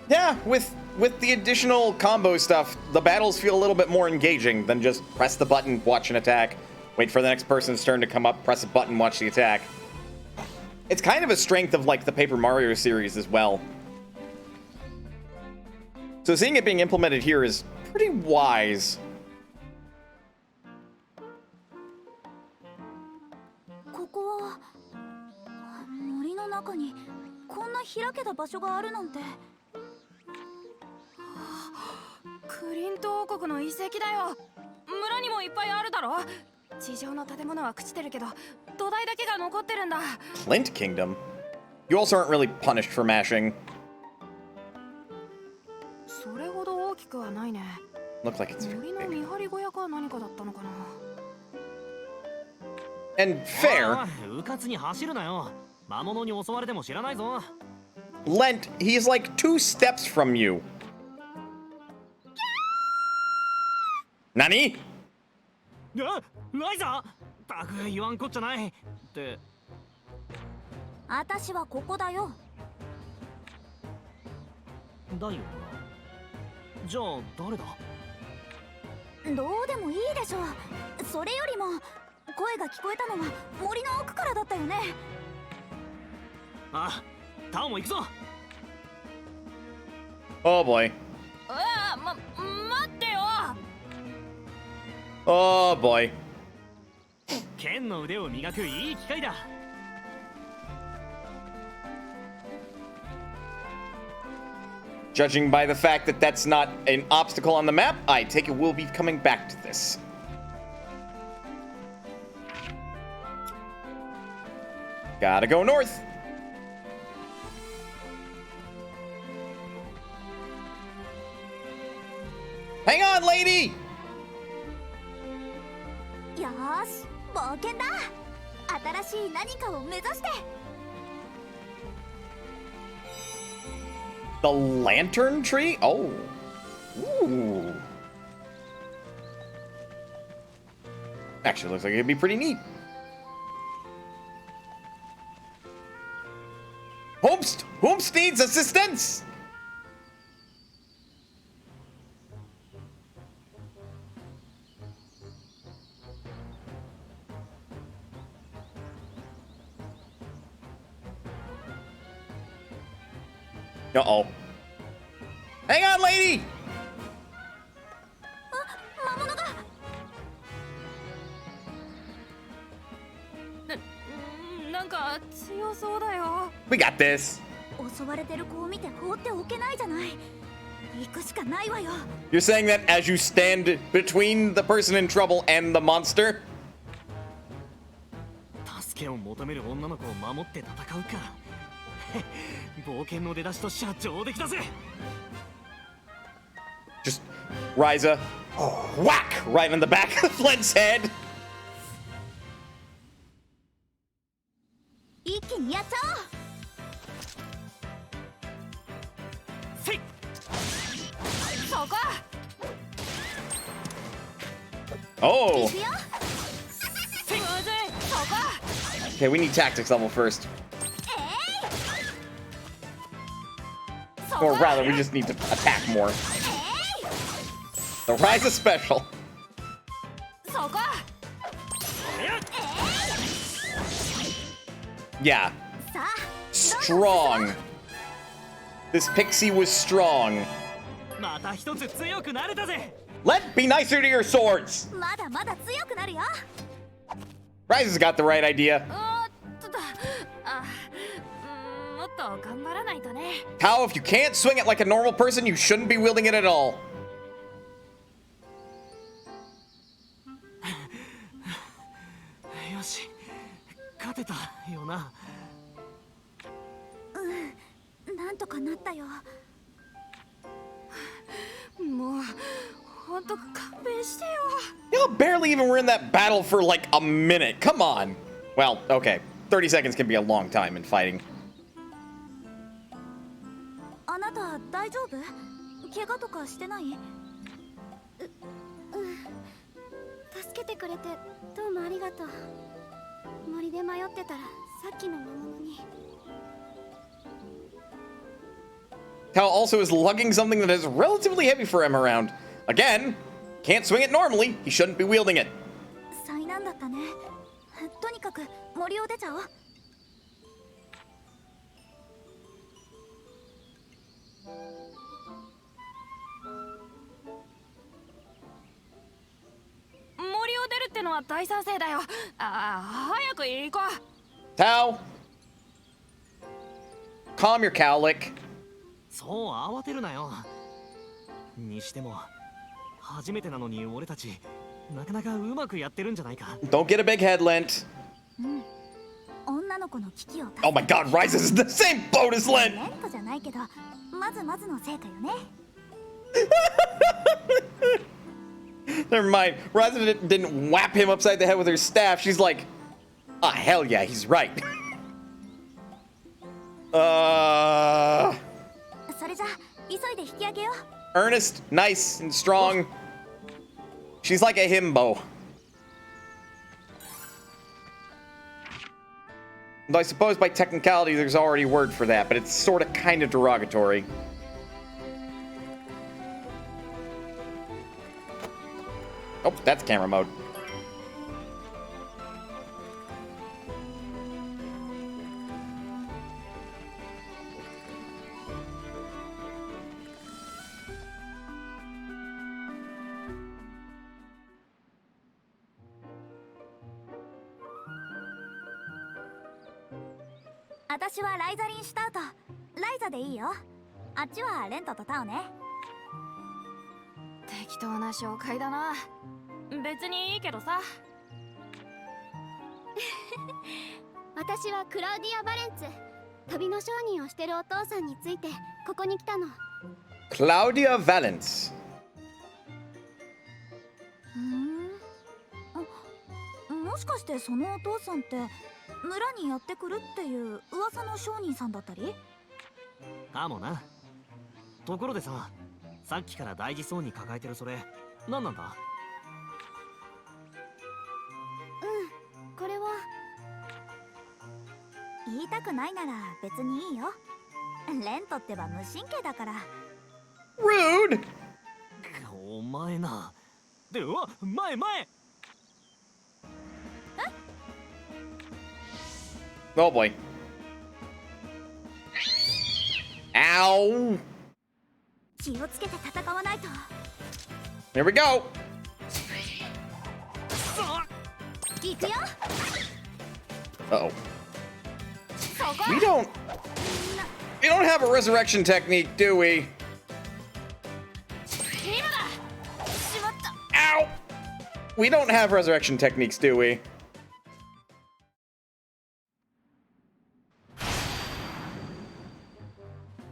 Yeah, with the additional combo stuff, the battles feel a little bit more engaging than just press the button, watch an attack, wait for the next person's turn to come up, press a button, watch the attack. It's kind of a strength of, like, the Paper Mario series as well. So seeing it being implemented here is pretty wise. Flint Kingdom? You also aren't really punished for mashing. Look like it's very big. And fair. Lent, he's like 2 steps from you. Nani? Ryza! バカ言わんこっちゃないって。私はここだよ。だよな。じゃあ誰だ？どうでもいいでしょ。それよりも声が聞こえたのは森の奥からだったよね。あ、タオも行くぞ。Oh boy. 待ってよ。Oh boy. 剣の腕を磨くいい機会だ。Judging by the fact that that's not an obstacle on the map, I take it we'll be coming back to this. Gotta go north. Hang on, lady! よーし、冒険だ。新しい何かを目指して。The lantern tree? Oh. Ooh. Actually, looks like it'd be pretty neat. Whomst needs assistance! Uh-oh. Hang on, lady! 魔物が。なんか強そうだよ。 We got this. 襲われてる子を見て放っておけないじゃない。行くしかないわよ。 You're saying that as you stand between the person in trouble and the monster? 助けを求める女の子を守って戦うか。冒険の出だしとしては上出来だぜ。 Just Ryza, whack right on the back of Flint's head. 一気にやっちゃせい。そこ。 Oh, おう。行くよ。むずい。そこ。 okay, we need tactics level first. そこ。 Or rather, we just need to attack more. The Ryza special. そこ。 Yeah, さあ。 strong. This pixie was strong. また一つ強くなれたぜ。 Let be nicer to your swords. まだまだ強くなるよ。 Ryza's got the right idea. あもっと頑張らないとね。 How if you can't swing it like a normal person, you shouldn't be wielding it at all. よし、勝てたよな。なんとかなったよ。もうほんと勘弁してよ。 Y'all barely even were in that battle for like a minute. Come on. Well, okay. 30 seconds can be a long time in fighting. あなた大丈夫？怪我とかしてない？助けてくれてどうもありがとう。森で迷ってたらさっきの魔物に。 Cal also is lugging something that is relatively heavy for him around. Again, can't swing it normally. He shouldn't be wielding it. 災難だったね。とにかく森を出ちゃおう。森を出るってのは大賛成だよ。早く行こう。 Tao, calm your cowlick. そう慌てるなよ。にしても初めてなのに俺たちなかなかうまくやってるんじゃないか。 Don't get a big head, Lent. 女の子の危機を。 Oh my god, Ryza is in the same boat as Lent! レントじゃないけど、まずまずの成果よね。 Never mind. Ryza didn't whap him upside the head with her staff. She's like, ah, hell yeah, he's right. それじゃ急いで引き上げよう。 Earnest, nice, and strong. She's like a himbo. Though I suppose by technicality there's already a word for that, but it's sort of kind of derogatory. Oh, that's camera mode.「私はライザリン・シュタウト。ライザでいいよ。あっちはレントとタオね。」適当な紹介だな。別にいいけどさ。私はクラウディア・バレンツ。旅の商人をしてるお父さんについてここに来たの。 Claudia Valence. もしかしてそのお父さんって村にやってくるっていう噂の商人さんだったり？かもな。ところでさ、さっきから大事そうに抱えてるそれ何なんだ？これは言いたくないなら別にいいよ。レントってば無神経だから。 Rude! お前な。で、うわ、前前。 Oh boy. Ow! 気をつけて戦わないと。 Here we go! 行くよ。 Uh-oh. そこ。 We don't have a resurrection technique, do we? 今だ。しまった。 Ow! We don't have resurrection techniques, do we?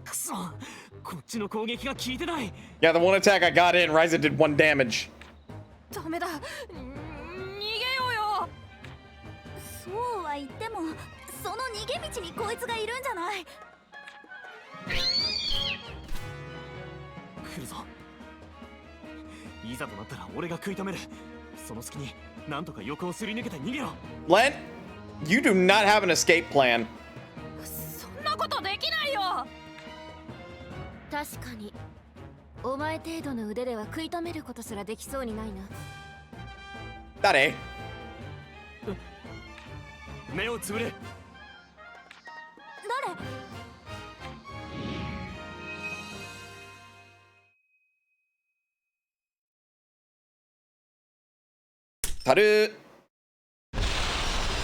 くそ、こっちの攻撃が効いてない。 Yeah, the one attack I got in, Ryza did 1 damage. ダメだ。逃げようよ。そうは言っても、その逃げ道にこいつがいるんじゃない。来るぞ。いざとなったら俺が食い止める。その隙になんとか横をすり抜けて逃げろ。 Len, you do not have an escape plan. そんなことできないよ。確かにお前程度の腕では食い止めることすらできそうにないな。 Daddy. 目をつぶれ。誰？ Taru.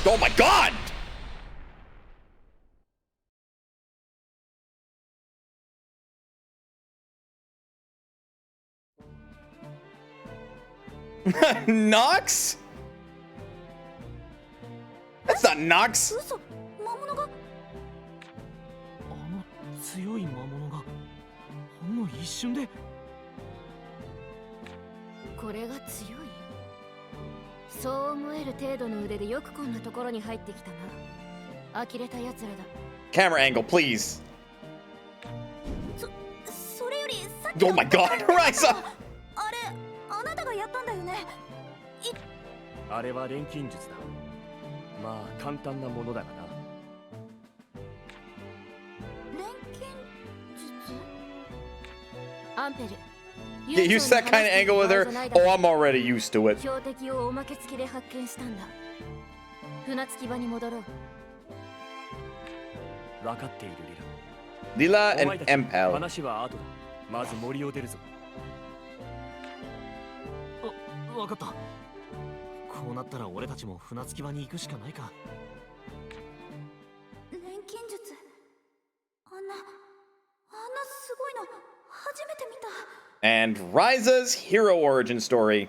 Oh my god! Nox? That's not Nox. 嘘、魔物が。あの強い魔物がほんの一瞬で。これが強い。そう思える程度の腕でよくこんなところに入ってきたな。呆れた奴らだ。 Camera angle, please. それよりさっき Oh の。 my god, Ryza! あれ、あなたがやったんだよね。あれは錬金術だ。まあ簡単なものだがな。錬金術。アンペル。 Get used to that kind of angle with her. Oh, I'm already used to it. 標的をおまけ付きで発見したんだ。船着き場に戻ろう。分かっているリラ。 Lila お前 and たち Empel. 話は後だ。まず森を出るぞ。わかった。こうなったら俺たちも船着き場に行くしかないか。錬金術。あんなすごいの初めて見た。 And Ryza's hero origin story.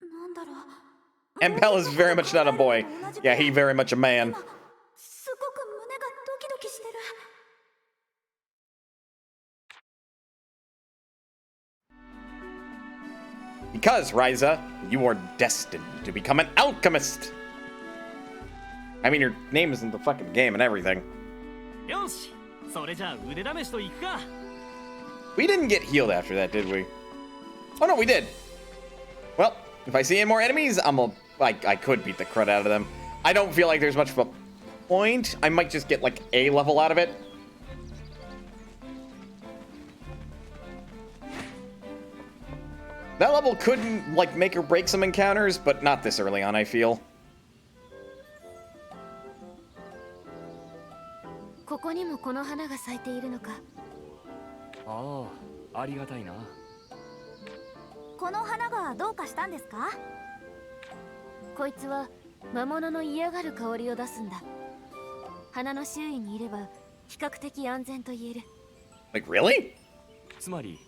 なんだろう。 Empel is very much not a boy. Yeah, he very much a man. すごく胸がドキドキしてる。 Because, Ryza, you are destined to become an alchemist. I mean, your name is in the fucking game and everything. よし、それじゃあ腕試しと行くか。 We didn't get healed after that, did we? Oh no, we did. Well, if I see any more enemies, I could beat the crud out of them. I don't feel like there's much of a point. I might just get like a level out of it. That level could like make or break some encounters, but not this early on, I feel. ここにもこの花が咲いているのか。ああ、ありがたいな。この花がどうかしたんですか？こいつは魔物の嫌がる香りを出すんだ。花の周囲にいれば比較的安全と言える。 Like, really? つまり、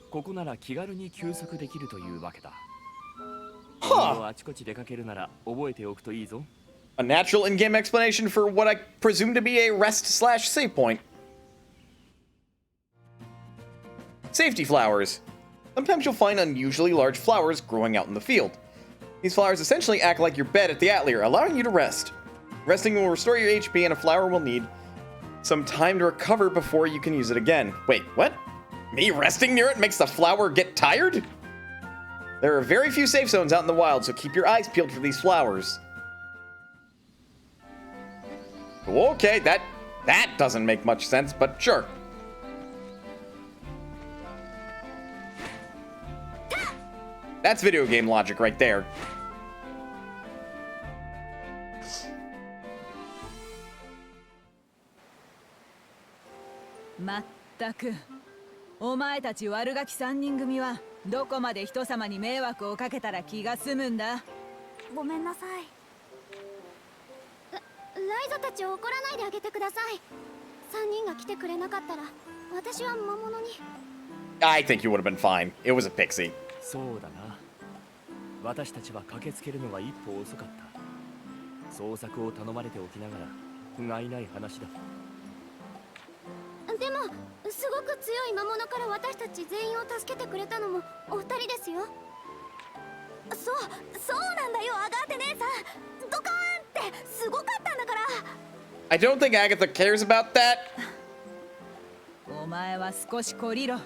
ここなら気軽に休息できるというわけだ。 Huh. 今後あちこち出かけるなら覚えておくといいぞ。 A natural in-game explanation for what I presume to be a rest/save point. Safety flowers. Sometimes you'll find unusually large flowers growing out in the field. These flowers essentially act like your bed at the Atelier, allowing you to rest. Resting will restore your HP, and a flower will need some time to recover before you can use it again. Wait, what? Me resting near it makes the flower get tired? There are very few safe zones out in the wild, so keep your eyes peeled for these flowers. Okay, that doesn't make much sense, but sure. That's video game logic right there. 待っったくお前たち悪ガキ3人組はどこまで人様に迷惑をかけたら気が済むんだ。ごめんなさい。ライザたちを怒らないであげてください。3人が来てくれなかったら私は魔物に。 I think you would have been fine. It was a pixie. そうだな。私たちは駆けつけるのが一歩遅かった。捜索を頼まれておきながら不甲斐ない話だ。でもすごく強い魔物から私たち全員を助けてくれたのもお二人ですよ。そうなんだよ、アガーテ姉さん。ドカーンってすごかったんだから。 I don't think Agatha cares about that. お前は少し懲りろ。ま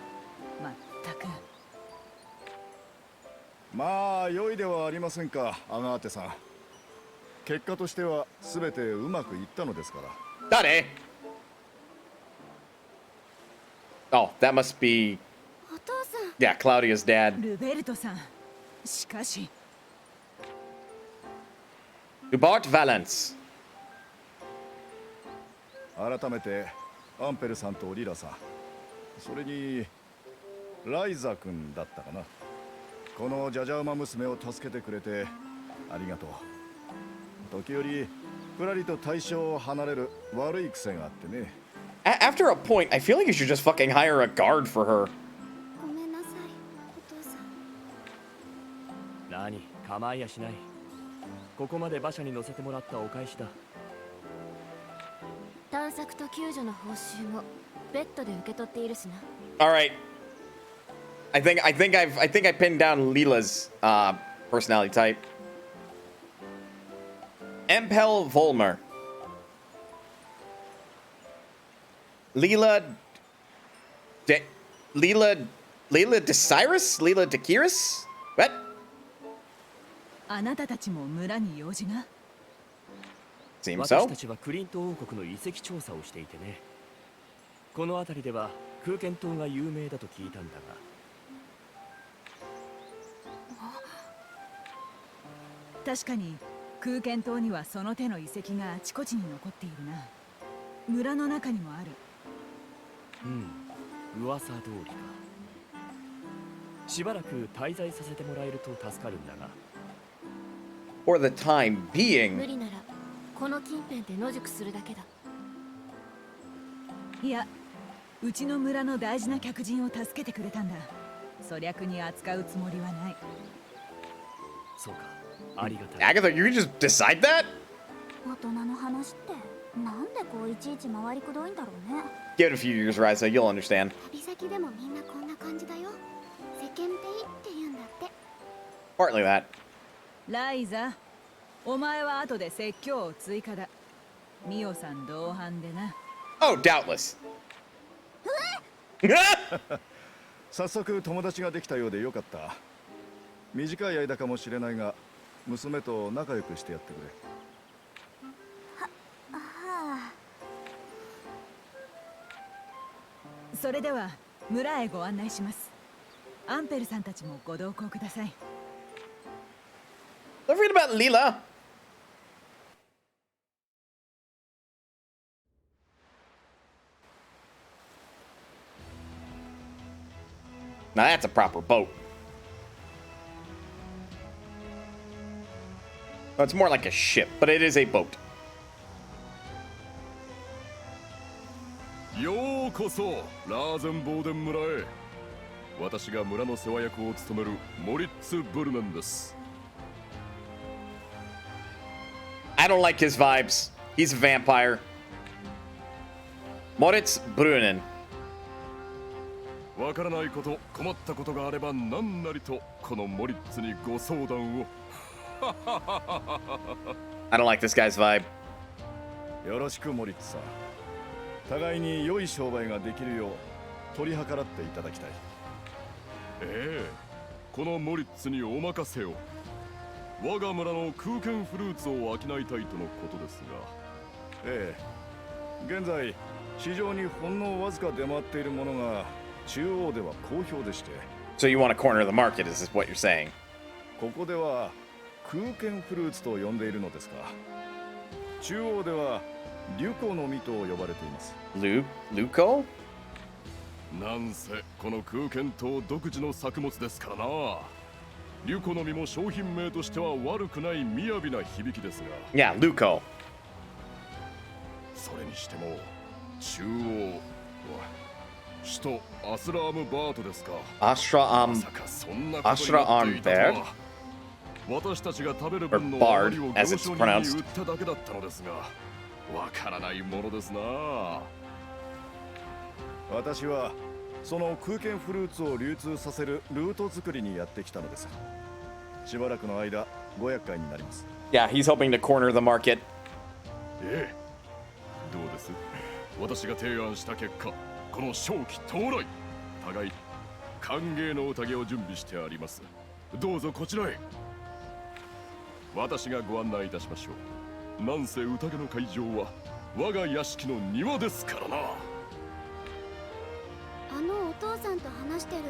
ったく。まあ良いではありませんか、アガーテさん。結果としては全てうまくいったのですから。誰? Oh, that must be. お父さん。 Yeah, Claudia's dad. ルベルトさん。しかし。Ubart Valence. 改めてアンペルさんとリラさん、それにライザ君だったかな。このジャジャ馬娘を助けてくれてありがとう。時折ふらりと対象を離れる悪い癖があってね。After a point, I feel like you should just fucking hire a guard for her. ごめんなさい、お父さん。何、構いやしない。ここまで馬車に乗せてもらったお返しだ。探索と救助の報酬もベッドで受け取っているしな。 All right. I think I pinned down Leela's personality type. Empel Volmer. Leela Desirus? Leela Dekiris? What? あなたたちも村に用事が。 Seems 私 so. たちはクリント王国の遺跡調査をしていてね。この辺りでは空間島が有名だと聞いたんだが。確かに空間島にはその手の遺跡があちこちに残っているな。村の中にもある。噂通りか。しばらく滞在させてもらえると助かるんだが。 For the time 無 being. 理ならこの近辺で野宿するだけだ。いや、うちの村の大事な客人を助けてくれたんだ。粗略に扱うつもりはない。そうか、ありがたい。 Agatha, you can just decide that? 大人の話ってなんでこういちいち回りくどいんだろうね。 Give it a few years, Ryza. You'll understand. 旅先でもみんなこんな感じだよ。世間体って言うんだって。 Partly that. ライザ、お前は後で説教を追加だ。ミオさん同伴でな。 Oh, doubtless. 早速友達ができたようでよかった。短い間かもしれないが娘と仲良くしてやってくれ。それでは村へご案内します。アンペルさんたちもご同行ください。 Don't forget about Leela. Now that's a proper boat. Well, it's more like a ship, but it is a boat. ようこそラーゼンボーデン村へ。私が村の世話役を務めるモリッツ・ブルネンです。 I don't like his vibes. He's a vampire. Moritz Brunnen. わからないこと、困ったことがあれば何なりとこのモリッツにご相談を。I don't like this guy's vibe. よろしくモリッツさん。互いに良い商売ができるよう取り計らっていただきたい。ええ、このモリッツにお任せを。我が村の空間フルーツを商いたいとのことですが。ええ、現在市場にほんのわずか出回っているものが中央では好評でして。 So you want to corner the market, is what you're saying? ここでは空間フルーツと呼んでいるのですが、中央ではリュコの実と呼ばれています。Luco? なんせこの空間島独自の作物ですからな。リュコの実も商品名としては悪くない雅な響きですが。Yeah, Luco. それにしても中央首都アスラームバートですか。まさかそんなことになっていたとは。私たちが食べる分の余りを行商人に売っただけだったのですが、わからないものですな。私はその空間フルーツを流通させるルート作りにやってきたのです。しばらくの間ご厄介になります。Yeah, he's hoping to corner the market. ええ、どうです？私が提案した結果、この正気到来、互い歓迎の宴を準備してあります。どうぞこちらへ。私がご案内いたしましょう。なんせ宴の会場は我が屋敷の庭ですからな。あのお父さんと話してる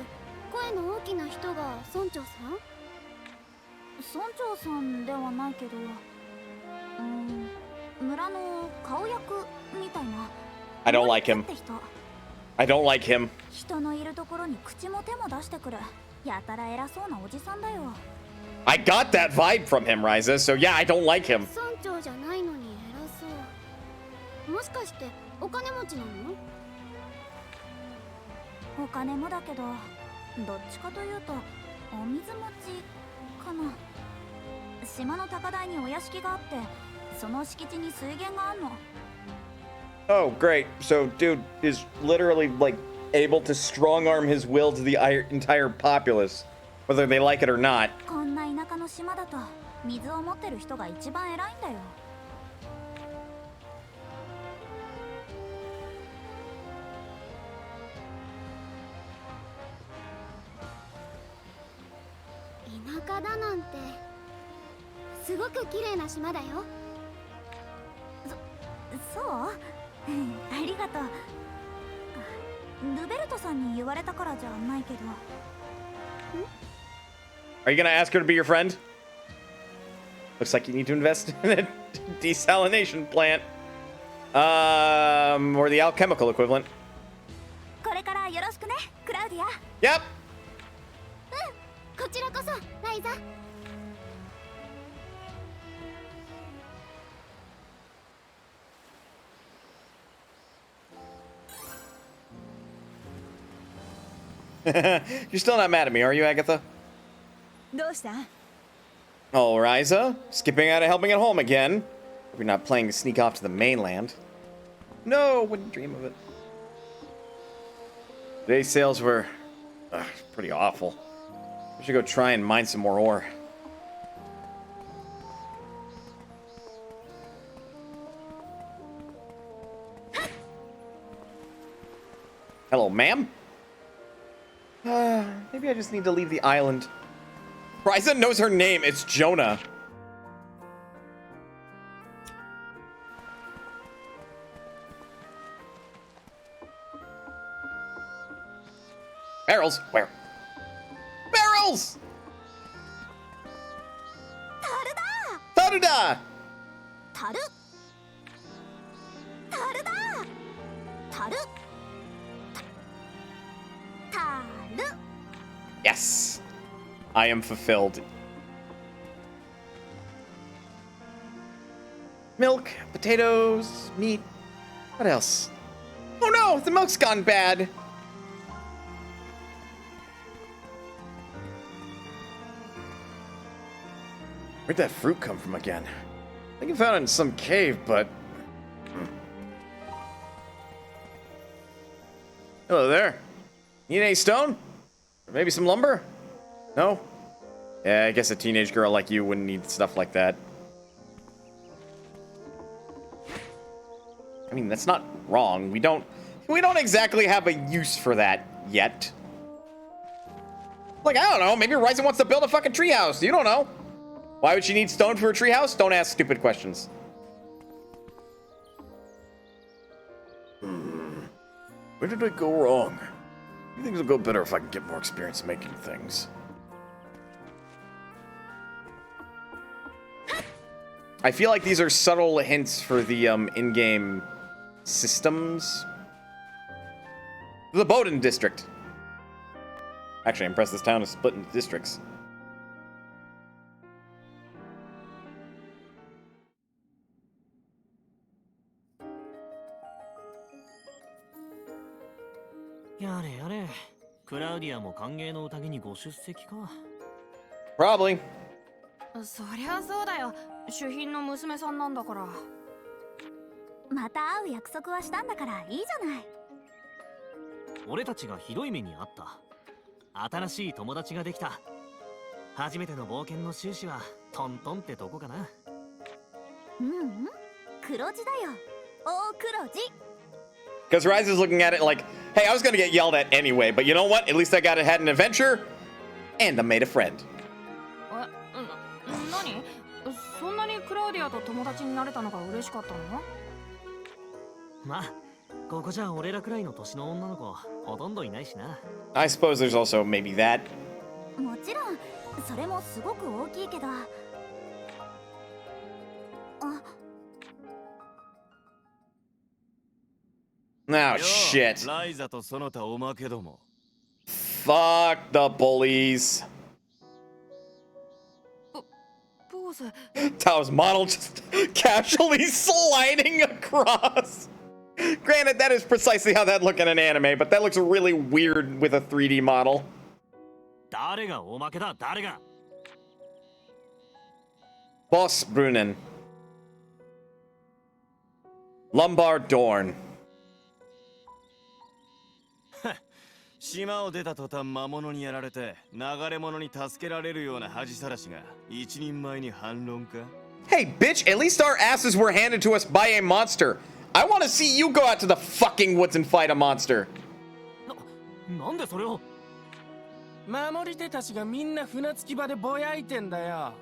声の大きな人が村長さん？村長さんではないけど、村の顔役みたいな。I don't like him. I don't like him. 人のいるところに口も手も出してくる。やたら偉そうなおじさんだよ。I got that vibe from him, Ryza, so yeah, I don't like him. 村長じゃないのに偉そう。もしかしてお金持ちなの？お金もだけど、どっちかというとお水持ちかな。島の高台にお屋敷があって、その敷地に水源があんの。Oh, great. So, dude is literally, like, able to strong-arm his will to the entire populace, whether they like it or not. こんな田舎の島だと、水を持ってる人が一番偉いんだよ。田舎だなんてすごく綺麗な島だよ。そう？ありがとう。ルベルトさんに言われたからじゃないけど。Are you gonna ask her to be your friend? Looks like you need to invest in a desalination plant. Or the alchemical equivalent. これからよろしくね、クラウディア。Yep. こちらこそ、ライザ。You're still not mad at me, are you, Agatha? どうした？ Oh, Ryza, skipping out of helping at home again. We're not planning to sneak off to the mainland. No, wouldn't dream of it. Today's sales were pretty awful. We should go try and mine some more ore. Hello, ma'am? Maybe I just need to leave the island. Ryza knows her name. It's Jonah. Barrels? Where? Barrels! Taruda! Taru. Taruda. Taru. Taru. Yes. I am fulfilled. Milk, potatoes, meat. What else? Oh no, the milk's gone bad. Where'd that fruit come from again? I think I found it in some cave, but... Hello there. Need any stone? Or maybe some lumber? No? Yeah, I guess a teenage girl like you wouldn't need stuff like that. I mean, that's not wrong. We don't exactly have a use for that yet. Like, I don't know, maybe Ryza wants to build a fucking treehouse. You don't know. Why would she need stone for a treehouse? Don't ask stupid questions. Where did I go wrong? Things will go better if I can get more experience making things. I feel like these are subtle hints for the in-game systems. The Bowden district. Actually, I'm impressed this town is split into districts. Probably. そりゃそうだよ。主賓の娘さんなんだから。また会う約束はしたんだからいいじゃない。俺たちがひどい目にあった。新しい友達ができた。初めての冒険の収支はトントンってとこかな。黒字だよ。大黒字。Because Ryza's looking at it like, hey, I was gonna get yelled at anyway, but you know what? At least I had an adventure, and I made a friend. 何？そんなにクラウディアと友達になれたのが嬉しかったの？まあ、ここじゃ俺らくらいの年の女の子ほとんどいないしな。I suppose there's also maybe that. もちろん、それもすごく大きいけど。Oh shit. ライザとその他おまけども。Fuck the bullies. Tao's model just casually sliding across. Granted, that is precisely how that look in an anime, but that looks really weird with a 3D model. 誰がおまけだ、誰が? Boss Brunnen. Lombard Dorn. 島を出た途端魔物にやられて流れ物に助けられるような恥さらしが一人前に反論か? Hey, bitch, at least our asses were handed to us by a monster. I want to see you go out to the fucking woods and fight a monster. なんでそれを? 守り手たちがみんな船着き場でぼやいてんだよ。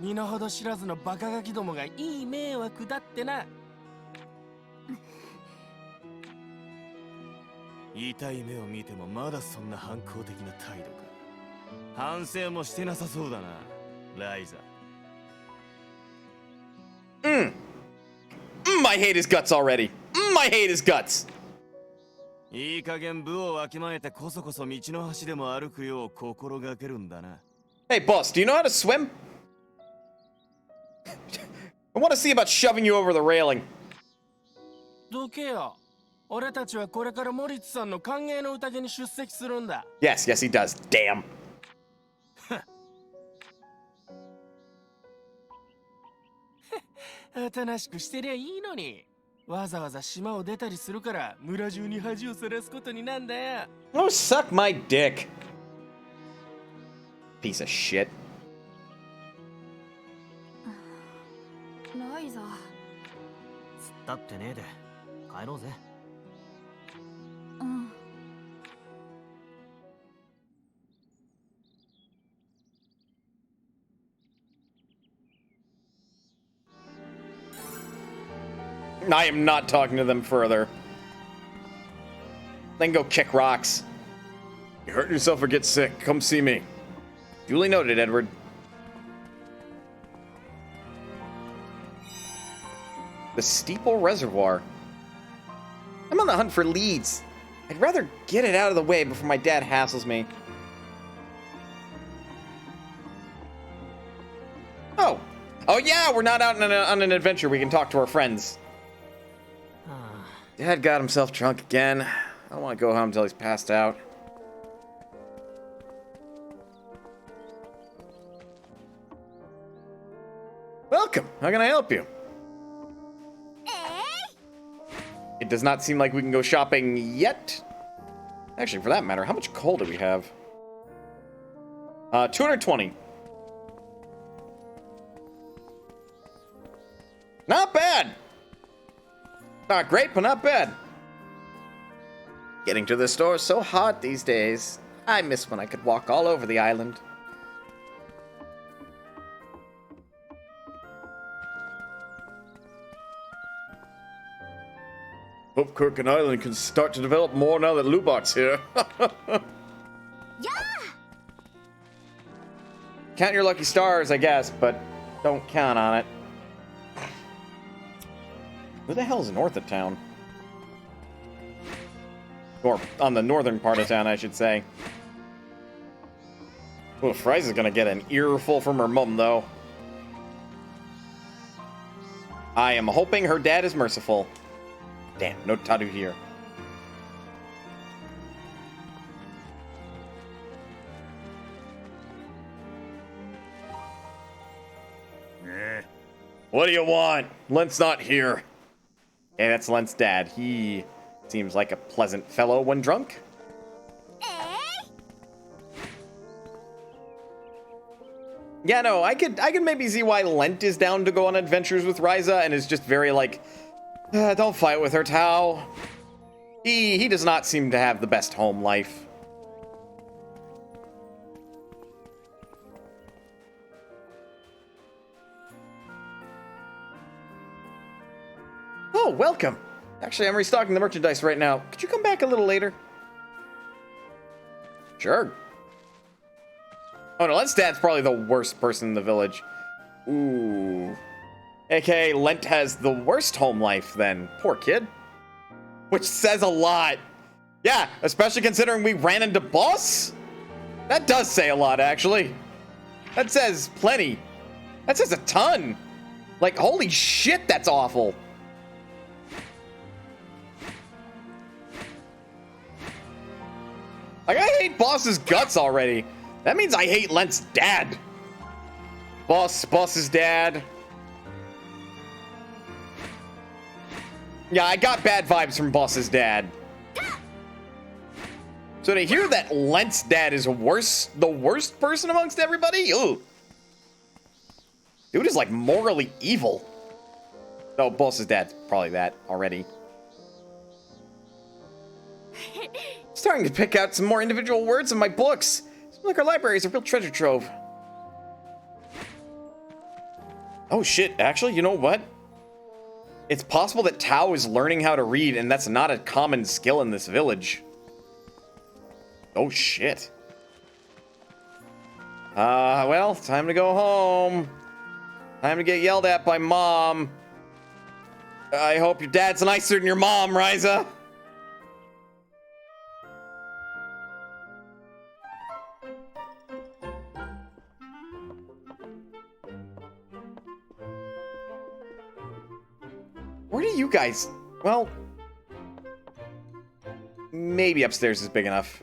身の程知らずのバカガキどもがいい迷惑だってな。痛い目を見てもまだそんな反抗的な態度か。反省もしてなさそうだな、ライザ。I hate his guts already. I hate his guts. いい加減部をわきまえてこそこそ道の端でも歩くよう心がけるんだな。Hey, boss, do you know how to swim? I want to see about shoving you over the railing. どけよ。俺たちはこれからモリッツさんの歓迎の宴に出席するんだ。Yes, yes, he does. Damn. おとなしくしてりゃいいのに。わざわざ島を出たりするから村中に恥をさらすことになんだよ。Oh, suck my dick. Piece of shit. ライザ。だってねえで帰ろうぜ。I am not talking to them further. Then go kick rocks. You hurt yourself or get sick, come see me. Duly noted, Edward. The Steeple Reservoir. I'm on the hunt for leads. I'd rather get it out of the way before my dad hassles me. Oh. Oh yeah, we're not out on an adventure. We can talk to our friends. Dad got himself drunk again. I don't want to go home until he's passed out. Welcome. How can I help you? It does not seem like we can go shopping yet. Actually, for that matter, how much coal do we have? 220. Not bad. Not great, but not bad. Getting to the store is so hot these days. I miss when I could walk all over the island. Hope Kirkin Island can start to develop more now that Lubok's here. Yeah! Count your lucky stars, I guess, but don't count on it. Who the hell is north of town? Or on the northern part of town, I should say. Oof, Ryza's gonna get an earful from her mom, though. I am hoping her dad is merciful. Damn, no Tadu here. What do you want? Lent's not here. Okay, that's Lent's dad. He seems like a pleasant fellow when drunk. Yeah, no, I could maybe see why Lent is down to go on adventures with Ryza and is just very like, don't fight with her, Tao. He does not seem to have the best home life. Oh, welcome. Actually, I'm restocking the merchandise right now. Could you come back a little later? Sure. Oh no, Lent's dad's probably the worst person in the village. Ooh. AKA, Lent has the worst home life then. Poor kid. Which says a lot. Yeah, especially considering we ran into boss. That does say a lot, actually. That says plenty. That says a ton. Like, holy shit, that's awful. Like, I hate Boss's guts already. That means I hate Lent's dad. Boss's dad. Yeah, I got bad vibes from Boss's dad. So to hear that Lent's dad is the worst person amongst everybody? Ooh. Dude is like morally evil. Oh, Boss's dad's probably that already. Starting to pick out some more individual words in my books. Seems like our library is a real treasure trove. Oh shit, actually, you know what? It's possible that Tao is learning how to read, and that's not a common skill in this village. Oh shit. Well, time to go home. Time to get yelled at by mom. I hope your dad's nicer than your mom, Ryza. Where do you guys... Well... Maybe upstairs is big enough.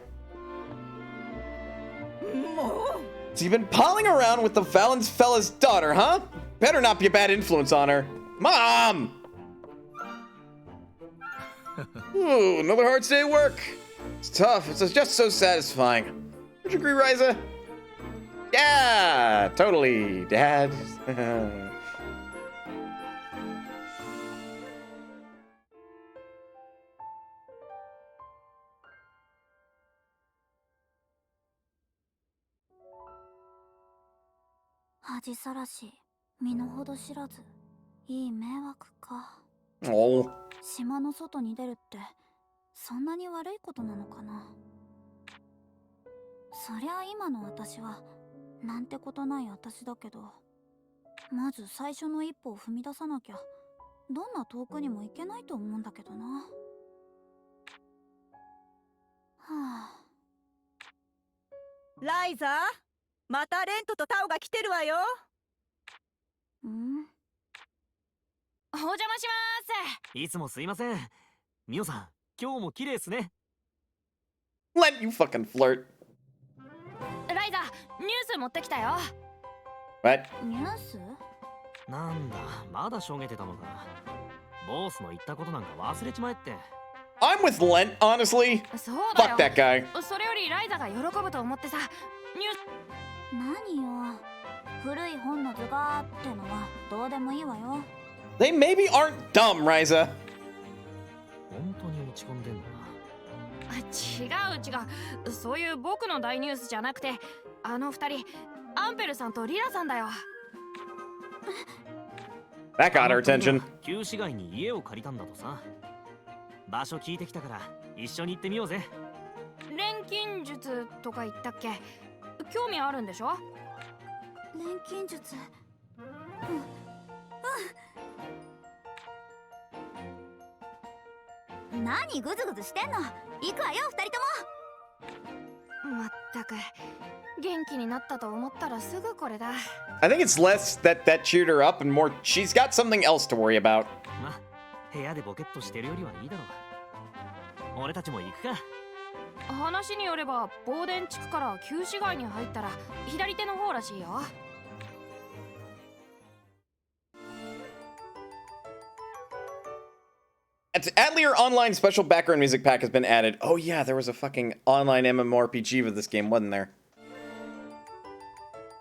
So you've been palling around with the Valen's fella's daughter, huh? Better not be a bad influence on her. Mom! Ooh, another hard day at work. It's tough. It's just so satisfying. Would you agree, Ryza? Yeah, totally, Dad. Oh. 島の外に出るってそんなに悪いことなのかな。そりゃ今の私はなんてことない私だけど、まず最初の一歩を踏み出さなきゃどんな遠くにも行けないと思うんだけどな。はあ。ライザー、またレントとタオが来てるわよ。お邪魔します。いつもすいません。ミオさん、今日も綺麗ですね。Let you fucking flirt. ライザ、ニュース持ってきたよ。What? ニュース？なんだ、まだしょげてたのか。ボスの言ったことなんか忘れちまえって。I'm with Lent, honestly. そうだよ。 Fuck that guy. それよりライザが喜ぶと思ってさ。何よ。古い本の図がってのはどうでもいいわよ。They maybe aren't dumb, Ryza. 本当に落ち込んでんだな。違う。そういう僕の大ニュースじゃなくて、あの二人、アンペルさんとリラさんだよ。That got her attention. 旧市街に家を借りたんだとさ。場所聞いてきたから一緒に行ってみようぜ。錬金術とか言ったっけ？興味あるんでしょ？錬金術。何グズグズしてんの。行くわよ二人とも。まったく元気になったと思ったらすぐこれだ。 I think it's less that cheered her up and more she's got something else to worry about. まあ部屋でボケっとしてるよりはいいだろう。俺たちも行くか。話によれば防電地区から旧市街に入ったら左手の方らしいよ。Atelier Online Special Background Music Pack has been added. Oh yeah, there was a fucking online MMORPG with this game, wasn't there?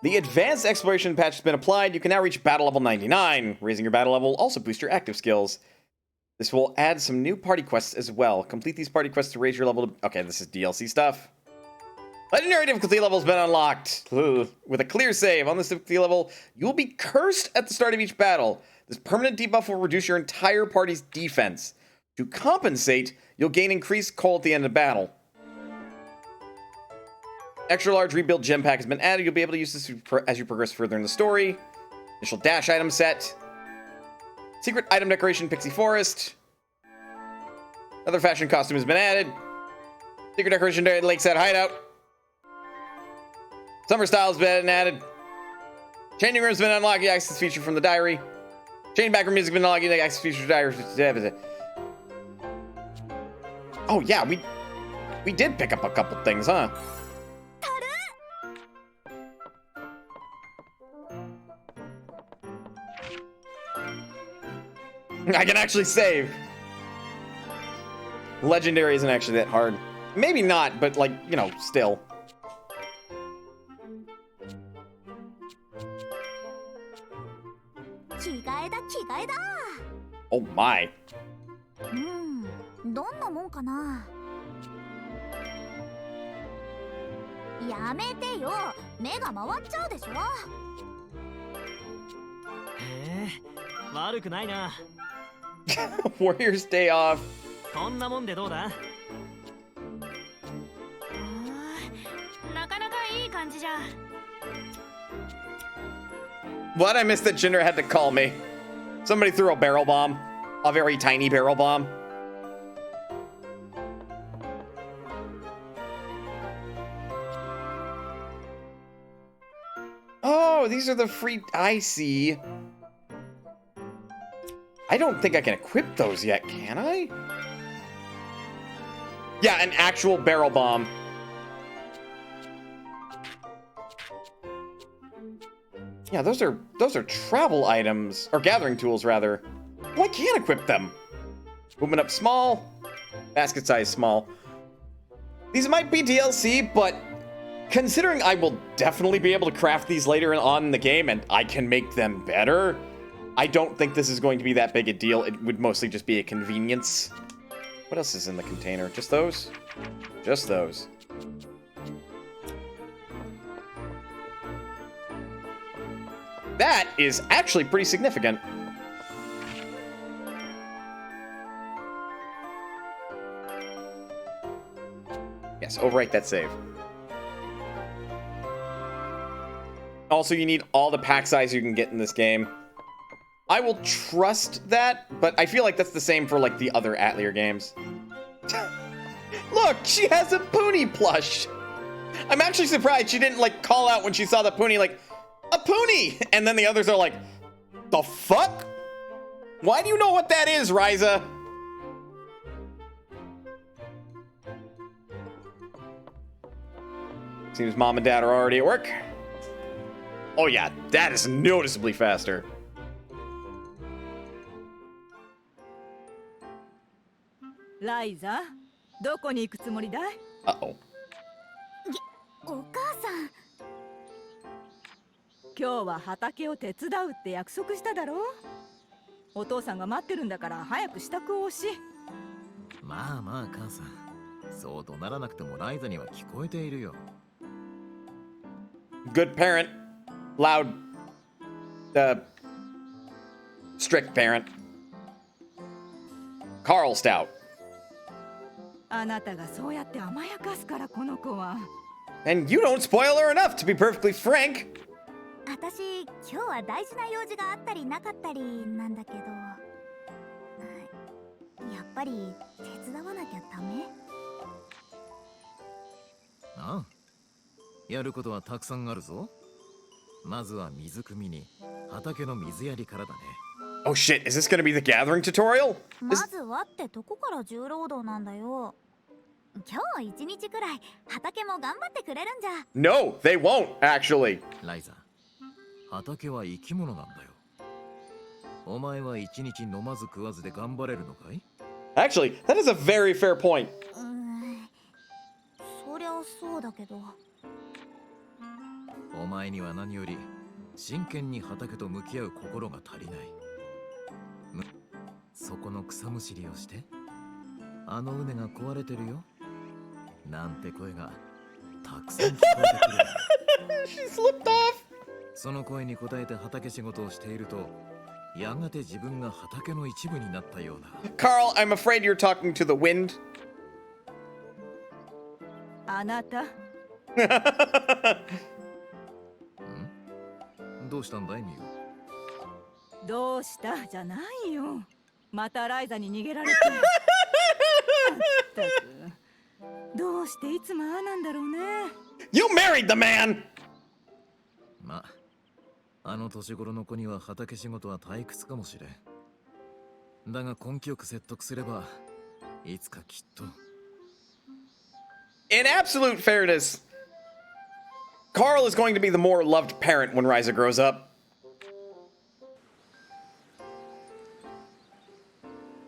The Advanced Exploration patch has been applied. You can now reach battle level 99. Raising your battle level will also boost your active skills. This will add some new party quests as well. Complete these party quests to raise your level to... Okay, this is DLC stuff. Legendary difficulty level has been unlocked. Ugh. With a clear save on this difficulty level, you will be cursed at the start of each battle. This permanent debuff will reduce your entire party's defense. To compensate, you'll gain increased coal at the end of battle. Extra large rebuild gem pack has been added. You'll be able to use this as you progress further in the story. Initial dash item set. Secret item decoration Pixie Forest. Another fashion costume has been added. Secret decoration Lakeside Hideout. Summer style has been added. Changing room has been unlocked. The access feature from the diary. Changing background music has been unlocked. The access feature diary. Oh yeah, we did pick up a couple things, huh? I can actually save. Legendary isn't actually that hard. Maybe not, but like, you know, still. Oh my. どんなもんかな。やめてよ、目が回っちゃうでしょ。へえ、悪くないな。Warriors Day Off. こんなもんでどうだ？なかなかいい感じじゃ。What? I missed that Jinder had to call me. Somebody threw a barrel bomb. A very tiny barrel bomb. Oh, these are the free... I see. I don't think I can equip those yet, can I? Yeah, an actual barrel bomb. Yeah, those are travel items, or gathering tools rather. Well, I can't equip them. Movement up small, basket size small. These might be DLC, but considering I will definitely be able to craft these later on in the game and I can make them better, I don't think this is going to be that big a deal. It would mostly just be a convenience. What else is in the container? Just those? Just those. That is actually pretty significant. Yes, overwrite that save. Also, you need all the pack size you can get in this game. I will trust that, but I feel like that's the same for, like, the other Atelier games. Look, she has a Poonie plush! I'm actually surprised she didn't, like, call out when she saw the Poonie, like, a Poonie! And then the others are like, the fuck? Why do you know what that is, Ryza? Seems mom and dad are already at work. Oh yeah, that is noticeably faster. Ryza, どこに行くつもりだい? Uh-oh. お母さん。今日は畑を手伝うって約束しただろう。お父さんが待ってるんだから早く支度をし。まあまあ母さん、そう怒鳴らなくてもライザには聞こえているよ。Good parent. Loud. Strict parent. Carl Stout. あなたがそうやって甘やかすからこの子は。And you don't spoil her enough, to be perfectly frank. 私、今日は大事な用事があったりなかったりなんだけど、やっぱり手伝わなきゃダメ？ああ、やることはたくさんあるぞ。まずは水汲みに畑の水やりからだね。Oh shit, is this gonna be the gathering tutorial? まずはってどこから重労働なんだよ。今日一日くらい畑も頑張ってくれるんじゃ。No, they won't, actually. ライザ、畑は生き物なんだよ。お前は一日飲まず食わずで頑張れるのかい？ Actually, that is a very fair point. そりゃそうだけど。お前には何より真剣に畑と向き合う心が足りない。そこの草むしりをして、あの畝が壊れてるよなんて声がたくさん聞こえてくる。She slipped off. その声に応えて畑仕事をしていると、やがて自分が畑の一部になったようだ。Carl, I'm afraid you're talking to the wind. あなたどうしたんだいミオ？どうしたじゃないよ。またライザに逃げられて。まったくどうしていつもああなんだろうね。You married the man! まあ、あの年頃の子には畑仕事は退屈かもしれん。だが根気よく説得すれば、いつかきっと。In absolute fairness, Carl is going to be the more loved parent when Ryza grows up.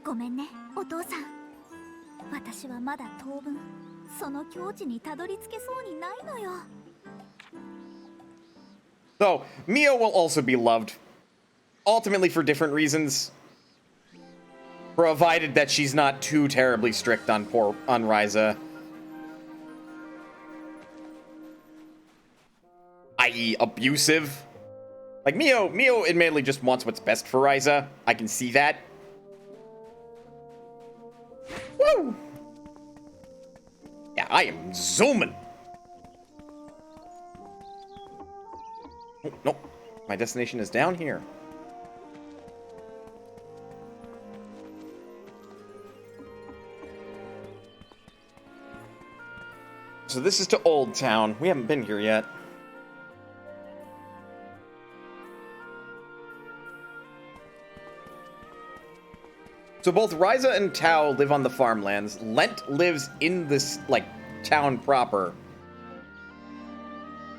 ごめんね、お父さん。私はまだ当分、その境地にたどり着けそうにないのよ。Though, Mio will also be loved. Ultimately for different reasons. Provided that she's not too terribly strict on Ryza. I.e. abusive. Like, Mio admittedly just wants what's best for Ryza. I can see that. Woo! Yeah, I am zooming. Oh, nope. My destination is down here. So this is to Old Town. We haven't been here yet. So both Ryza and Tao live on the farmlands. Lent lives in this, like, town proper.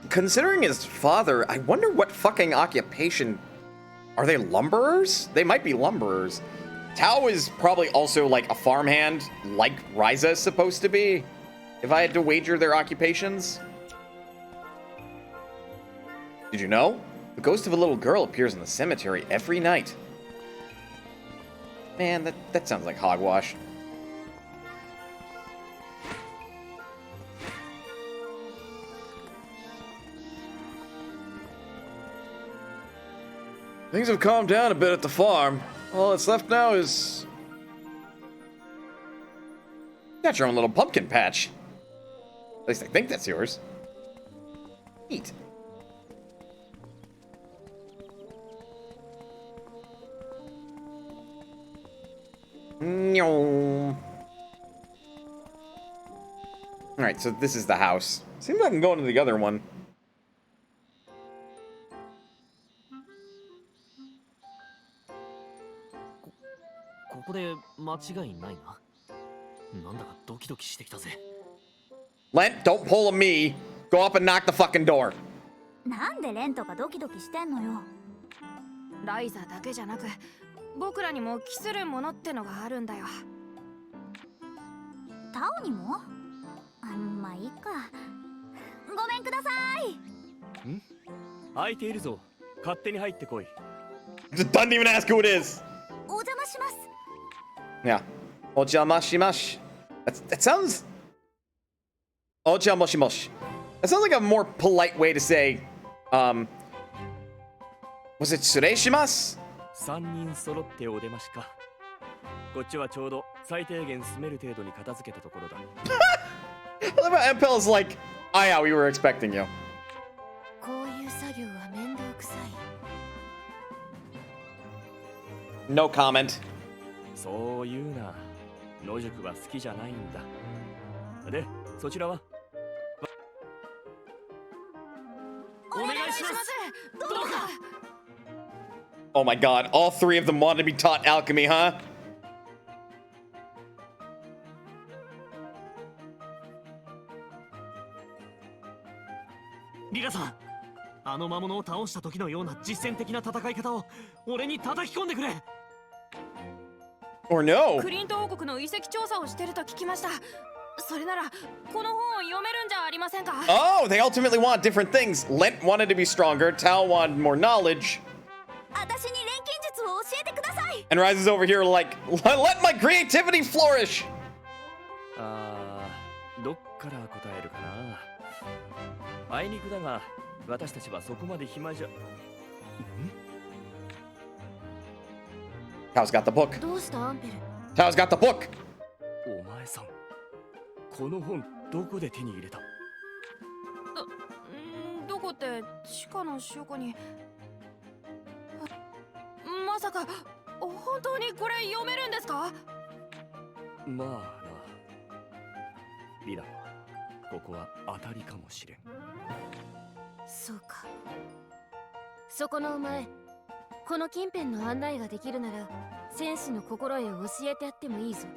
Considering his father, I wonder what fucking occupation... Are they lumberers? They might be lumberers. Tao is probably also, like, a farmhand, like Ryza is supposed to be, if I had to wager their occupations. Did you know? The ghost of a little girl appears in the cemetery every night. Man, that sounds like hogwash. Things have calmed down a bit at the farm. All that's left now is... You got your own little pumpkin patch. At least I think that's yours. Neat. Alright, so this is the house. Seems like I can go into the other one. Lent, don't pull a me. Go up and knock the fucking door. なんでレントがドキドキしてんのよ。ライザだけじゃなく、僕らにも期するものってのがあるんだよ。タオにも？まあいいか。ごめんください。ん？空いているぞ。勝手に入ってこい。Just doesn't even ask who it is. お邪魔します。Yeah. Ojamashimoshi. That sounds... Ojamashimoshi. That sounds like a more polite way to say, was it sureishimasu? 3人揃ってお出ましか。こっちはちょうど最低限住める程度に片付けたところだ。Empel's like, oh yeah, we were expecting you. こういう作業は面倒くさい。No comment. そう言うな。野宿は好きじゃないんだ。で、そちらはお願いします。どうか。 Oh my god, all three of them wanted to be taught alchemy, huh? リラさん、あの魔物を倒した時のような実践的な戦い方を俺に叩き込んでくれ。 Or no. クリント王国の遺跡調査をしてると聞きました。それならこの本を読めるんじゃありませんか。 Oh, they ultimately want different things. Lent wanted to be stronger, Tao wanted more knowledge. 私に錬金術を教えてください。 And Ryza's over here like, let my creativity flourish. どっから答えるかな。あいにくだが、私たちはそこまで暇じゃ。Tao's got the book. どうしたアンペル。 Tao's got the book. お前さん、この本どこで手に入れた？どこって地下の書庫に。まさか本当にこれ読めるんですか？まあな、リラ、ここは当たりかもしれん。そうか。そこのお前、この近辺の案内ができるなら戦士の心得を教えてやってもいいぞ。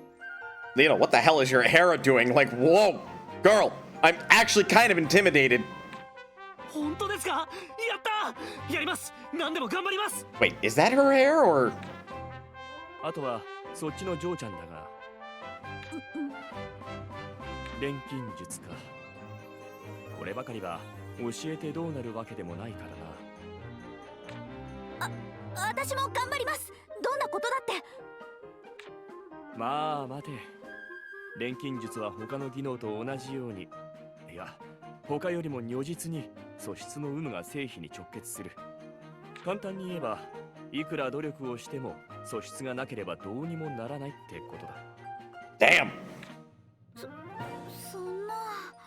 Lena, what the hell is your Hera doing? Like, whoa, girl, I'm actually kind of intimidated. 本当ですか？やった！やります。何でも頑張ります。 Wait, is that her hair or? あとはそっちのジョーちゃんだが。錬金術か。こればかりは教えてどうなるわけでもないからな。私も頑張ります。どんなことだって。まあ待て。錬金術は他の技能と同じように、いや他よりも如実に素質の有無が成否に直結する。簡単に言えば、いくら努力をしても素質がなければどうにもならないってことだ。 Damn. そんな。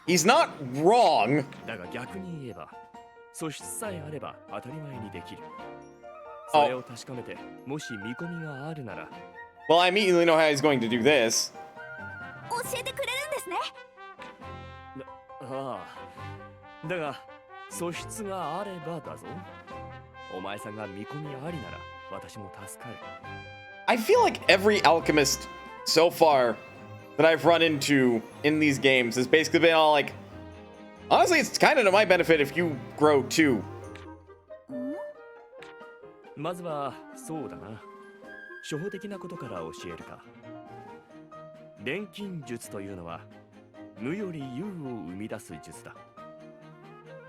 He's not wrong. だが逆に言えば、素質さえあれば当たり前にできる。それを確かめて、もし見込みがあるなら。 Well, I immediately know how he's going to do this. 教えてくれるんですね。ああ。だが、素質があればだぞ。お前さんが見込みありなら、私も助かる。I feel like every alchemist so far that I've run into in these games has basically been all like, honestly, it's kind of to my benefit if you grow too. まずは、そうだな。初歩的なことから教えるか。錬金術というのは、無より有を生み出す術だ。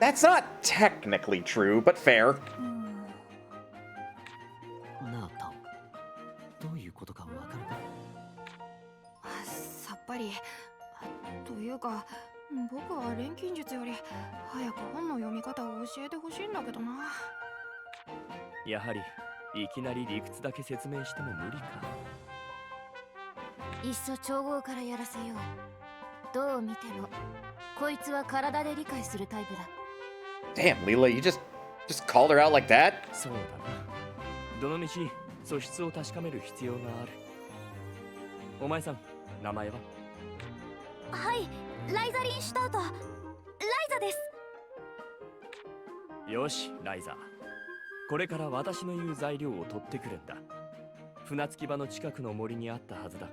That's not technically true, but fair. なあ、タオ。どういうことかわかるか？さっぱり。というか、僕は錬金術より早く本の読み方を教えてほしいんだけどな。やはり、いきなり理屈だけ説明しても無理か。いっそ調合からやらせよう。どう見てもこいつは体で理解するタイプだ。 Damn, Leela, you just called her out like that? そうだな。どのみち素質を確かめる必要がある。お前さん、名前は？はい、ライザリンシュタウト。ライザです。よし、ライザー。これから私の言う材料を取ってくるんだ。船着き場の近くの森にあったはずだ。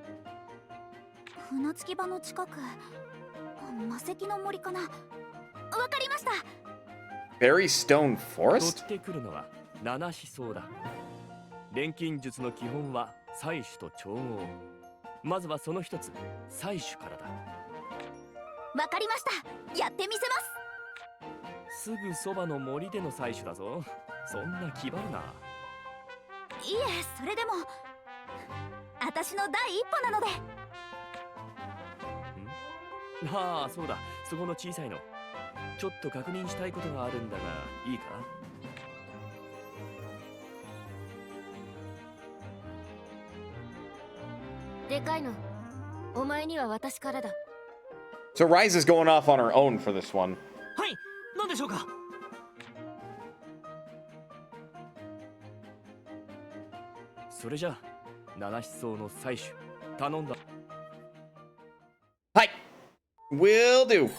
船着き場の近く、魔石の森かな。わかりました。Berry Stone 取 Forest? ってくるのは七思想だ。錬金術の基本は採取と調合。まずはその一つ、採取からだ。わかりました。やってみせます。すぐそばの森での採取だぞ。そんな気張るな。いえ、それでも私の第一歩なので。ああ、そうだ。そこの小さいの。ちょっと確認したいことがあるんだが、いいか？でかいの。お前には私からだ。 So Ryza's going off on her own for this one. はい、何でしょうか？それじゃ、七思想の採取、頼んだ。Will do.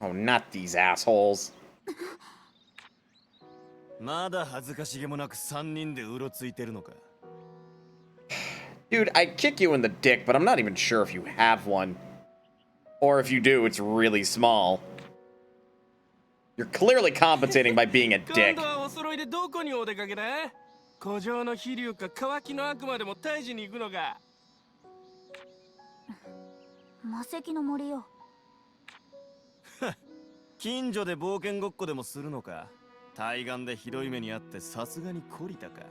Oh, not these assholes. まだ恥ずかしげもなく3人でうろついてるのか Dude, I'd kick you in the dick, but I'm not even sure if you have one. Or if you do, it's really small. You're clearly compensating by being a dick. 今度はお揃いでどこにお出かけだ古城の飛竜か乾きの悪魔でも退治に行くのか魔石の森よ。近所で冒険ごっこでもするのか対岸でひどい目にあってさすがに懲りたか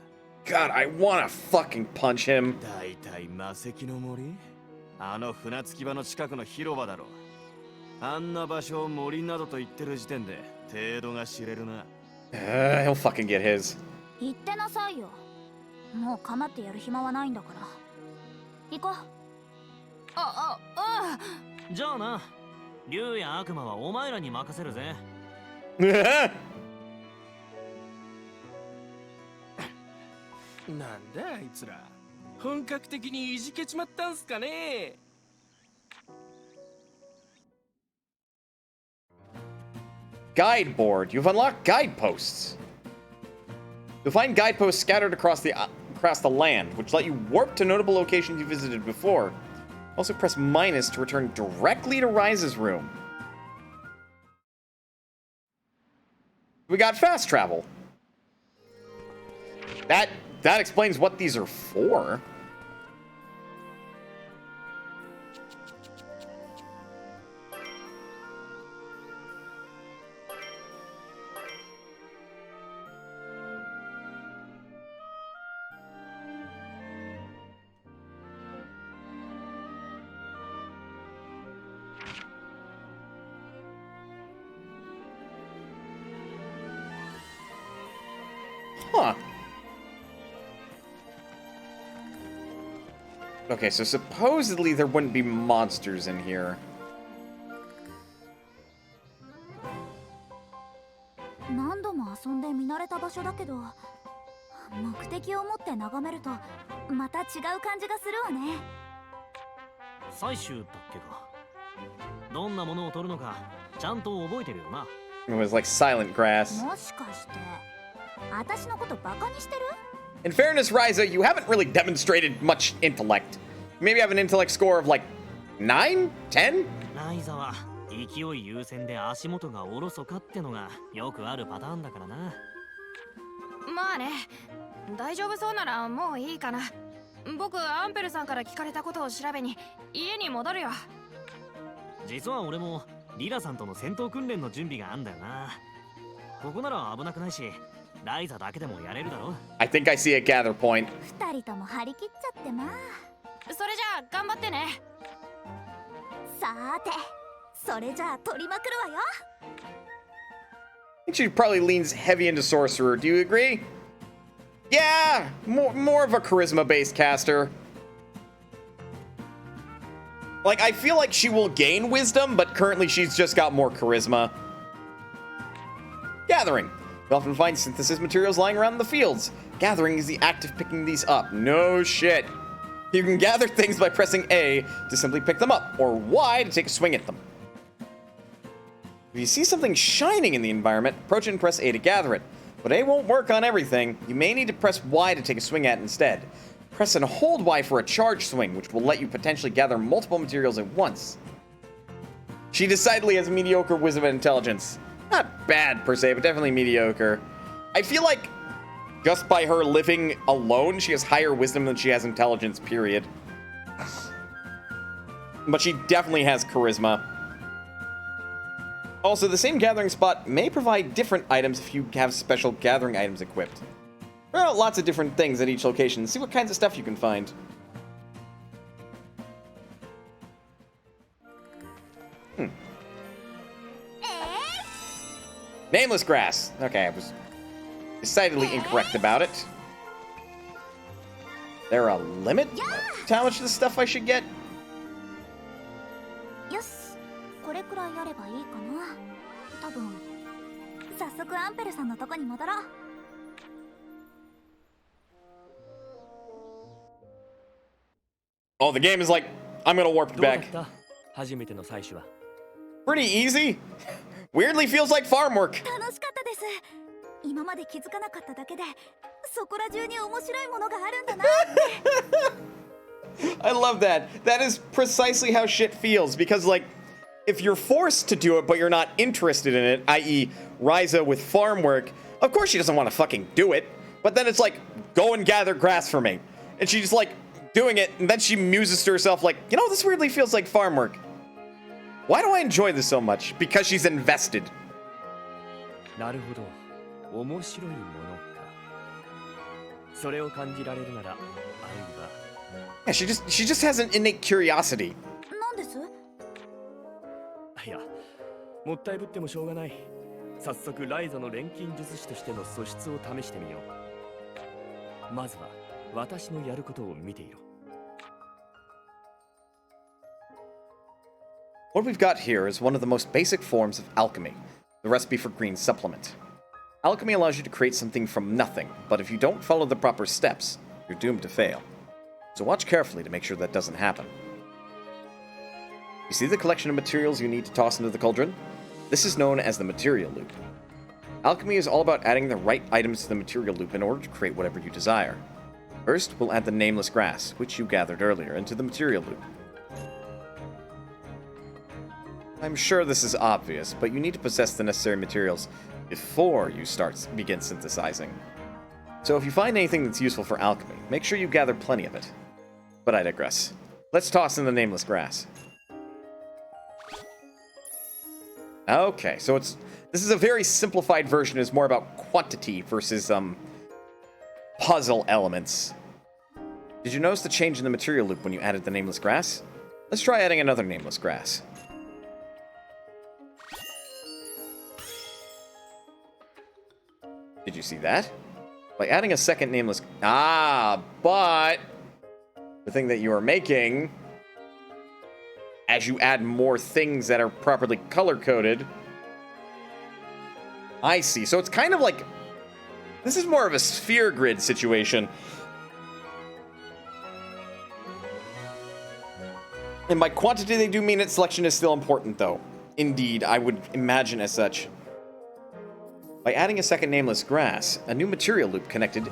God, I wanna fucking punch him. 大体魔石の森あの船着き場の近くの広場だろあんな場所を森などと言ってる時点で程度が知れるな He'll fucking get his. 言ってなさいよ。もう構ってやる暇はないんだから。行こう。じゃあな竜や悪魔はお前らに任せるぜなんだあいつら本格的にいじけちまったんすかね Guide board. You've unlocked guideposts. You'll find guideposts scattered across the land, which let you warp to notable locations you visited before. Also press minus to return directly to Ryza's room. We got fast travel. That explains what these are for. Huh. Okay, so supposedly there wouldn't be monsters in here. 何度も遊んで見慣れた場所だけど、目的を持って眺めるとまた違う感じがするわね。採集だっけかどんなものを取るのかちゃんと覚えてるよな It was like silent grass. もしかして私のことバカにしてる In fairness, Ryza, you haven't really demonstrated much intellect. Maybe have an intellect score of like 9? 10? ライザは勢い優先で足元がおろそかってのがよくあるパターンだからなまあね大丈夫そうならもういいかな僕アンペルさんから聞かれたことを調べに家に戻るよ実は俺もリラさんとの戦闘訓練の準備があんだよなここなら危なくないしライザだけでもやれるだろ I think I see a gather point. 二人とも張り切っちゃってまあそれじゃあ頑張ってねさーてそれじゃあ取りまくるわよ I think she probably leans heavy into sorcerer. Do you agree? Yeah, more of a charisma-based caster. Like, I feel like she will gain wisdom, but currently she's just got more charisma. Gathering. You often find synthesis materials lying around in the fields. Gathering is the act of picking these up. No shit. You can gather things by pressing A to simply pick them up, or Y to take a swing at them. If you see something shining in the environment, approach it and press A to gather it. But A won't work on everything. You may need to press Y to take a swing at it instead. Press and hold Y for a charge swing, which will let you potentially gather multiple materials at once. She decidedly has mediocre wisdom and intelligence. Not bad per se, but definitely mediocre. I feel like just by her living alone, she has higher wisdom than she has intelligence, period. But she definitely has charisma. Also, the same gathering spot may provide different items if you have special gathering items equipped. There are lots of different things at each location. See what kinds of stuff you can find. Nameless grass. Okay, I was decidedly incorrect about it. There a limit to how much of this stuff I should get? よしこれくらいらいあればいいかな。多分。早速アンペルさんのとこに戻ろう。Oh, the game is like, I'm gonna warp you back. 初めての採取は Pretty easy. Weirdly feels like farm work. 楽しかったです。今まで気づかなかっただけで、そこら中に面白いものがあるんだなって。I love that. That is precisely how shit feels, because like, if you're forced to do it but you're not interested in it, i.e. Ryza with farm work, of course she doesn't want to fucking do it, but then it's like, go and gather grass for me. And she's like doing it, and then she muses to herself like, you know, this weirdly feels like farm work. Why do I enjoy this so much? Because she's invested. なるほど。面白いものか。それを感じられるなら、あるいは。Yeah, she just has an innate curiosity. なんです？いや、もったいぶってもしょうがない。早速ライザの錬金術師としての素質を試してみよう。まずは私のやることを見ていろ。What we've got here is one of the most basic forms of alchemy, the recipe for green supplement. Alchemy allows you to create something from nothing, but if you don't follow the proper steps, you're doomed to fail. So watch carefully to make sure that doesn't happen. You see the collection of materials you need to toss into the cauldron? This is known as the material loop. Alchemy is all about adding the right items to the material loop in order to create whatever you desire. First, we'll add the nameless grass, which you gathered earlier, into the material loop. I'm sure this is obvious, but you need to possess the necessary materials before you begin synthesizing. So if you find anything that's useful for alchemy, make sure you gather plenty of it. But I digress. Let's toss in the nameless grass. Okay, so this is a very simplified version. It's more about quantity versus puzzle elements. Did you notice the change in the material loop when you added the nameless grass? Let's try adding another nameless grass. Did you see that? By adding a second nameless... but the thing that you are making, as you add more things that are properly color-coded... I see. So it's kind of like... This is more of a sphere grid situation. And by quantity, they do mean that selection is still important, though. Indeed, I would imagine as such. By adding a second nameless grass, a new material loop connected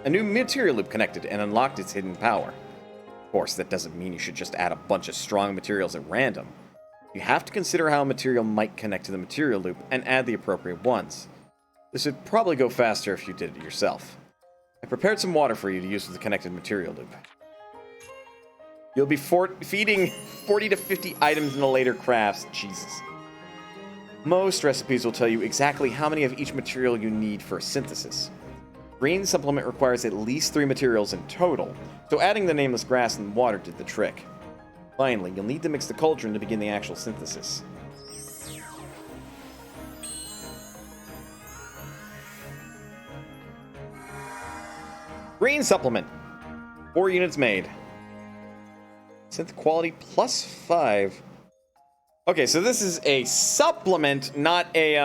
and unlocked its hidden power. Of course, that doesn't mean you should just add a bunch of strong materials at random. You have to consider how a material might connect to the material loop and add the appropriate ones. This would probably go faster if you did it yourself. I prepared some water for you to use with the connected material loop. You'll be feeding 40 to 50 items in the later crafts. Jesus. Most recipes will tell you exactly how many of each material you need for synthesis. Green supplement requires at least 3 materials in total, so adding the nameless grass and water did the trick. Finally, you'll need to mix the cauldron to begin the actual synthesis. Green supplement. 4 units made. Synth quality +5. Okay, so this is a supplement, not a,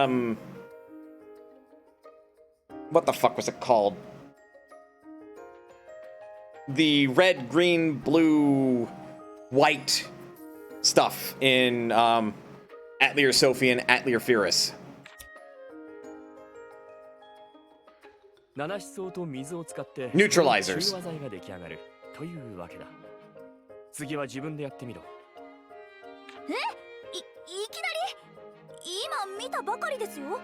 what the fuck was it called? The red, green, blue, white stuff in, Atelier Sophie and Atelier Fierus. 七思想と水を使って Neutralizers. 中和剤が出来上がるというわけだ。次は自分でやってみろ。いきなり今見たばかりですよ。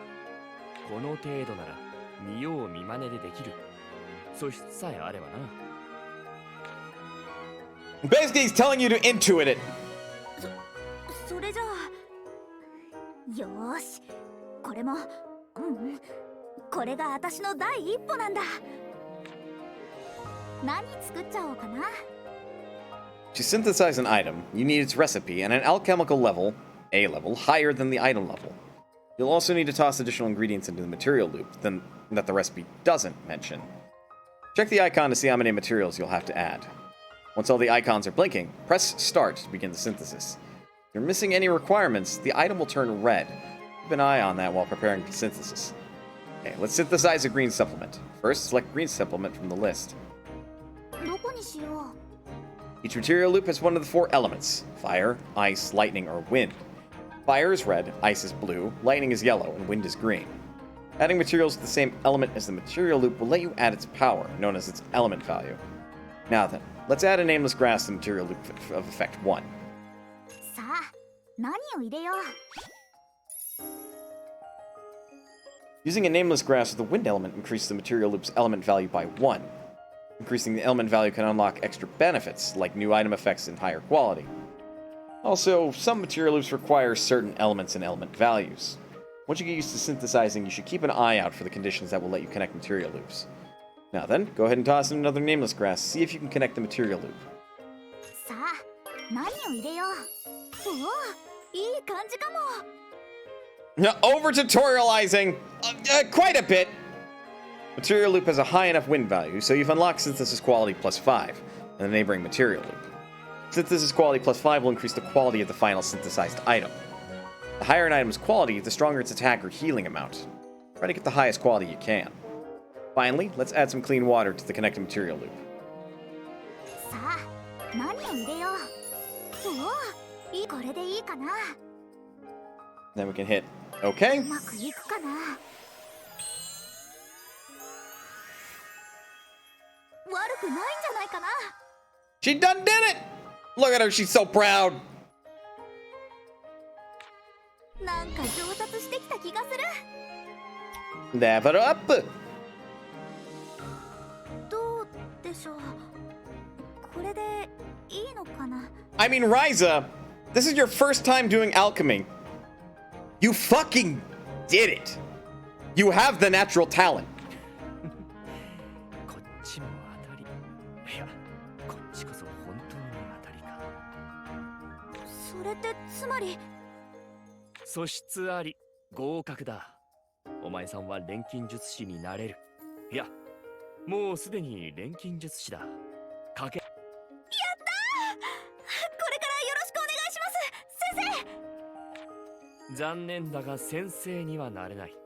この程度なら見よう見まねでできる。素質さえあればな。Basically, he's telling you to intuit it. それじゃあよーし、これもこれが私の第一歩なんだ。何作っちゃおうかな。To synthesize an item, you need its recipe and an alchemical level, A level, higher than the item level. You'll also need to toss additional ingredients into the material loop that the recipe doesn't mention. Check the icon to see how many materials you'll have to add. Once all the icons are blinking, press start to begin the synthesis. If you're missing any requirements, the item will turn red. Keep an eye on that while preparing for synthesis. Okay, let's synthesize a green supplement. First, select green supplement from the list. どこにしよう Each material loop has one of the 4 elements: fire, ice, lightning, or wind. Fire is red, ice is blue, lightning is yellow, and wind is green. Adding materials with the same element as the material loop will let you add its power, known as its element value. Now then, let's add a nameless grass to the material loop of effect 1. さあ何を入れよう Using a nameless grass with the wind element increases the material loop's element value by 1. Increasing the element value can unlock extra benefits, like new item effects and higher quality. Also, some material loops require certain elements and element values. Once you get used to synthesizing, you should keep an eye out for the conditions that will let you connect material loops. Now then, go ahead and toss in another nameless grass, see if you can connect the material loop. さあ何を入れようおおいい感じかも Now, over tutorializing quite a bit. Material loop has a high enough wind value, so you've unlocked synthesis quality plus 5 and the neighboring material loop. Synthesis quality plus 5 will increase the quality of the final synthesized item. The higher an item's quality, the stronger its attack or healing amount. Try to get the highest quality you can. Finally, let's add some clean water to the connected material loop. さあ何を入れようおおいいこれでいいかな Then we can hit OK. うまくいくかな悪くないんじゃないかな She done did it! Look at her, she's so proud. なんか上達してきた気がする Level up! どうでしょうこれでいいのかな I mean, Ryza, this is your first time doing alchemy. You fucking did it! You have the natural talent. こっちも当たり。いや、こっちこそ本当に当たりか。それってつまり素質あり、合格だ。お前さんは錬金術師になれる。いや、もうすでに錬金術師だ。かけ。やったー！これからよろしくお願いします、先生。残念だが先生にはなれない。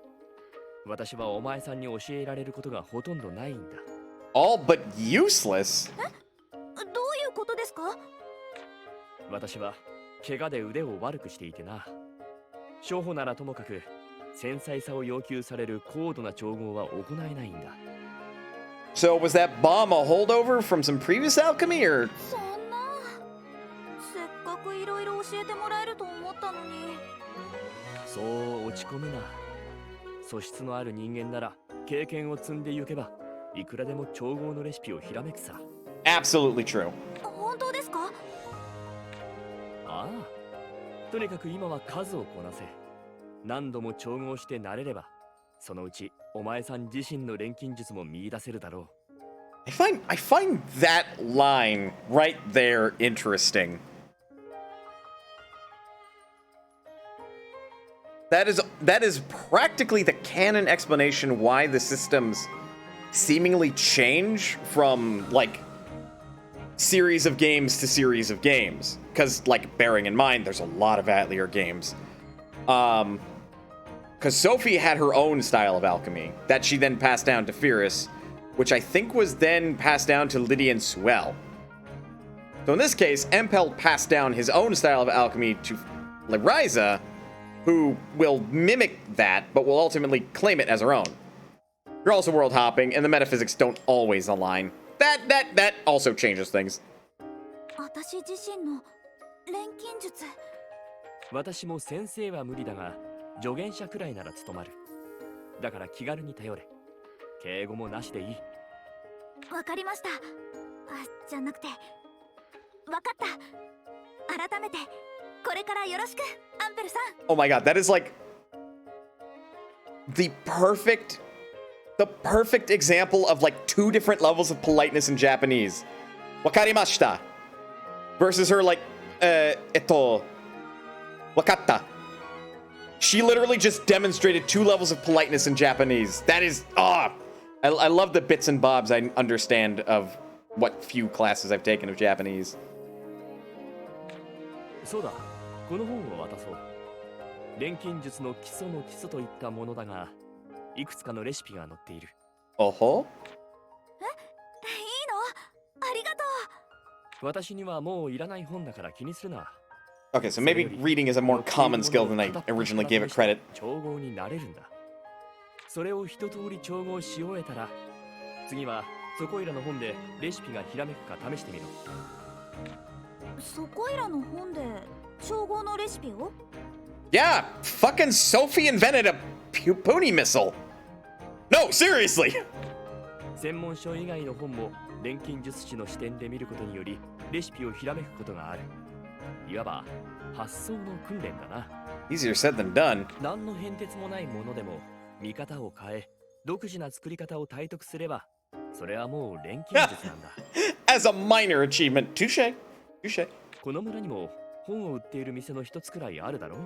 私はお前さんに教えられることがほとんどないんだ。All but useless? どういうことですか？私は怪我で腕を悪くしていてな。処方ならともかく繊細さを要求される高度な調合は行えないんだ。So was that bomb a holdover from some previous alchemy, or? そんな。せっかくいろいろ教えてもらえると思ったのに。そう落ち込むな。素質のある人間なら経験を積んでゆけばいくらでも調合のレシピをひらめくさ。Absolutely true. 本当ですか？ああ。とにかく今は数をこなせ。何度も調合して慣れれば、そのうちお前さん自身の錬金術も見出せるだろう。I find that line right there interesting. That is practically the canon explanation why the systems seemingly change from like series of games to series of games. Because, like, bearing in mind, there's a lot of Atelier games. Because Sophie had her own style of alchemy that she then passed down to Fyrus, which I think was then passed down to Lydia and Suel. So in this case, Empel passed down his own style of alchemy to Ryza, who will mimic that, but will ultimately claim it as her own. You're also world hopping, and the metaphysics don't always align. That also changes things. 私自身の錬金術。私も先生は無理だが、助言者くらいなら務まる。だから気軽に頼れ。敬語もなしでいい。わかりました。じゃなくて、わかった。改めてこれからよろしく、アンペルさん。Oh my god, that is like the perfect example of like 2 different levels of politeness in Japanese. Wakarimashita versus her like wakatta. She literally just demonstrated 2 levels of politeness in Japanese. That is I love the bits and bobs I understand of what few classes I've taken of Japanese. そうだ。この本を渡そう。錬金術の基礎の基礎といったものだが、いくつかのレシピが載っている。おほ？いいの？ありがとう。私にはもういらない本だから気にするな。Okay, so maybe reading is a more common skill than I originally gave it credit. 調合になれるんだ。それを一通り調合し終えたら、次はそこいらの本でレシピがひらめくか試してみろ。そこいらの本で調合のレシピを？ Yeah, fucking Sophie invented a pony missile. No, seriously. 専門書以外の本も錬金術師の視点で見ることによりレシピをひらめくことがある。いわば発想の訓練だな。Easier said than done. 何の変哲もないものでも見方を変え、独自な作り方を体得すれば、それはもう錬金術なんだ。As a minor achievement, touche. Touche. この村にも本を売っている店の一つくらいあるだろう？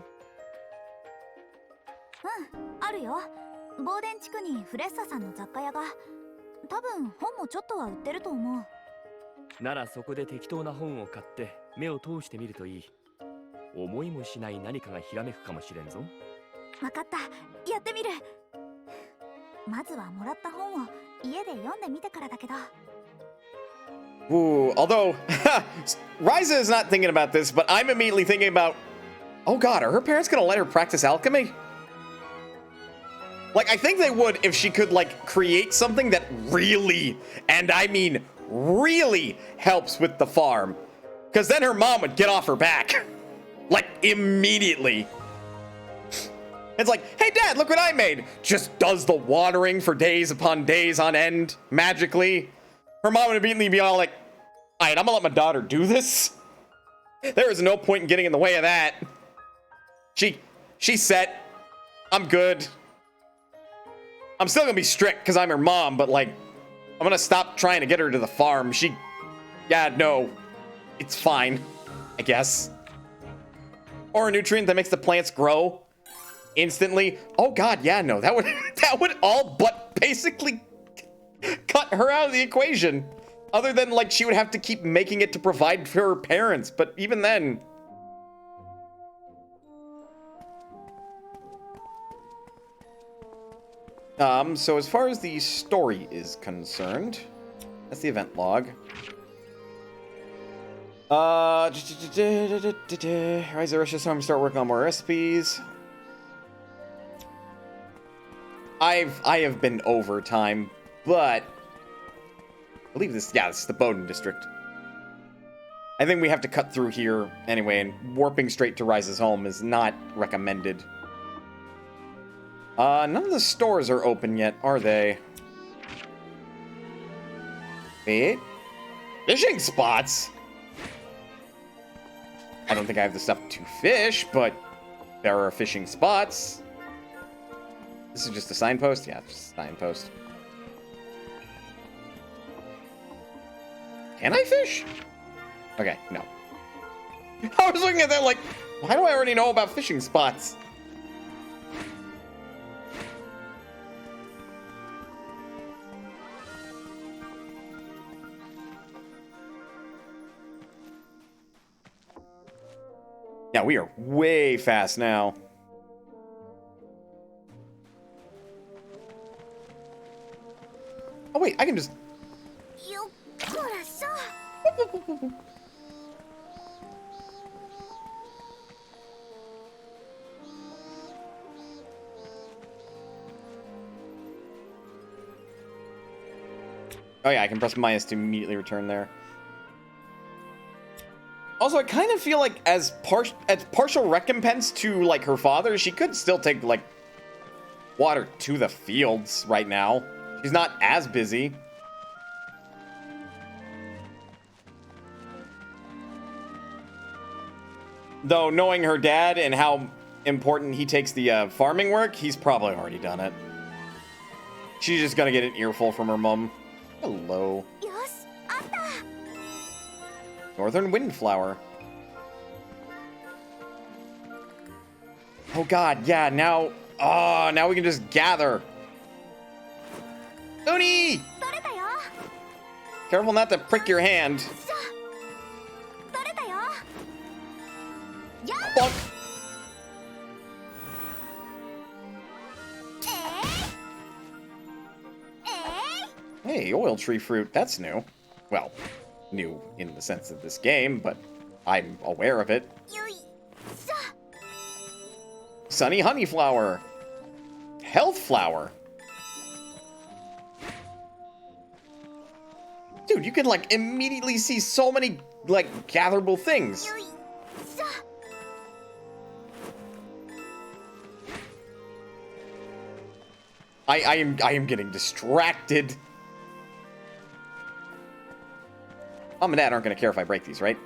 あるよ。ボーデン地区にフレッサさんの雑貨屋が。多分本もちょっとは売ってると思う。ならそこで適当な本を買って目を通してみるといい。思いもしない何かがひらめくかもしれんぞ。わかった。やってみる。まずはもらった本を家で読んでみてからだけど。Ooh, although Ryza is not thinking about this, but I'm immediately thinking about, oh god, are her parents gonna let her practice alchemy? Like, I think they would if she could, like, create something that really, and I mean really, helps with the farm. Because then her mom would get off her back. Like, immediately. It's like, hey dad, look what I made. Just does the watering for days upon days on end, magically. Her mom would immediately be all like, alright, I'm gonna let my daughter do this. There is no point in getting in the way of that. She's set. I'm good. I'm still gonna be strict because I'm her mom, but like, I'm gonna stop trying to get her to the farm. Yeah, no. It's fine, I guess. Or a nutrient that makes the plants grow instantly. Oh god, yeah, no. That would all but basically cut her out of the equation. Other than, like, she would have to keep making it to provide for her parents, but even then. So as far as the story is concerned, that's the event log. Ryza rushes home to start working on more recipes. I have been overtime, but I believe this is the Bowden district. I think we have to cut through here anyway, and warping straight to Ryza's home is not recommended. None of the stores are open yet, are they? Wait. Fishing spots? I don't think I have the stuff to fish, but there are fishing spots. This is just a signpost? Yeah, just a signpost. Can I fish? Okay, no. I was looking at that like, why do I already know about fishing spots? Yeah, we are way fast now. Oh wait, I can just... Oh yeah, I can press minus to immediately return there. Also, I kind of feel like as partial recompense to, like, her father, she could still take, like, water to the fields right now. She's not as busy. Though, knowing her dad and how important he takes the farming work, he's probably already done it. She's just gonna get an earful from her mom. Hello. Northern Windflower. Oh god, yeah, now we can just gather. Uni! Careful not to prick your hand. Bonk. Hey, oil tree fruit. That's new. Well, new in the sense of this game, but I'm aware of it. Sunny honey flower. Health flower. Dude, you can, like, immediately see so many, like, gatherable things. I am getting distracted. Mom and Dad aren't gonna care if I break these, right?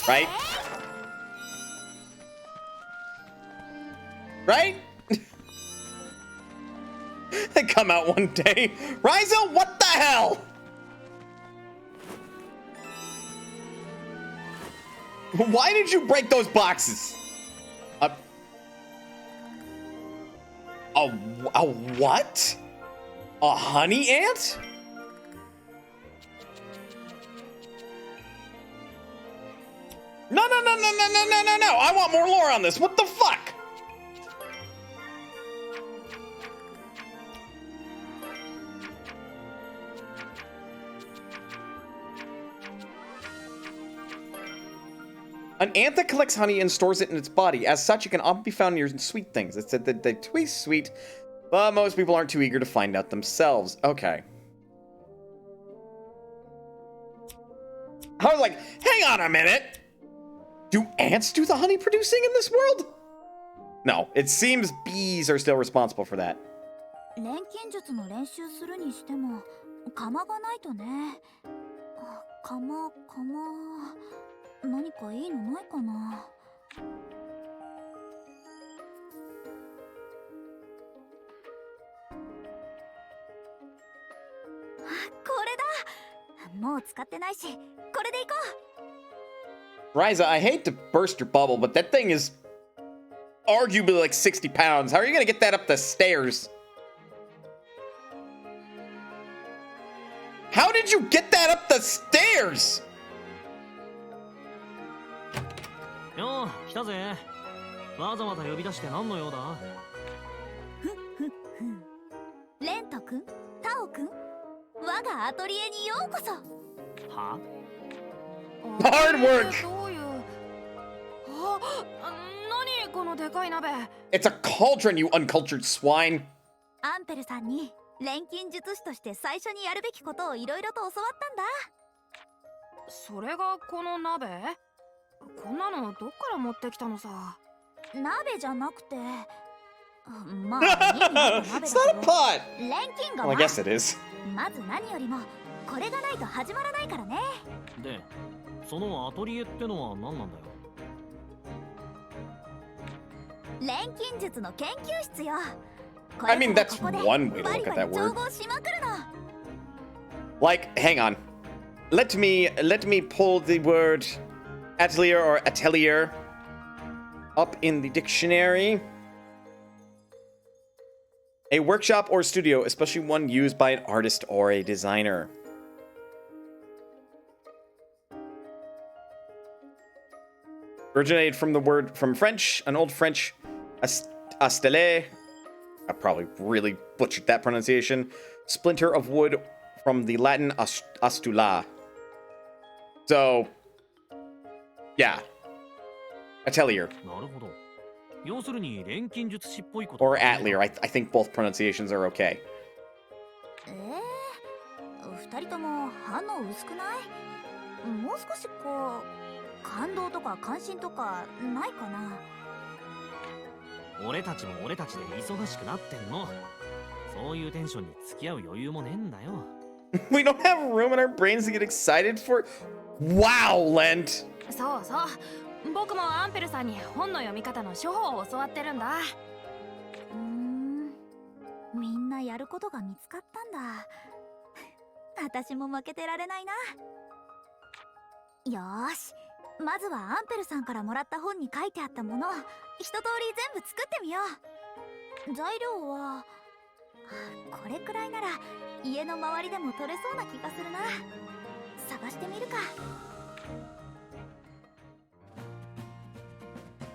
Right? Right? They come out one day. Ryza, what the hell? Why did you break those boxes? A what? A honey ant? No. I want more lore on this. What the fuck? An ant that collects honey and stores it in its body. As such, it can often be found near sweet things. It said that they taste sweet, but most people aren't too eager to find out themselves. Okay. I was like, hang on a minute. Do ants do the honey producing in this world? No, it seems bees are still responsible for that. 錬金術の練習するにしても釜がないとね。釜何かいいのないかな。これだ。もう使ってないし、これでいこう。 Ryza, I hate to burst your bubble, but that thing is arguably like 60 pounds. How are you gonna get that up the stairs? How did you get that up the stairs? よう、来たぜ。わざわざ呼び出して何の用だ？レント君、タオ君、我がアトリエにようこそ。は？ Hard work. 何このでかい鍋。It's a cauldron, you uncultured swine. アンペルさんに錬金術師として最初にやるべきことをいろいろと教わったんだ。それがこの鍋？こんなのどっから持ってきたのさ。鍋じゃなくて、まあ家にある鍋だけど。It's not a pot. 錬金が Well, I guess it is. まず何よりもこれがないと始まらないからね。で、そのアトリエってのは何なんだよ。錬金術の研究室よ。 I mean, that's one way to look at that word. Like, hang on. Let me pull the word Atelier or Atelier up in the dictionary. A workshop or studio, especially one used by an artist or a designer. Originated from the word from French, an old French Atelier. I probably really butchered that pronunciation. Splinter of wood from the Latin astula. So, yeah. Atelier. Or Atelier. I think both pronunciations are okay. 二人とも反応薄くない？もう少しこう感動とか関心とかないかな？ 俺たちも俺たちで忙しくなってんの。そういうテンションに付き合う余裕もねえんだよ。We don't have room in our brains to get excited for. Wow, Lent. そうそう。僕もアンペルさんに本の読み方の処方を教わってるんだ。みんなやることが見つかったんだ。私も負けてられないな。よーし。 まずはアンペルさんからもらった本に書いてあったものを一通り全部作ってみよう。材料はこれくらいなら家の周りでも取れそうな気がするな。探してみるか。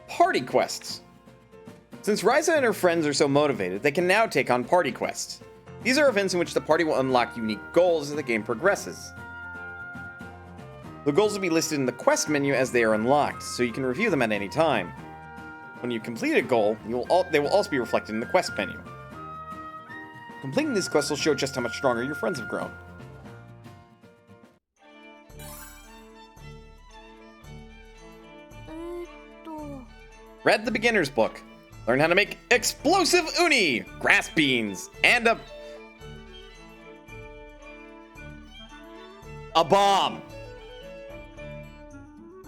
Party quests. Since Ryza and her friends are so motivated, they can now take on party quests. These are events in which the party will unlock unique goals as the game progresses. The goals will be listed in the quest menu as they are unlocked, so you can review them at any time. When you complete a goal, they will also be reflected in the quest menu. Completing these quests will show just how much stronger your friends have grown. Read the beginner's book. Learn how to make explosive uni, grass beans, and a bomb.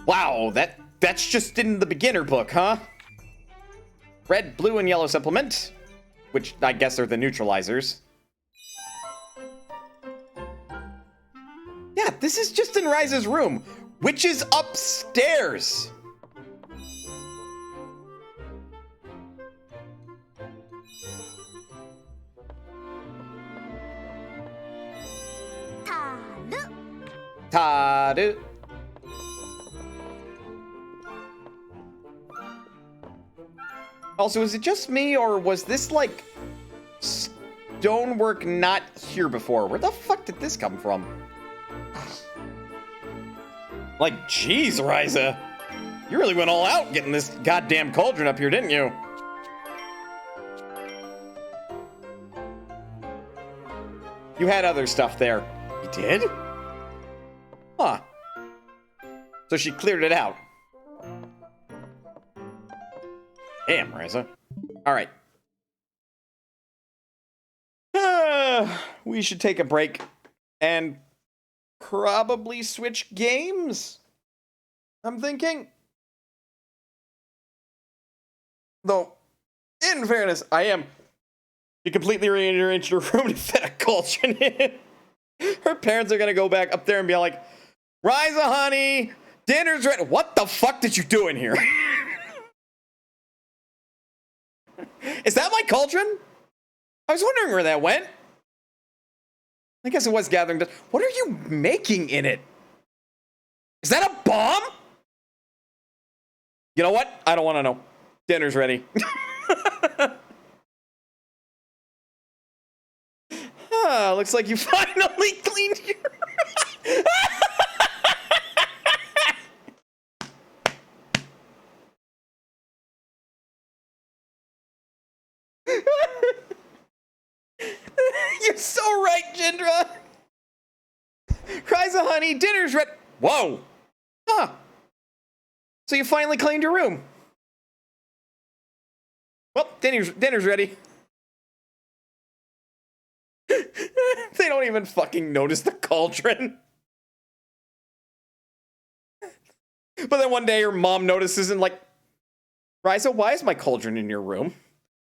Wow, that's just in the beginner book, huh? Red, blue, and yellow supplement, which I guess are the neutralizers. Yeah, this is just in Ryza's room, which is upstairs. Taru. Also, is it just me, or was this, like, stonework not here before? Where the fuck did this come from? Like, jeez, Ryza. You really went all out getting this goddamn cauldron up here, didn't you? You had other stuff there. You did? Huh. So she cleared it out. Damn, Ryza. Alright. We should take a break and probably switch games, I'm thinking. Though, in fairness, she completely rearranged her room to fit a cauldron in. Her parents are gonna go back up there and be like, Ryza, honey, dinner's ready. What the fuck did you do in here? Is that my cauldron? I was wondering where that went. I guess it was gathering dust. What are you making in it? Is that a bomb? You know what? I don't want to know. Dinner's ready. Looks like you finally cleaned your... You're so right, Jindra. Ryza, honey, dinner's ready. Whoa. Huh. So you finally cleaned your room. Well, dinner's ready. They don't even fucking notice the cauldron. But then one day her mom notices and like, Ryza, why is my cauldron in your room?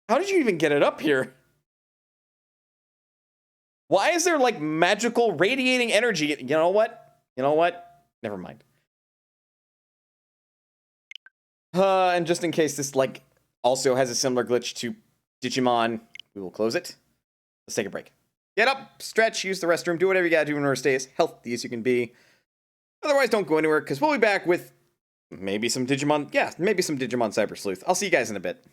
How did you even get it up here? Why is there like magical radiating energy? You know what? Never mind. And just in case this like also has a similar glitch to Digimon, we will close it. Let's take a break. Get up, stretch, use the restroom, do whatever you gotta do in order to stay as healthy as you can be. Otherwise, don't go anywhere, because we'll be back with maybe some Digimon. Yeah, maybe some Digimon Cyber Sleuth. I'll see you guys in a bit.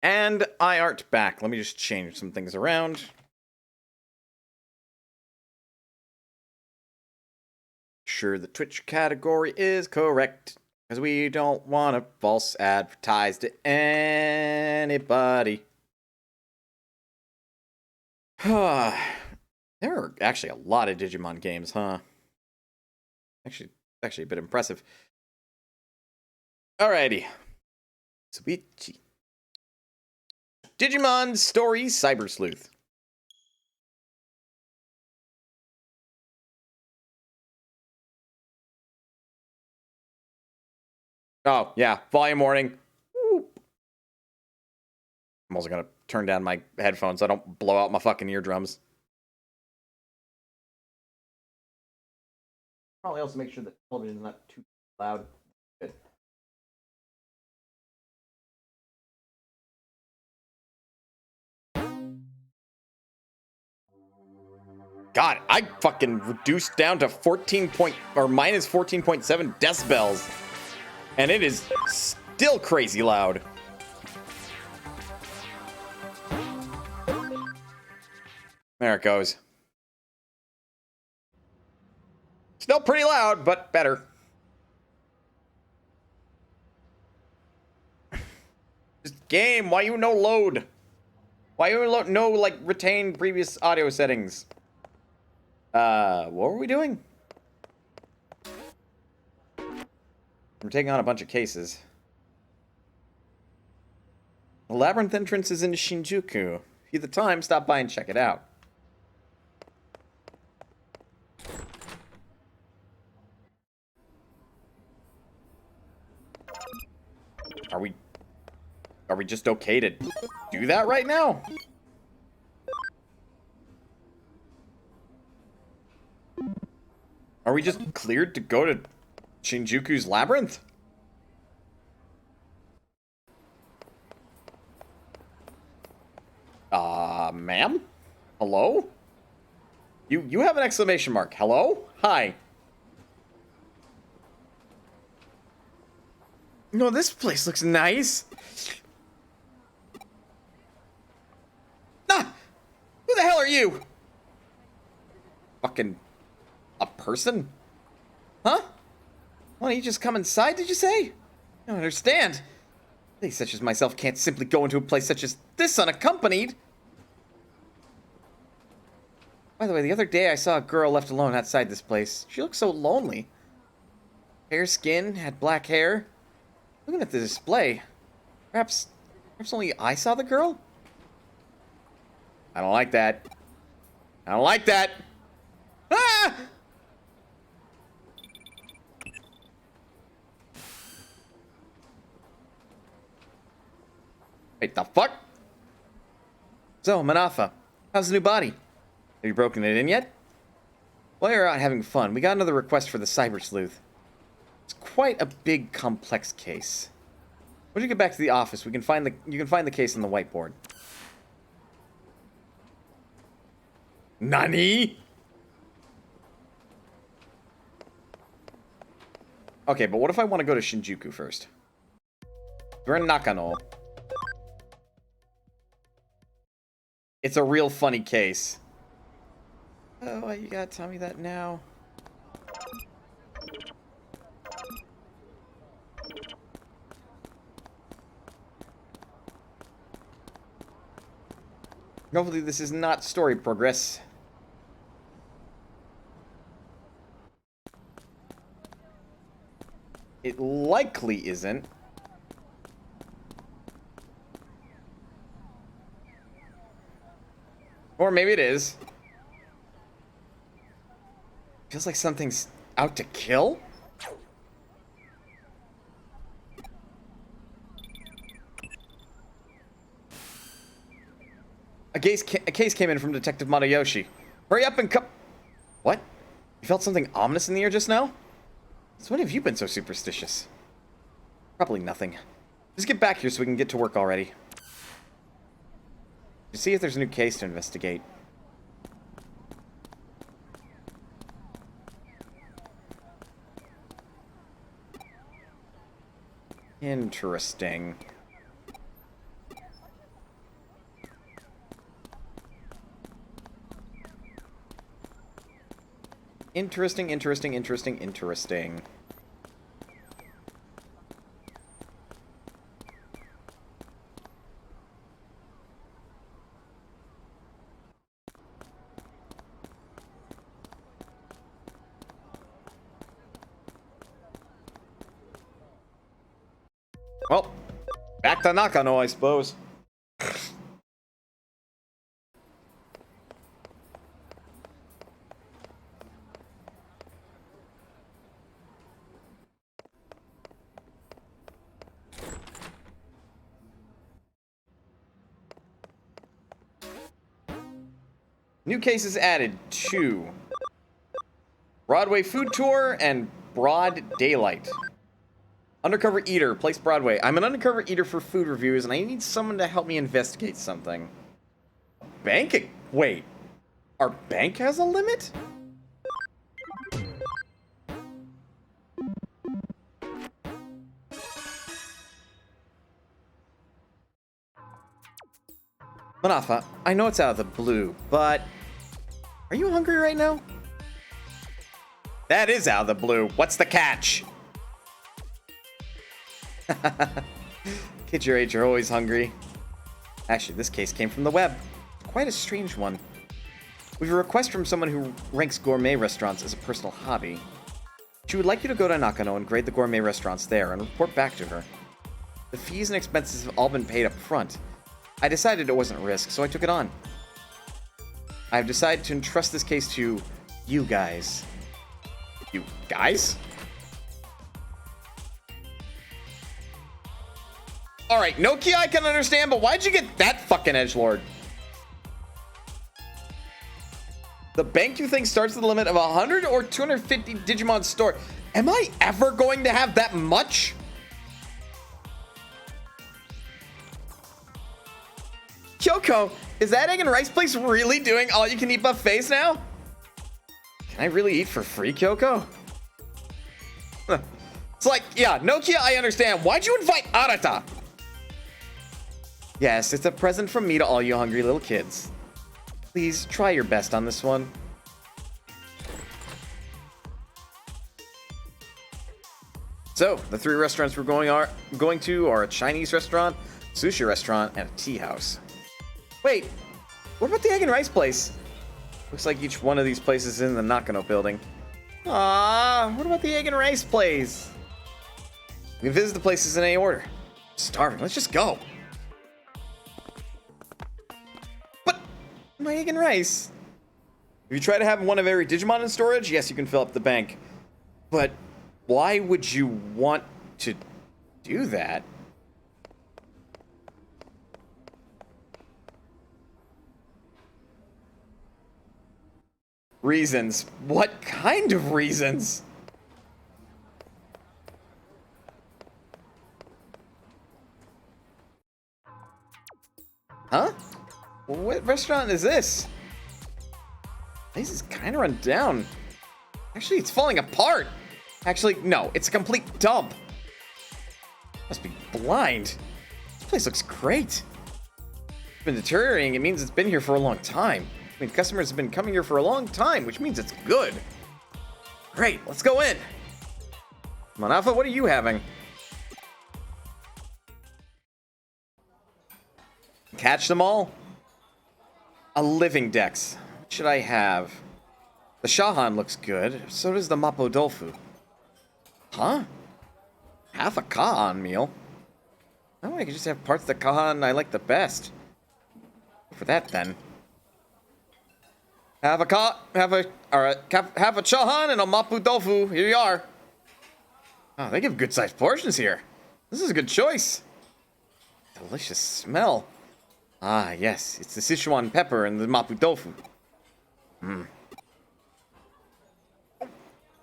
And iArt back. Let me just change some things around. Sure, the Twitch category is correct, because we don't want to false advertise to anybody. There are actually a lot of Digimon games, huh? Actually a bit impressive. Alrighty. Switchy. Digimon Story Cyber Sleuth. Oh, yeah. Volume warning. Whoop. I'm also going to turn down my headphones so I don't blow out my fucking eardrums. Probably also make sure the television is not too loud. Good. God, I fucking reduced down to minus 14.7 decibels. And it is still crazy loud. There it goes. Still pretty loud, but better. Just game, why you no load? Why you no, like, retain previous audio settings? What were we doing? We're taking on a bunch of cases. The labyrinth entrance is in Shinjuku. If you have the time, stop by and check it out. Are we just okay to do that right now? Are we just cleared to go to Shinjuku's labyrinth? Ma'am? Hello? You have an exclamation mark. Hello? Hi. No, this place looks nice. Ah! Who the hell are you? Fucking a person? Huh? Why don't you just come inside, did you say? I don't understand. They such as myself can't simply go into a place such as this unaccompanied. By the way, the other day I saw a girl left alone outside this place. She looked so lonely. Fair skin, had black hair. Looking at the display, perhaps only I saw the girl? I don't like that. I don't like that. Ah! Wait, the fuck? So, Manafa, how's the new body? Have you broken it in yet? While you're out having fun, we got another request for the Cyber Sleuth. It's quite a big, complex case. When you get back to the office, you can find the case on the whiteboard. Nani? Okay, but what if I want to go to Shinjuku first? We're in Nakano. It's a real funny case. Oh, why you gotta tell me that now? Hopefully this is not story progress. It likely isn't. Or maybe it is. Feels like something's out to kill? A case came in from Detective Matayoshi. Hurry up and come... What? You felt something ominous in the air just now? So when have you been so superstitious? Probably nothing. Just get back here so we can get to work already. To see if there's a new case to investigate. Interesting. Interesting, interesting, interesting, interesting. Well, back to Nakano, I suppose. New cases added: 2. Broadway food tour and broad daylight. Undercover eater, place Broadway. I'm an undercover eater for food reviews, and I need someone to help me investigate something. Bank? Wait, our bank has a limit? Manafa, I know it's out of the blue, but are you hungry right now? That is out of the blue. What's the catch? Kids your age are always hungry. Actually, this case came from the web. Quite a strange one. We have a request from someone who ranks gourmet restaurants as a personal hobby. She would like you to go to Nakano and grade the gourmet restaurants there and report back to her. The fees and expenses have all been paid up front. I decided it wasn't a risk, so I took it on. I have decided to entrust this case to you guys. You guys? Alright, Nokia I can understand, but why'd you get that fucking edgelord? The bank you think starts with a limit of 100 or 250 Digimon store? Am I ever going to have that much? Kyoko, is that egg and rice place really doing all you can eat buffets now? Can I really eat for free, Kyoko? It's like, yeah, Nokia, I understand. Why'd you invite Arata? Yes, it's a present from me to all you hungry little kids. Please try your best on this one. So, the 3 restaurants we're going to are a Chinese restaurant, sushi restaurant, and a tea house. Wait, what about the egg and rice place? Looks like each one of these places is in the Nakano building. Ah, what about the egg and rice place? We can visit the places in any order. I'm starving, let's just go. But my egg and rice. If you try to have one of every Digimon in storage, yes, you can fill up the bank. But why would you want to do that? Reasons. What kind of reasons? Huh? What restaurant is this? This is kind of run down. Actually, it's falling apart. Actually, no, it's a complete dump. Must be blind. This place looks great. It's been deteriorating. It means it's been here for a long time. I mean, customers have been coming here for a long time, which means it's good. Great, let's go in. Manafa, what are you having? Catch them all? A living dex. What should I have? The Shahan looks good. So does the Mapo Dolfu. Huh? Half a Kahan meal? Oh, I could just have parts of the Kahan I like the best. For that, then. Have a Chahan and a Mapo Dolfu. Here you are. Oh, they give good-sized portions here. This is a good choice. Delicious smell. Ah, yes, it's the Sichuan pepper and the Mapo Dolfu. The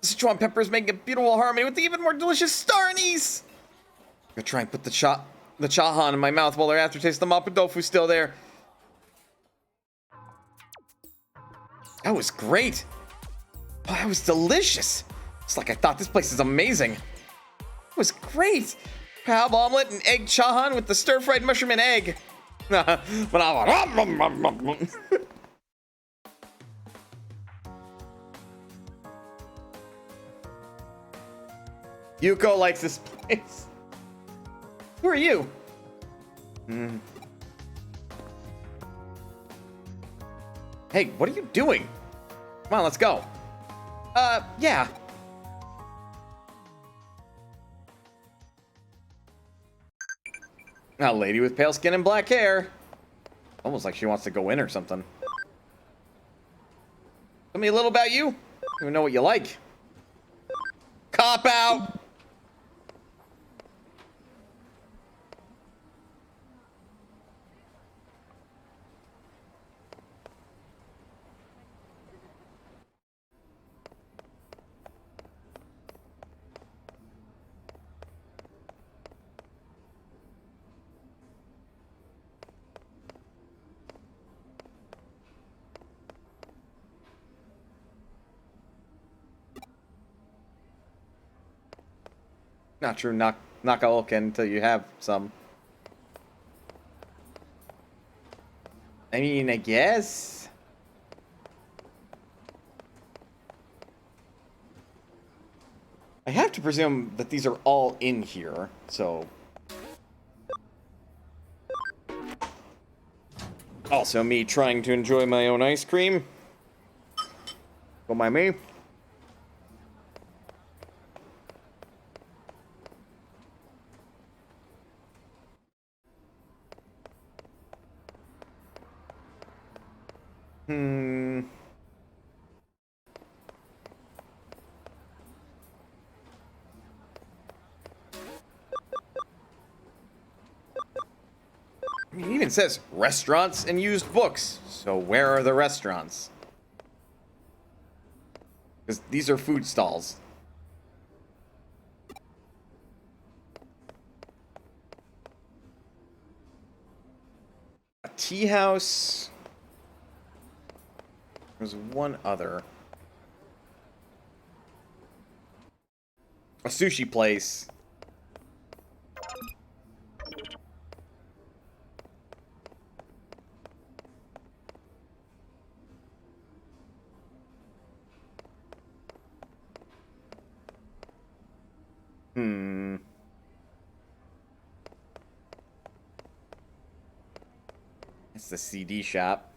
Sichuan pepper is making a beautiful harmony with the even more delicious star anise. I'm gonna try and put the Chahan in my mouth while their aftertaste of the Mapo Dolfu is still there. That was great. Oh, that was delicious. It's like I thought this place is amazing. It was great. Crab omelet and egg chahan with the stir-fried mushroom and egg. But Yuko likes this place. Who are you? Hey, what are you doing? Come on, let's go. Yeah. A lady with pale skin and black hair. Almost like she wants to go in or something. Tell me a little about you. I don't even know what you like. Cop out. Not true, Nakaoka until you have some. I mean, I guess. I have to presume that these are all in here, so. Also, me trying to enjoy my own ice cream. Don't mind me. It even says restaurants and used books. So where are the restaurants? Because these are food stalls. A tea house. There's one other. A sushi place. It's the CD shop.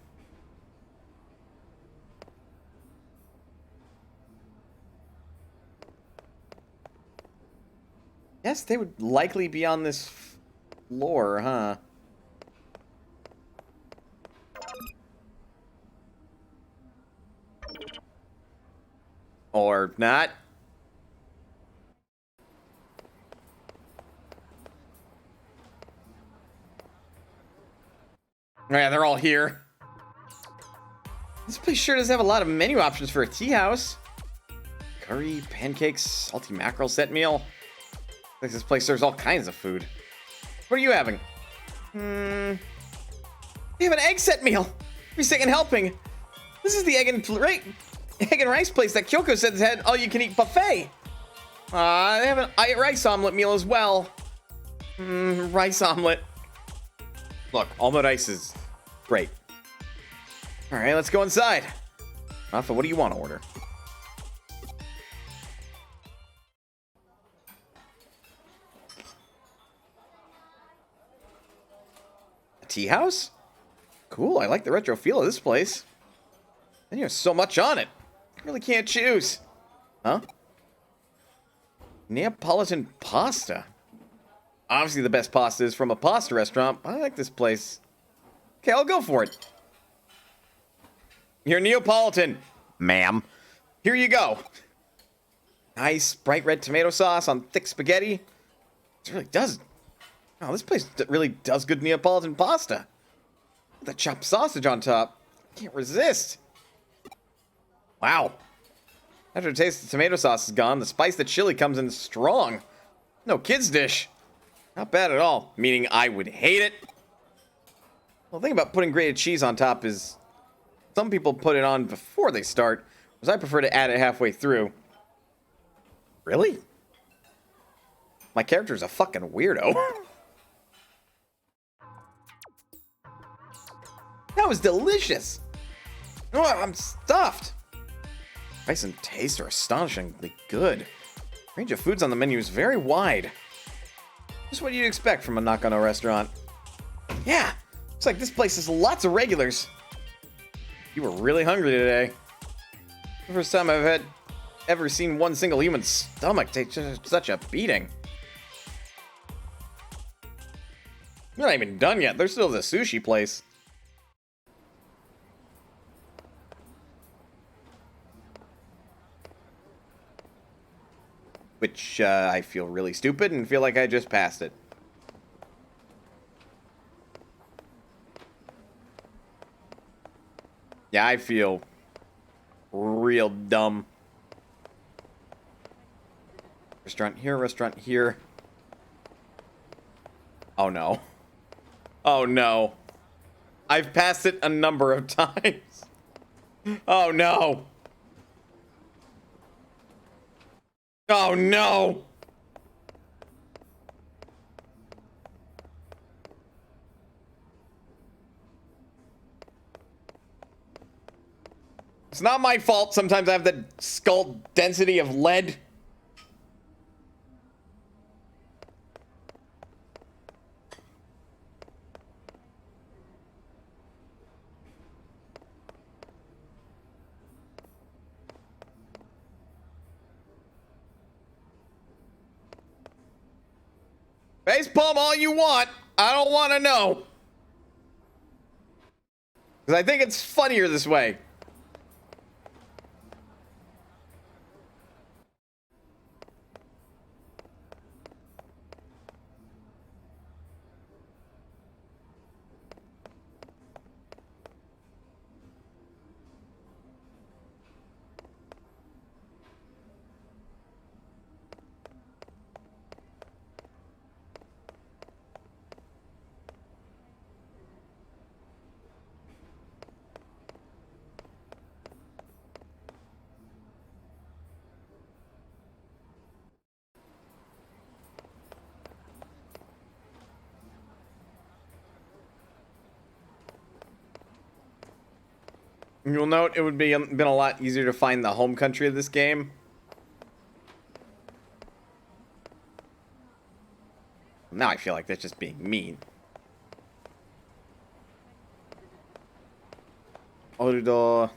Yes, they would likely be on this floor, huh? Or not. Yeah, they're all here. This place sure does have a lot of menu options for a tea house. Curry, pancakes, salty mackerel set meal. Like this place serves all kinds of food. What are you having? They have an egg set meal. Every second helping. This is the egg and rice place that Kyoko said had all-you-can-eat buffet. They have an rice omelet meal as well. Rice omelet. Look, almond ice is great. All right, let's go inside. Rafa, what do you want to order? A tea house? Cool, I like the retro feel of this place. And you have so much on it. I really can't choose. Huh? Neapolitan pasta. Obviously the best pasta is from a pasta restaurant, but I like this place. Okay, I'll go for it. You're Neapolitan, ma'am. Here you go. Nice bright red tomato sauce on thick spaghetti. It really does. Oh, this place really does good Neapolitan pasta. With the chopped sausage on top. Can't resist. Wow. After the taste of the tomato sauce is gone, the spice that chili comes in strong. No kid's dish. Not bad at all. Meaning I would hate it. Well, the thing about putting grated cheese on top is some people put it on before they start, whereas I prefer to add it halfway through. Really? My character's a fucking weirdo. That was delicious. Oh, I'm stuffed. Price and taste are astonishingly good. Range of foods on the menu is very wide. Just what you'd expect from a Nakano restaurant. Yeah, looks like this place has lots of regulars. You were really hungry today. The first time I've ever seen one single human stomach take such a beating. We're not even done yet. There's still the sushi place. Which, I feel really stupid and feel like I just passed it. Yeah, I feel real dumb. Restaurant here, restaurant here. Oh no. Oh no. I've passed it a number of times. Oh no. Oh no! It's not my fault sometimes I have the skull density of lead. Facepalm all you want. I don't want to know. Because I think it's funnier this way. You'll note it would be been a lot easier to find the home country of this game. Now I feel like that's just being mean. Orudo,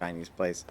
Chinese place.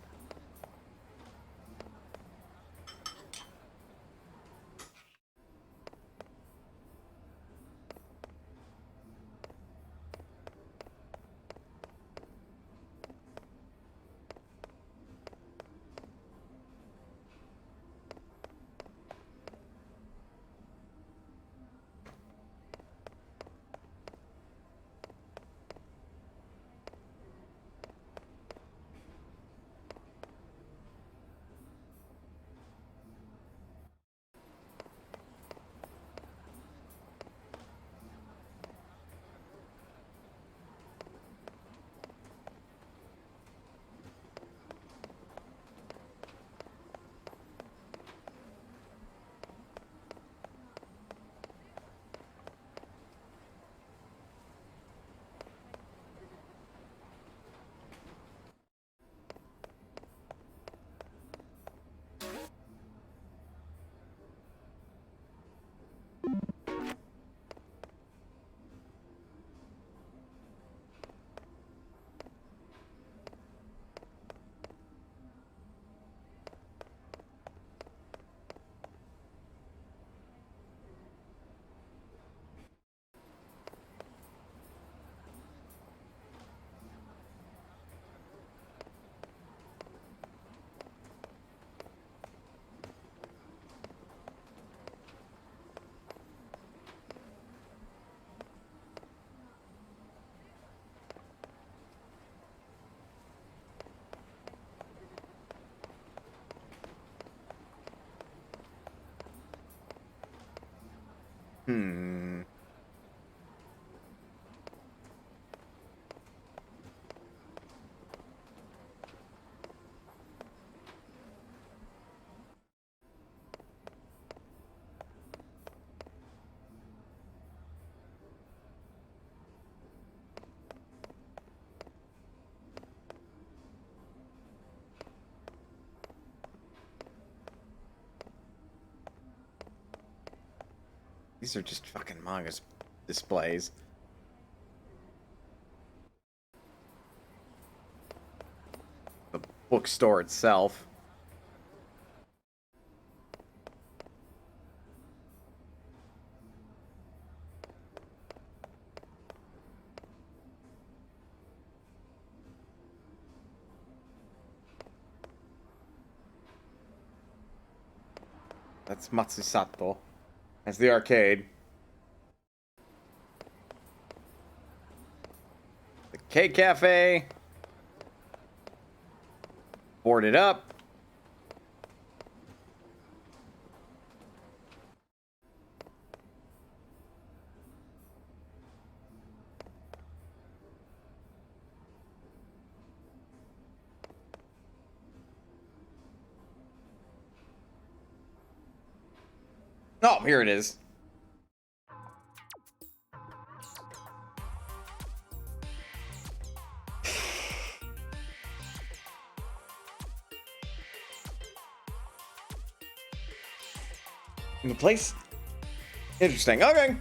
These are just fucking manga displays. The bookstore itself. That's Matsusato. That's the arcade. The K Cafe. Boarded up. Oh, here it is. In the place? Interesting. Okay.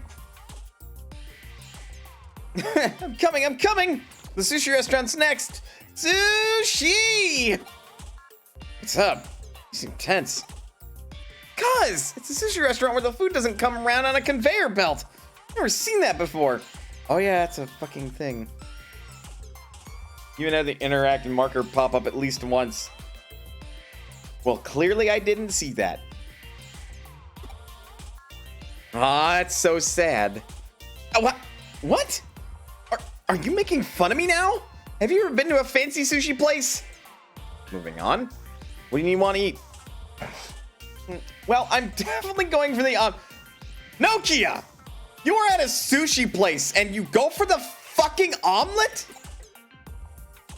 I'm coming! The sushi restaurant's next! Sushi! What's up? You seem tense. Cuz! It's a sushi restaurant where the food doesn't come around on a conveyor belt! Never seen that before! Oh yeah, it's a fucking thing. You even had the interactive marker pop up at least once. Well, clearly I didn't see that. Ah, it's so sad. Oh, what? Are you making fun of me now? Have you ever been to a fancy sushi place? Moving on. What do you want to eat? Well, I'm definitely going for the Nokia! You are at a sushi place and you go for the fucking omelet?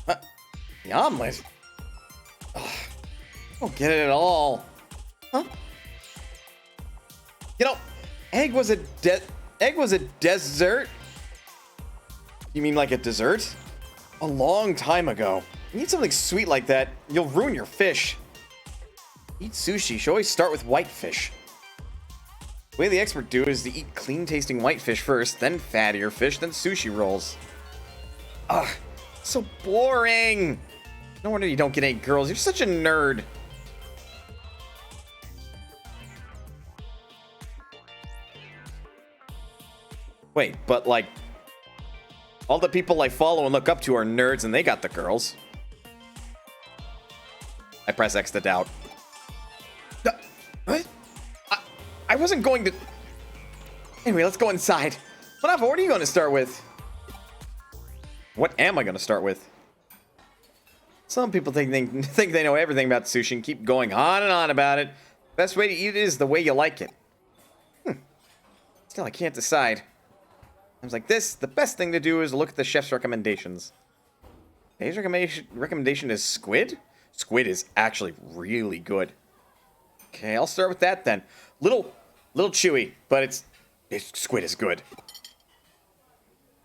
The omelet? Ugh, I don't get it at all. Huh? You know, egg was a dessert. You mean like a dessert? A long time ago. You need something sweet like that, you'll ruin your fish. Eat sushi should always start with whitefish. The way the expert do is to eat clean-tasting whitefish first, then fattier fish, then sushi rolls. Ugh, so boring. No wonder you don't get any girls. You're such a nerd. Wait, but like, all the people I follow and look up to are nerds and they got the girls. I press X to doubt. What? I wasn't going to... Anyway, let's go inside. What are you going to start with? What am I going to start with? Some people think they know everything about sushi and keep going on and on about it. Best way to eat it is the way you like it. Still, I can't decide. Times like this, the best thing to do is look at the chef's recommendations. Today's recommendation is squid? Squid is actually really good. Okay, I'll start with that then. Little chewy, but squid is good.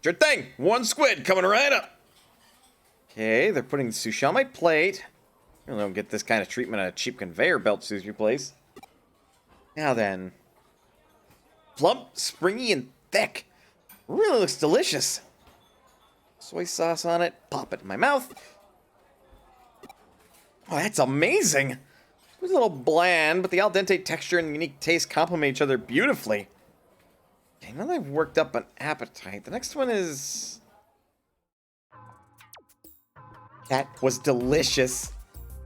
Sure thing. One squid coming right up. Okay, they're putting sushi on my plate. I don't get this kind of treatment at a cheap conveyor belt sushi place. Now then. Plump, springy, and thick. Really looks delicious. Soy sauce on it. Pop it in my mouth. Oh, that's amazing. It's a little bland, but the al dente texture and unique taste complement each other beautifully. Okay, now that I've worked up an appetite, the next one is... That was delicious.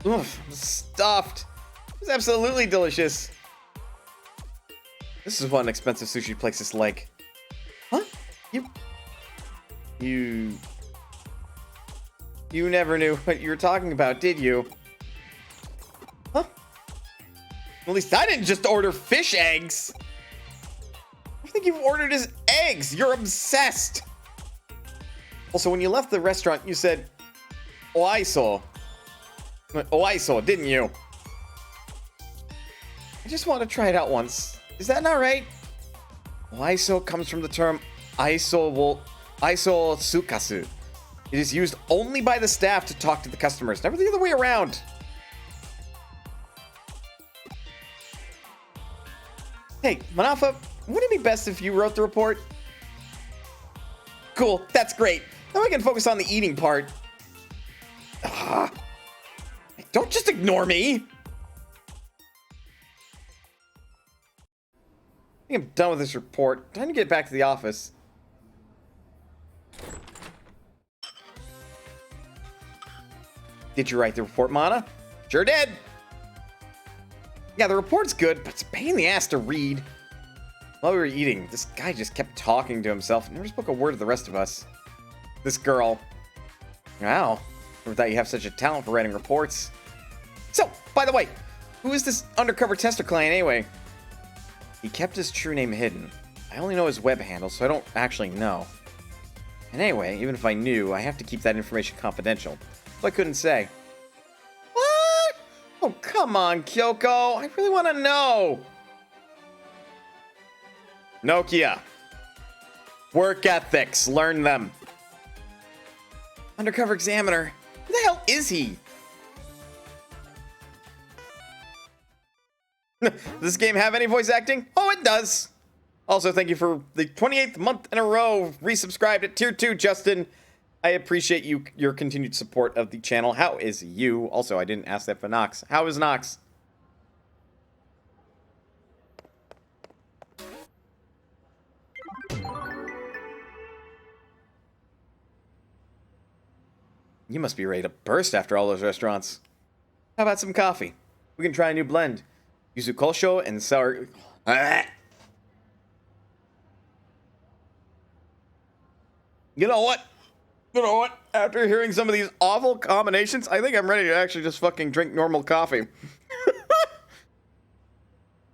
Oof, stuffed. It was absolutely delicious. This is what an expensive sushi place is like. Huh? You never knew what you were talking about, did you? Huh? At least I didn't just order fish eggs. Everything you've ordered is eggs. You're obsessed. Also, when you left the restaurant, you said, "Oiso." Oiso, didn't you? I just want to try it out once. Is that not right? Oiso comes from the term iso tsukasu. It is used only by the staff to talk to the customers, never the other way around. Hey, Manafa, Wouldn't it be best if you wrote the report? Cool, that's great. Now I can focus on the eating part. Don't just ignore me. I think I'm done with this report. Time to get back to the office. Did you write the report, Mana? Sure did. Yeah, the report's good, but it's a pain in the ass to read. While we were eating, this guy just kept talking to himself. Never spoke a word to the rest of us. This girl. Wow. Never thought you have such a talent for writing reports. So, by the way, who is this undercover tester client anyway? He kept his true name hidden. I only know his web handle, so I don't actually know. And anyway, even if I knew, I have to keep that information confidential. So I couldn't say. What? Oh, come on, Kyoko. I really want to know. Nokia. Work ethics. Learn them. Undercover examiner. Who the hell is he? Does this game have any voice acting? Oh, it does. Also, thank you for the 28th month in a row resubscribed at tier 2, Justin. I appreciate your continued support of the channel. How is you? Also, I didn't ask that for Nox. How is Nox? You must be ready to burst after all those restaurants. How about some coffee? We can try a new blend. Yuzu Kosho and sour... You know what? You know what? After hearing some of these awful combinations, I think I'm ready to actually just fucking drink normal coffee.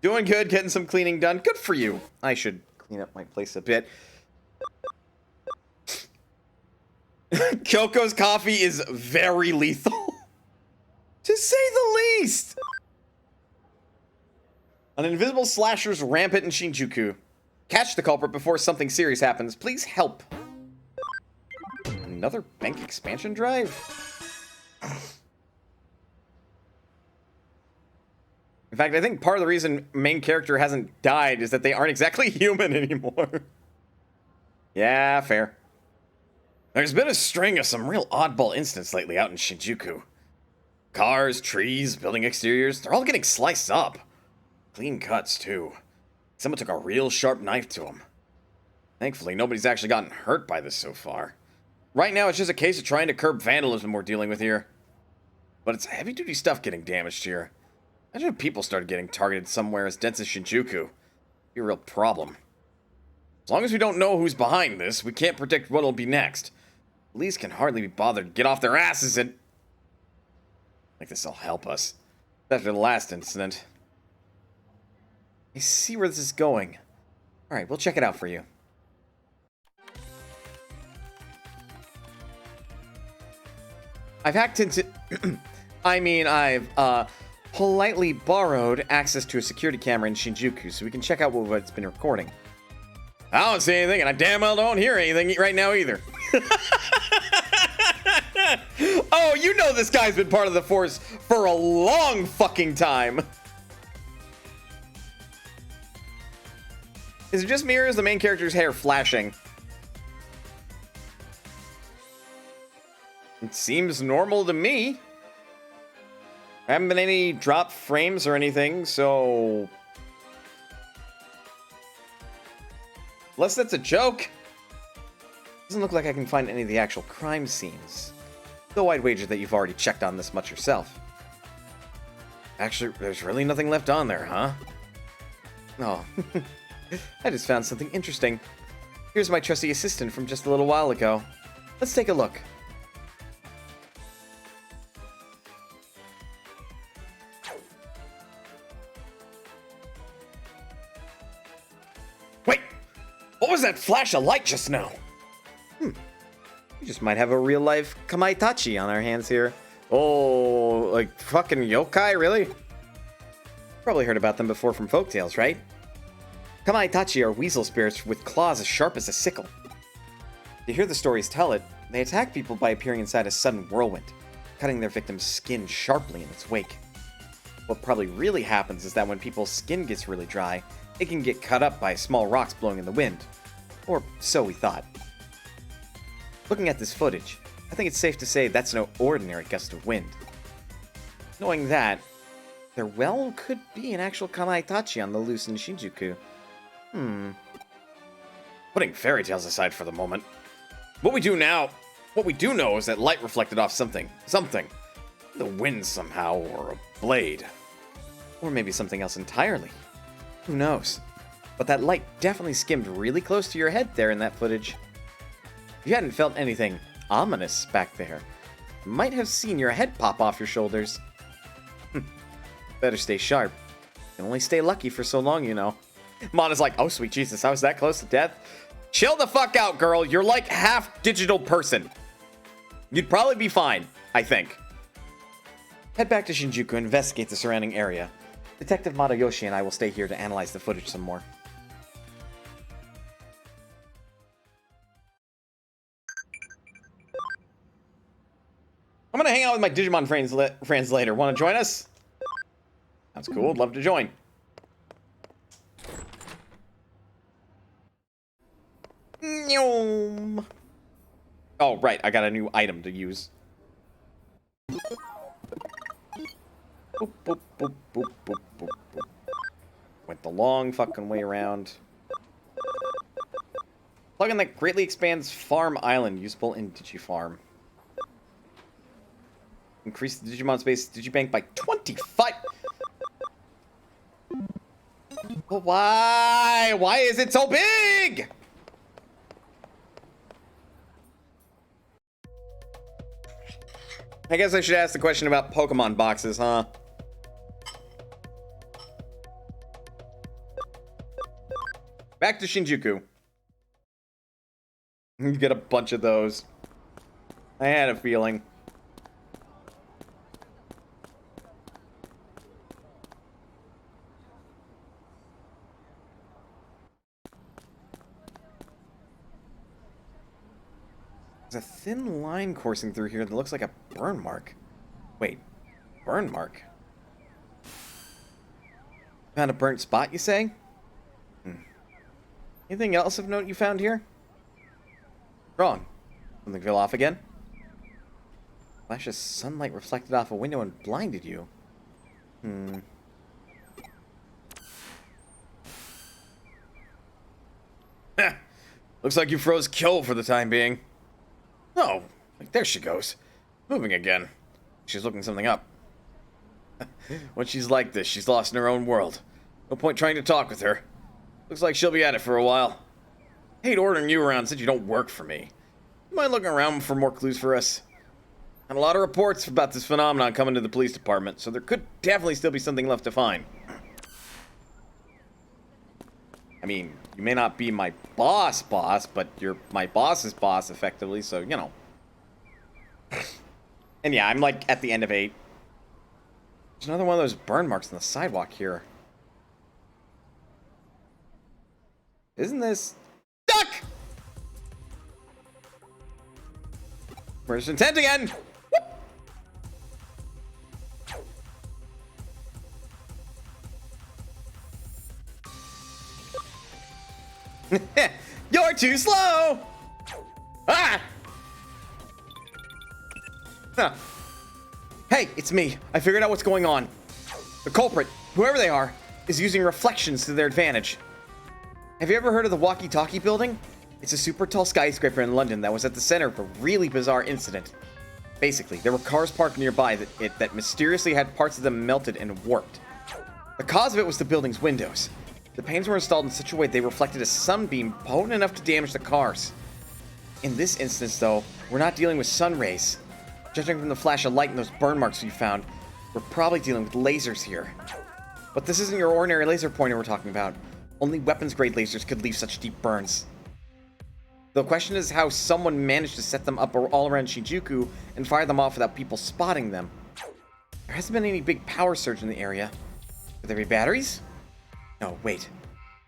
Doing good, getting some cleaning done. Good for you. I should clean up my place a bit. Kyoko's coffee is very lethal. To say the least. An invisible slasher's rampant in Shinjuku. Catch the culprit before something serious happens. Please help. Another bank expansion drive? In fact, I think part of the reason main character hasn't died is that they aren't exactly human anymore. Yeah, fair. There's been a string of some real oddball incidents lately out in Shinjuku. Cars, trees, building exteriors, they're all getting sliced up. Clean cuts, too. Someone took a real sharp knife to them. Thankfully, nobody's actually gotten hurt by this so far. Right now, it's just a case of trying to curb vandalism we're dealing with here. But it's heavy-duty stuff getting damaged here. Imagine if people started getting targeted somewhere as dense as Shinjuku. It'd be a real problem. As long as we don't know who's behind this, we can't predict what'll be next. Police can hardly be bothered to get off their asses and... Like this'll help us. After the last incident. I see where this is going. Alright, we'll check it out for you. I've hacked into... I've politely borrowed access to a security camera in Shinjuku so we can check out what it's been recording. I don't see anything, and I damn well don't hear anything right now either. Oh, you know this guy's been part of the force for a long fucking time. Is it just me or is the main character's hair flashing? It seems normal to me. There haven't been any drop frames or anything, so... Unless that's a joke. Doesn't look like I can find any of the actual crime scenes. Though I'd wager that you've already checked on this much yourself. Actually, there's really nothing left on there, huh? Oh, I just found something interesting. Here's my trusty assistant from just a little while ago. Let's take a look. Wait! What was that flash of light just now? We just might have a real-life Kamaitachi on our hands here. Oh, like fucking yokai, really? Probably heard about them before from folktales, right? Kamaitachi are weasel spirits with claws as sharp as a sickle. To hear the stories tell it, they attack people by appearing inside a sudden whirlwind, cutting their victim's skin sharply in its wake. What probably really happens is that when people's skin gets really dry, it can get cut up by small rocks blowing in the wind. Or so we thought. Looking at this footage, I think it's safe to say that's no ordinary gust of wind. Knowing that, there well could be an actual Kamaitachi on the loose in Shinjuku. Putting fairy tales aside for the moment, what we do know is that light reflected off something. The wind somehow, or a blade. Or maybe something else entirely. Who knows? But that light definitely skimmed really close to your head there in that footage. If you hadn't felt anything ominous back there, you might have seen your head pop off your shoulders. Better stay sharp. You can only stay lucky for so long, you know. Mana's like, oh sweet Jesus, I was that close to death? Chill the fuck out, girl. You're like half digital person. You'd probably be fine, I think. Head back to Shinjuku and investigate the surrounding area. Detective Matayoshi and I will stay here to analyze the footage some more. I'm gonna hang out with my Digimon friends later. Want to join us? That's cool. I'd love to join. Oh, right. I got a new item to use. Boop, boop, boop, boop, boop, boop, boop. Went the long fucking way around. Plugin that greatly expands Farm Island, usable in Digifarm. Increase the Digimon space Digibank by 25. But why? Why is it so big? I guess I should ask the question about Pokemon boxes, huh? Back to Shinjuku. You get a bunch of those. I had a feeling. There's a thin line coursing through here that looks like a burn mark. Wait, burn mark? Found a burnt spot, you say? Anything else of note you found here? Wrong. Something fell off again? Flash of sunlight reflected off a window and blinded you. Looks like you froze kill for the time being. Oh, there she goes. Moving again. She's looking something up. When she's like this, she's lost in her own world. No point trying to talk with her. Looks like she'll be at it for a while. I hate ordering you around since you don't work for me. You mind looking around for more clues for us? And a lot of reports about this phenomenon coming to the police department, so there could definitely still be something left to find. I mean, you may not be my boss, but you're my boss's boss, effectively, so, you know. And yeah, I'm like at the end of 8. There's another one of those burn marks on the sidewalk here. Isn't this... Duck! Where's intent again? You're too slow! Ah! Huh. Hey, it's me. I figured out what's going on. The culprit, whoever they are, is using reflections to their advantage. Have you ever heard of the Walkie-Talkie building? It's a super tall skyscraper in London that was at the center of a really bizarre incident. Basically, there were cars parked nearby that mysteriously had parts of them melted and warped. The cause of it was the building's windows. The panes were installed in such a way they reflected a sunbeam potent enough to damage the cars. In this instance, though, we're not dealing with sun rays. Judging from the flash of light and those burn marks we found, we're probably dealing with lasers here. But this isn't your ordinary laser pointer we're talking about. Only weapons-grade lasers could leave such deep burns. The question is how someone managed to set them up all around Shinjuku and fire them off without people spotting them. There hasn't been any big power surge in the area. Could there be batteries? No, wait.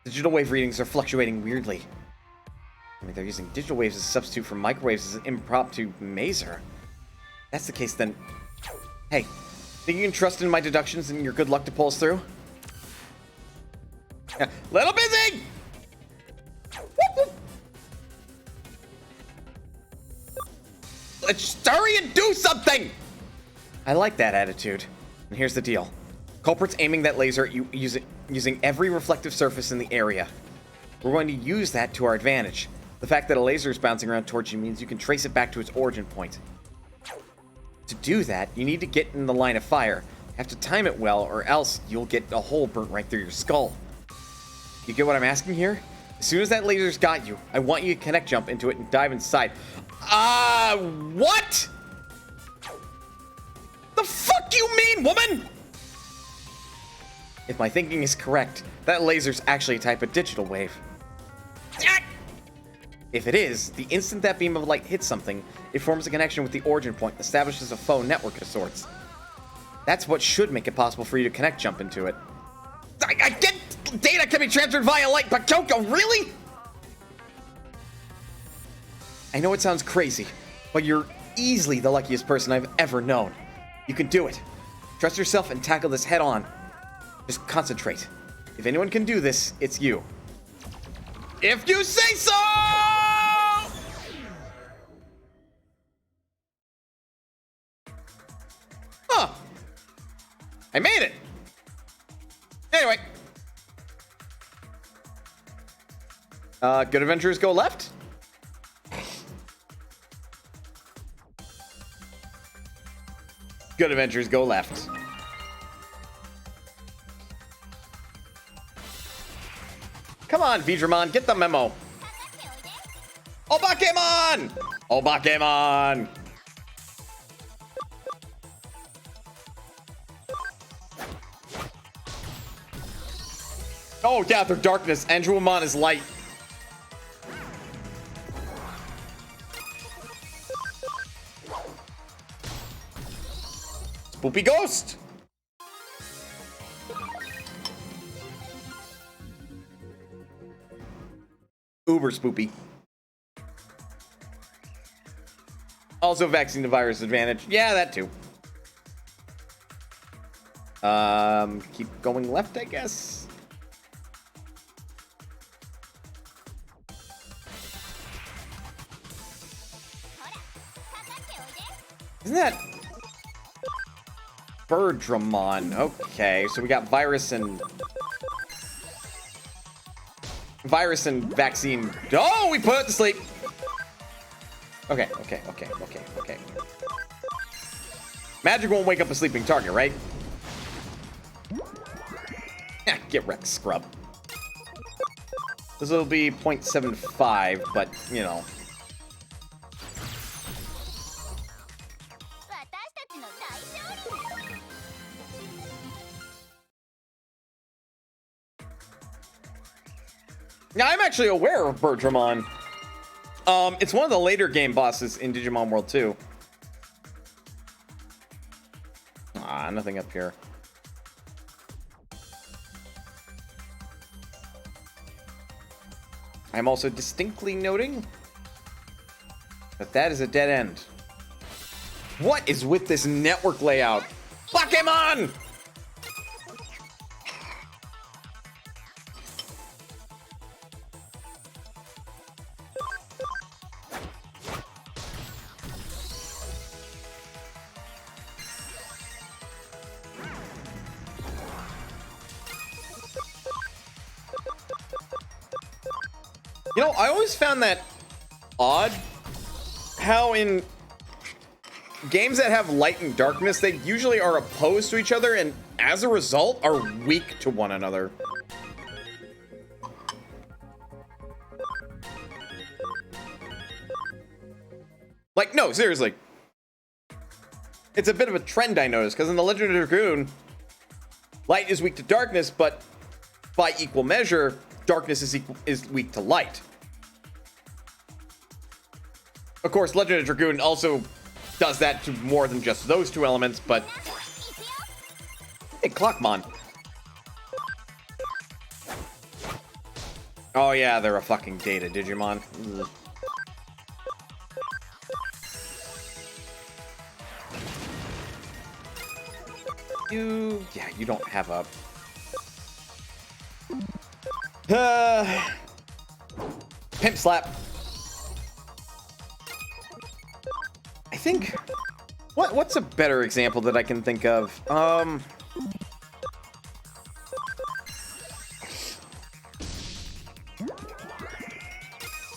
Digital wave readings are fluctuating weirdly. I mean, they're using digital waves as a substitute for microwaves as an impromptu maser. That's the case, then... Hey, think you can trust in my deductions and your good luck to pull us through? Little busy! Let's hurry and do something! I like that attitude. And here's the deal. Culprit's aiming that laser at you using every reflective surface in the area. We're going to use that to our advantage. The fact that a laser is bouncing around towards you means you can trace it back to its origin point. To do that, you need to get in the line of fire. You have to time it well, or else you'll get a hole burnt right through your skull. You get what I'm asking here? As soon as that laser's got you, I want you to connect jump into it and dive inside. What? The fuck you mean, woman? If my thinking is correct, that laser's actually a type of digital wave. If it is, the instant that beam of light hits something, it forms a connection with the origin point and establishes a phone network of sorts. That's what should make it possible for you to connect jump into it. I get data can be transferred via light, but Kyoko, really? I know it sounds crazy, but you're easily the luckiest person I've ever known. You can do it. Trust yourself and tackle this head on. Just concentrate. If anyone can do this, it's you. If you say so! Huh. I made it. Anyway. Good adventurers go left? Good adventures go left. Come on, Digimon, get the memo. Obakemon! Obakemon! Oh, yeah, they're darkness. Anjuamon is light. Spoopy Ghost! Uber spoopy. Also vaccine the virus advantage. Yeah, that too. Keep going left, I guess. Isn't that Birdramon? Okay, so we got virus and vaccine. Oh, we put it to sleep. Okay. Magic won't wake up a sleeping target, right? Yeah, get wrecked, scrub. This will be 0.75, but, you know. Now, I'm actually aware of Birdramon. It's one of the later game bosses in Digimon World 2. Ah, nothing up here. I'm also distinctly noting that is a dead end. What is with this network layout? Pokemon! You know, I always found that odd how in games that have light and darkness, they usually are opposed to each other and as a result are weak to one another. Like, no, seriously. It's a bit of a trend I noticed, because in the Legend of Dragoon, light is weak to darkness, but by equal measure, darkness is weak to light. Of course, Legend of Dragoon also does that to more than just those two elements, but... Hey, Clockmon. Oh yeah, they're a fucking data Digimon. Ugh. You don't have a... Pimp slap. I think... What's a better example that I can think of?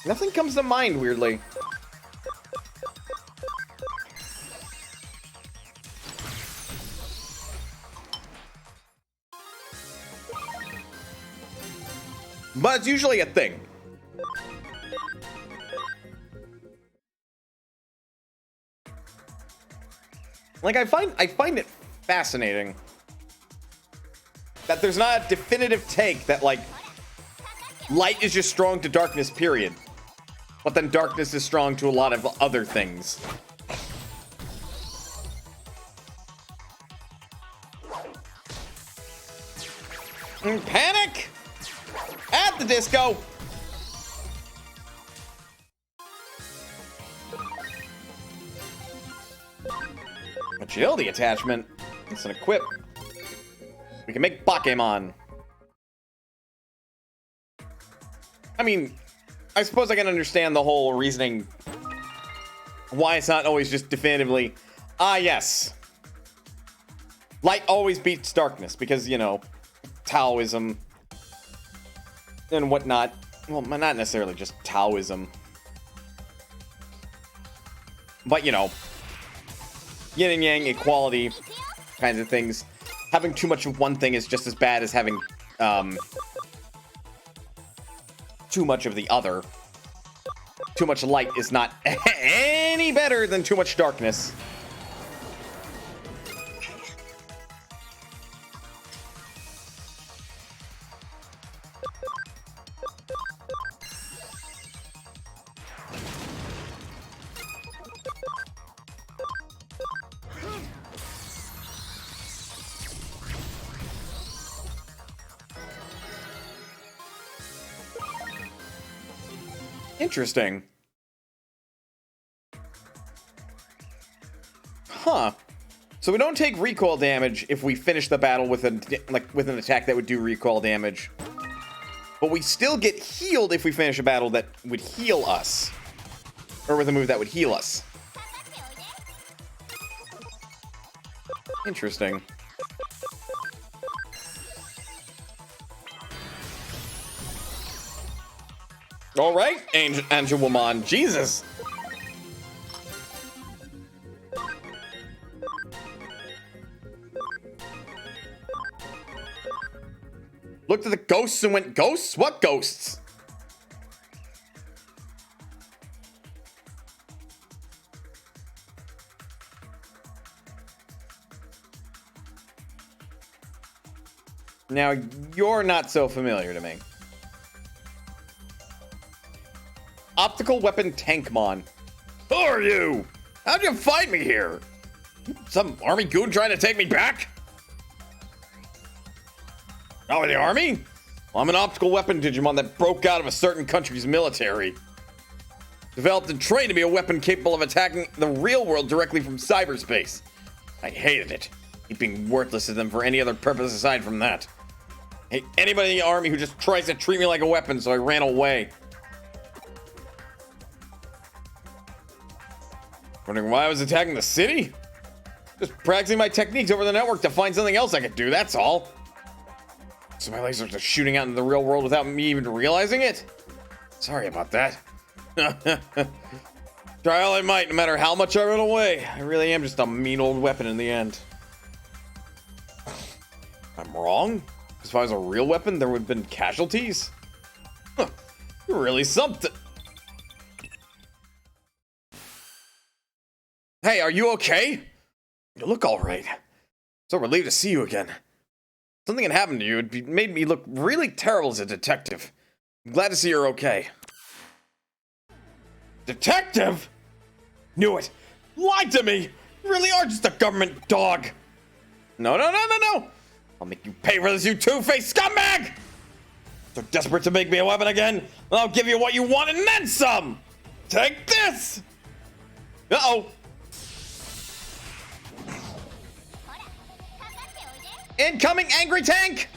Nothing comes to mind, weirdly. But it's usually a thing. Like, I find it fascinating that there's not a definitive take that, like, light is just strong to darkness, period. But then darkness is strong to a lot of other things. Panic! At the disco! Agility attachment. It's an equip. We can make Bakemon. I mean, I suppose I can understand the whole reasoning why it's not always just definitively, yes. Light always beats darkness because, you know, Taoism and whatnot. Well, not necessarily just Taoism. But, you know, yin and yang, equality, kinds of things. Having too much of one thing is just as bad as having too much of the other. Too much light is not any better than too much darkness. Interesting. Huh. So we don't take recoil damage if we finish the battle with an attack that would do recoil damage. But we still get healed if we finish a battle that would heal us. Or with a move that would heal us. Interesting. All right, Angel Woman. Jesus. Looked at the ghosts and went, ghosts? What ghosts? Now, you're not so familiar to me. Optical weapon Tankmon. Who are you? How'd you find me here? Some army goon trying to take me back? Not with the army? Well, I'm an optical weapon Digimon that broke out of a certain country's military. Developed and trained to be a weapon capable of attacking the real world directly from cyberspace. I hated it. It being worthless to them for any other purpose aside from that. I hate anybody in the army who just tries to treat me like a weapon, so I ran away. Wondering why I was attacking the city? Just practicing my techniques over the network to find something else I could do, that's all. So my lasers are shooting out into the real world without me even realizing it? Sorry about that. Try all I might, no matter how much I run away. I really am just a mean old weapon in the end. I'm wrong? Because if I was a real weapon, there would have been casualties? Huh. You're really something. Hey, are you okay? You look all right. So relieved to see you again. Something had happened to you. It made me look really terrible as a detective. I'm glad to see you're okay. Detective? Knew it. Lied to me. You really are just a government dog. No. I'll make you pay for this, you two-faced scumbag! So desperate to make me a weapon again? Well, I'll give you what you want and then some! Take this! Uh-oh. Incoming angry tank!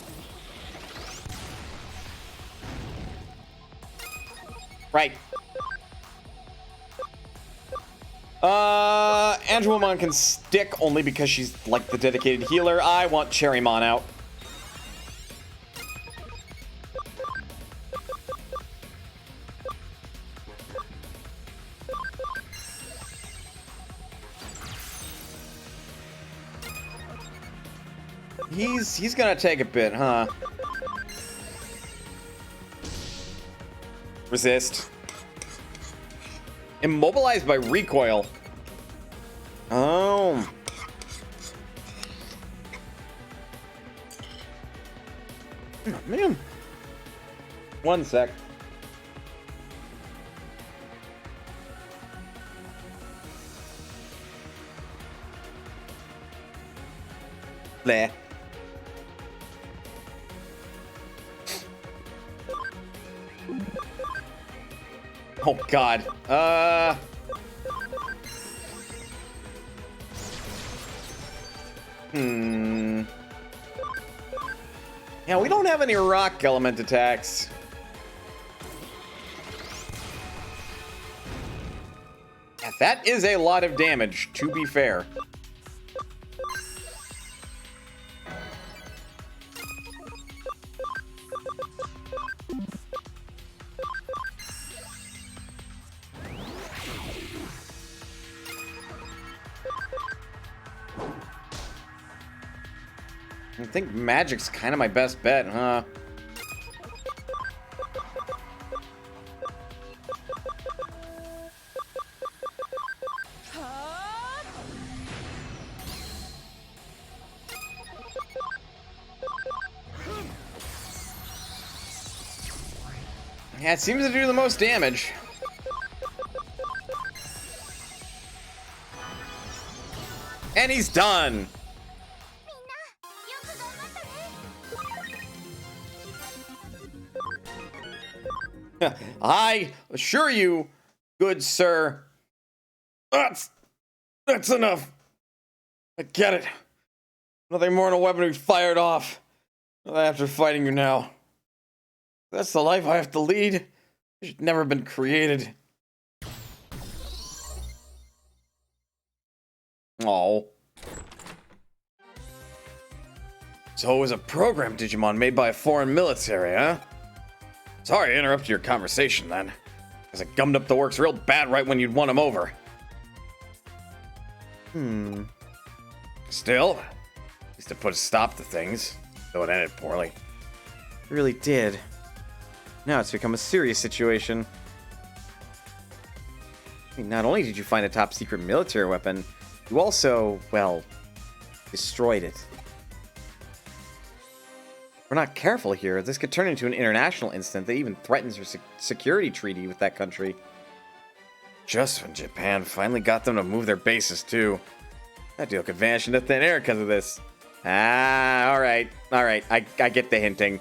Right. Angelmon can stick only because she's like the dedicated healer. I want Cherrymon out. He's gonna take a bit, huh? Resist. Immobilized by recoil. Oh. Oh, man. One sec. Bleh. Oh God. Yeah, we don't have any rock element attacks. Yeah, that is a lot of damage, to be fair. I think magic's kind of my best bet, huh? Yeah, it seems to do the most damage. And he's done. I assure you, good sir, that's enough. I get it. Nothing more than a weapon we fired off after fighting you now. That's the life I have to lead. It should never have been created. Oh. So it was a program Digimon made by a foreign military, huh? Sorry to interrupt your conversation then, because it gummed up the works real bad right when you'd won him over. Still, at least it put a stop to things, though it ended poorly. It really did. Now it's become a serious situation. I mean, not only did you find a top secret military weapon, you also, well, destroyed it. If we're not careful here, this could turn into an international incident that even threatens your security treaty with that country. Just when Japan finally got them to move their bases, too. That deal could vanish into thin air because of this. Alright. I get the hinting.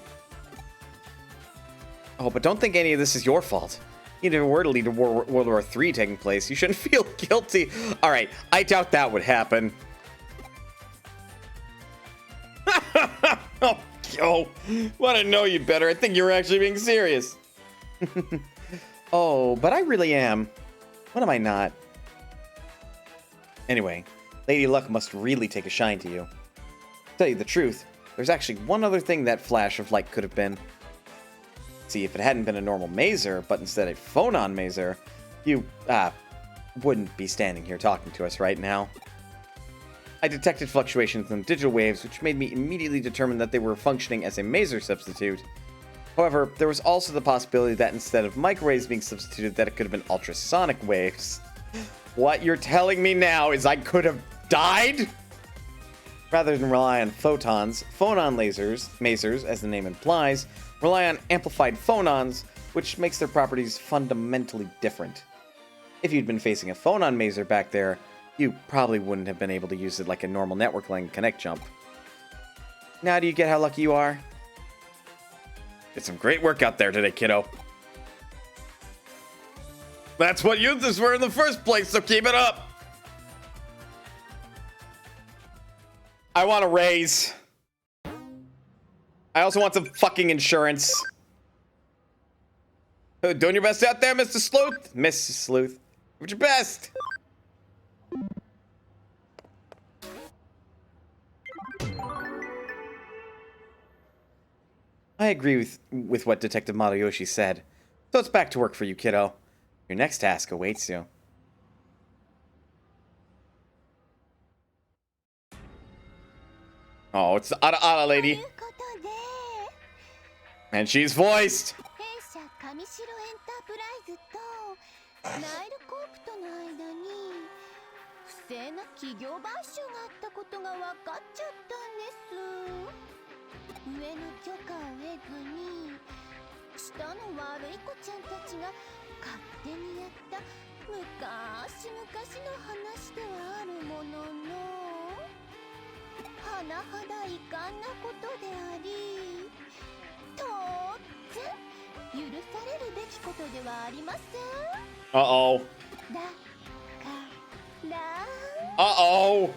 Oh, but don't think any of this is your fault. Even if it were to lead to World War III taking place, you shouldn't feel guilty. Alright, I doubt that would happen. Oh, well, I know you better. I think you're actually being serious. Oh, but I really am. What am I not? Anyway, Lady Luck must really take a shine to you. To tell you the truth, there's actually one other thing that flash of light could have been. See, if it hadn't been a normal mazer, but instead a phonon mazer, you, wouldn't be standing here talking to us right now. I detected fluctuations in digital waves, which made me immediately determine that they were functioning as a mazer substitute. However, there was also the possibility that instead of microwaves being substituted, that it could have been ultrasonic waves. What you're telling me now is I could have died? Rather than rely on photons, phonon masers, as the name implies, rely on amplified phonons, which makes their properties fundamentally different. If you'd been facing a phonon maser back there, you probably wouldn't have been able to use it like a normal network link connect jump. Now do you get how lucky you are? Did some great work out there today, kiddo. That's what users were in the first place, so keep it up! I want a raise. I also want some fucking insurance. Doing your best out there, Mr. Sleuth. Mrs. Sleuth. What's your best? I agree with what Detective Matayoshi said. So it's back to work for you, kiddo. Your next task awaits you. Oh, it's the Ara lady. And she's voiced. Uh-oh. Uh-oh.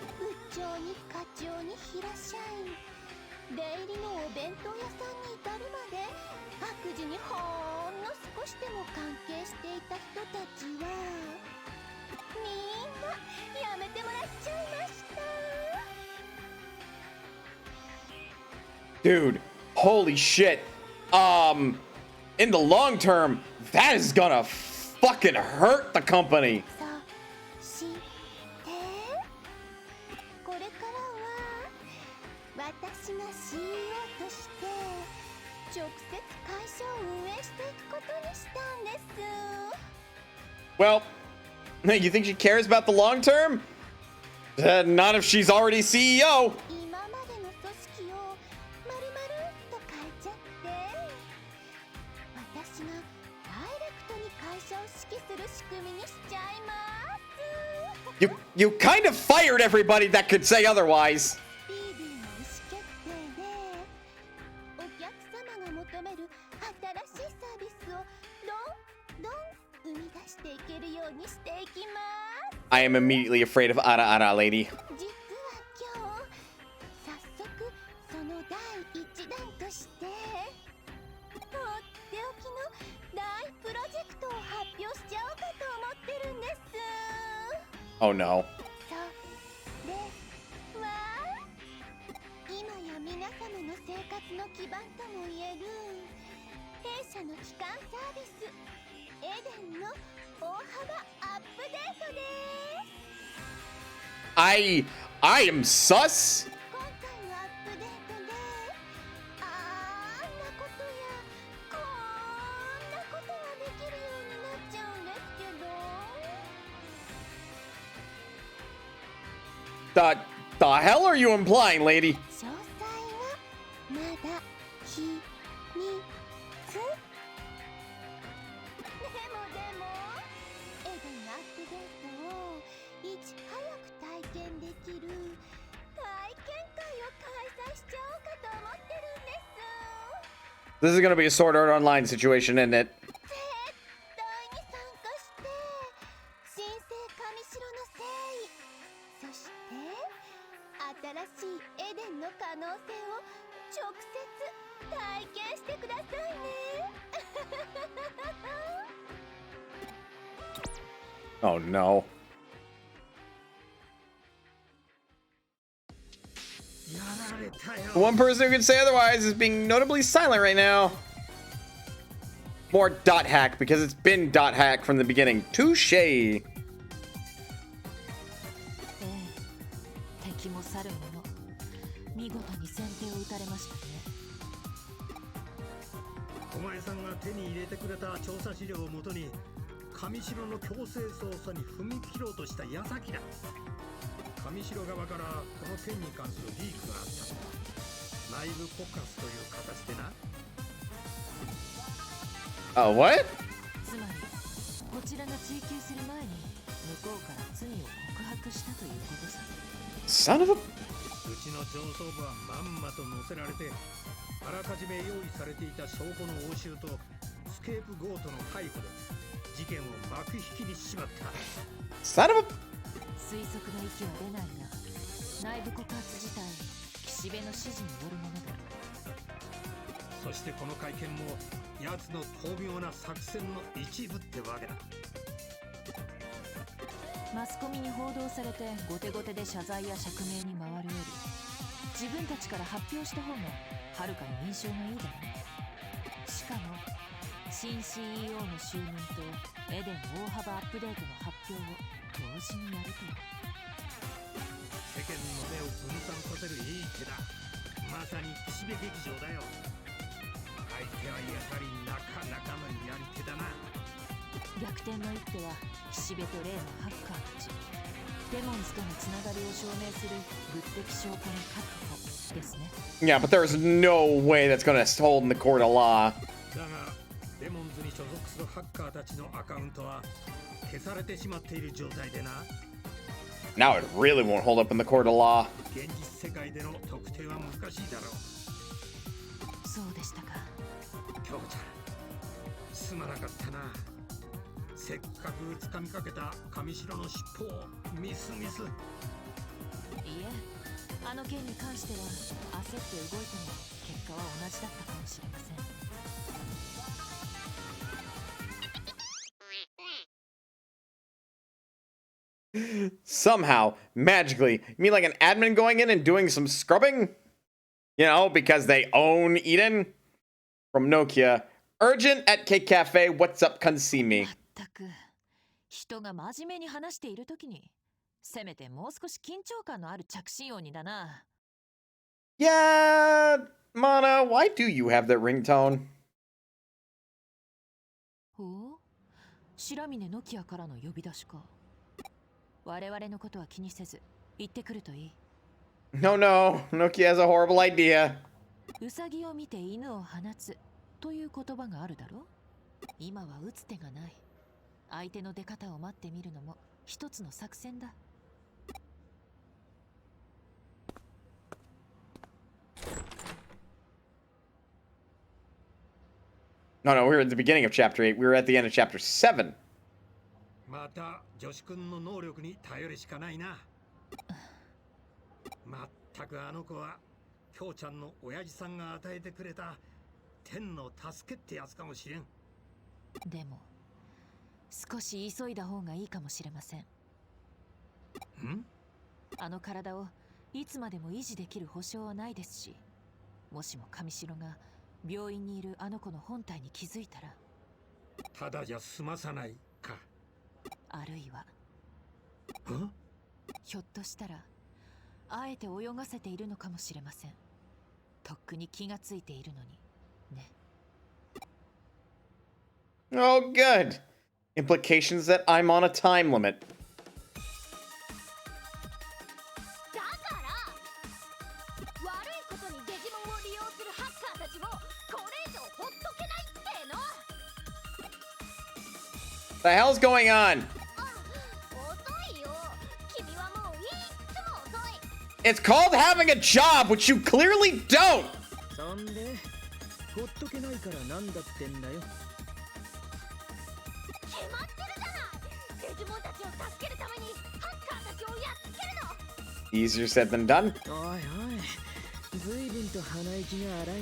Dude, holy shit. In the long term, that is gonna fucking hurt the company. Well, you think she cares about the long term? Not if she's already CEO. You kind of fired everybody that could say otherwise. I am immediately afraid of Ara lady. Oh no. I am sus. The hell are you implying, lady? This is gonna be a Sword Art Online situation, isn't it? Oh no. The one person who can say otherwise is being notably silent right now. More dot hack because it's been dot hack from the beginning. Touché. Oh, what? Son of a... Son of a... 推測の域は出ないが、内部告発自体、岸辺の指示によるものだ。そしてこの会見も奴の巧妙な作戦の一部ってわけだ。マスコミに報道されて後手後手で謝罪や釈明に回るより、自分たちから発表した方がはるかに印象がいいだろう。しかも新 CEO の就任とエデン大幅アップデートの発表を同時にやるとは。世間の目を分散させるいい手だ。まさに岸辺劇場だよ。相手はやはりなかなかのやり手だな。逆転の一手は岸辺と例のハッカーたち、デモンズとのつながりを証明する物的証拠の確保ですね。Yeah, but there's no way that's gonna hold in the court of law. だがデモンズに所属するハッカーたちのアカウントは消されてしまっている状態でな。Now it really won't hold up in the court of law. 現実世界での特定は難しいだろう。そうでしたか。京ちゃん、すまなかったな。せっかく掴みかけた上白の尻尾をミス。いえ、あの件に関しては焦って動いても結果は同じだったかもしれません。Somehow, magically, you mean like an admin going in and doing some scrubbing? You know, because they own Eden? From Nokia. Urgent at Cake Cafe, what's up, come see me. 全く人が真面目に話しているときに、せめてもう少し緊張感のある着信音にだな。Yeah, Mana, why do you have that ringtone? ほう、白峰ノキアからの呼び出しか。我々のことは気にせず行ってくるといい。No, Nokia has a horrible idea. ウサギを見て犬を放つという言葉があるだろ。今は打つ手がない。相手の出方を待ってみるのも一つの作戦だ。No, we were at the beginning of chapter 8. We were at the end of chapter 7. また女子くんの能力に頼るしかないな。まったくあの子は京ちゃんの親父さんが与えてくれた天の助けってやつかもしれん。でも少し急いだ方がいいかもしれません。あの体をいつまでも維持できる保証はないですし、もしも上白が病院にいるあの子の本体に気づいたら、ただじゃ済まさないか。あるいはひょっとしたらあえて泳がせているのかもしれません。とっくに気がついているのにね。Oh, good. Implications that I'm on a time limit. だから悪いことにデジモンを利用するハッカーたちをこれ以上ほっとけないっての。 The hell's going on? It's called having a job, which you clearly don't. そんでほっとけないからなんだってんだよ。決まってるじゃない。デジモンたちを助けるためにハッカーたちをやっつけるの。 Easier said than done. おいおい、随分と鼻息が荒いな。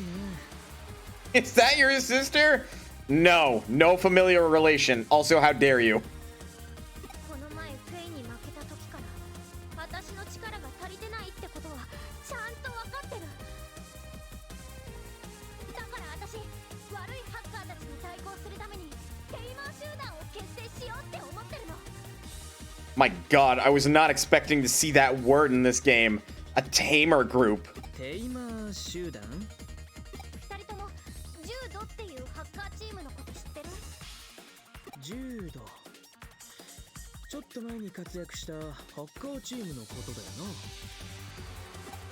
Is that your sister? No familiar relation. Also, how dare you? この前フェイに負けた時から私の力が足りてないってことはちゃんと分かってる。だから私悪いハッカーたちに対抗するためにテイマー集団を結成しようって思ってるの。 My god, I was not expecting to see that word in this game. A tamer group. テイマー集団？二人ともジュードっていうハッカーチームのこと知ってる？ジュード。ちょっと前に活躍したハッカーチームのことだよな。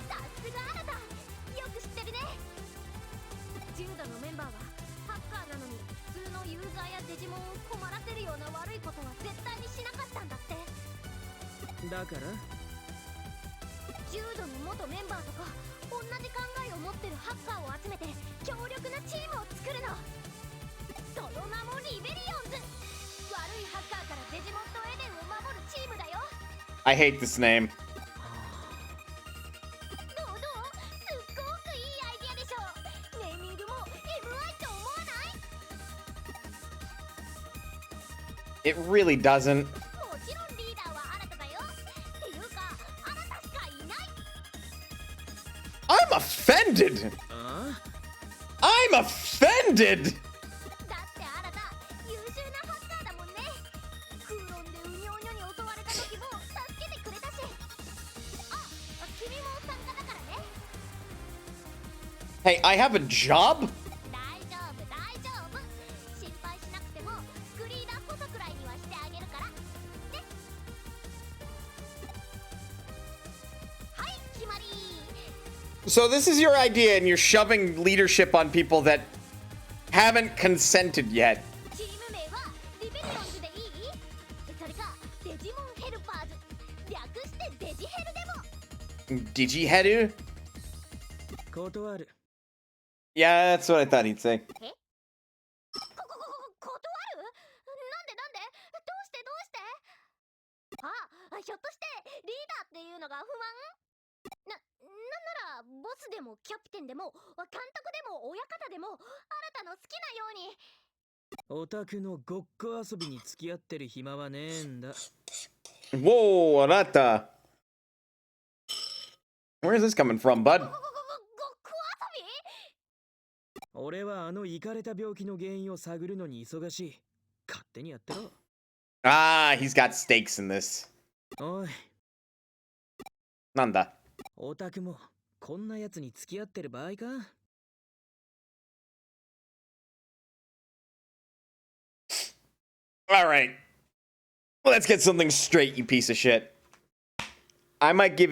さすがあなた、よく知ってるね。ジュードのメンバーはハッカーなのに普通のユーザーやデジモンを困らせるような悪いことは絶対にしなかったんだって。だからジュードの元メンバーとか同じ考えを持ってるハッカーを集めて強力なチームを作るの。その名もリベリオンズ。悪いハッカーからデジモンとエデンを守るチームだよ。 I hate this name. どうすっごくいいアイディアでしょ。ネーミングも MI と思わない？ It really doesn't. I'm offended! I'm offended! Hey, I have a job? So this is your idea and you're shoving leadership on people that haven't consented yet. Digiheru? Yeah, that's what I thought he'd say. Whoa, Arata. Where is this coming from, bud? Ah, he's got stakes in this. Nanda. All right. Let's get something straight, you piece of shit. I might be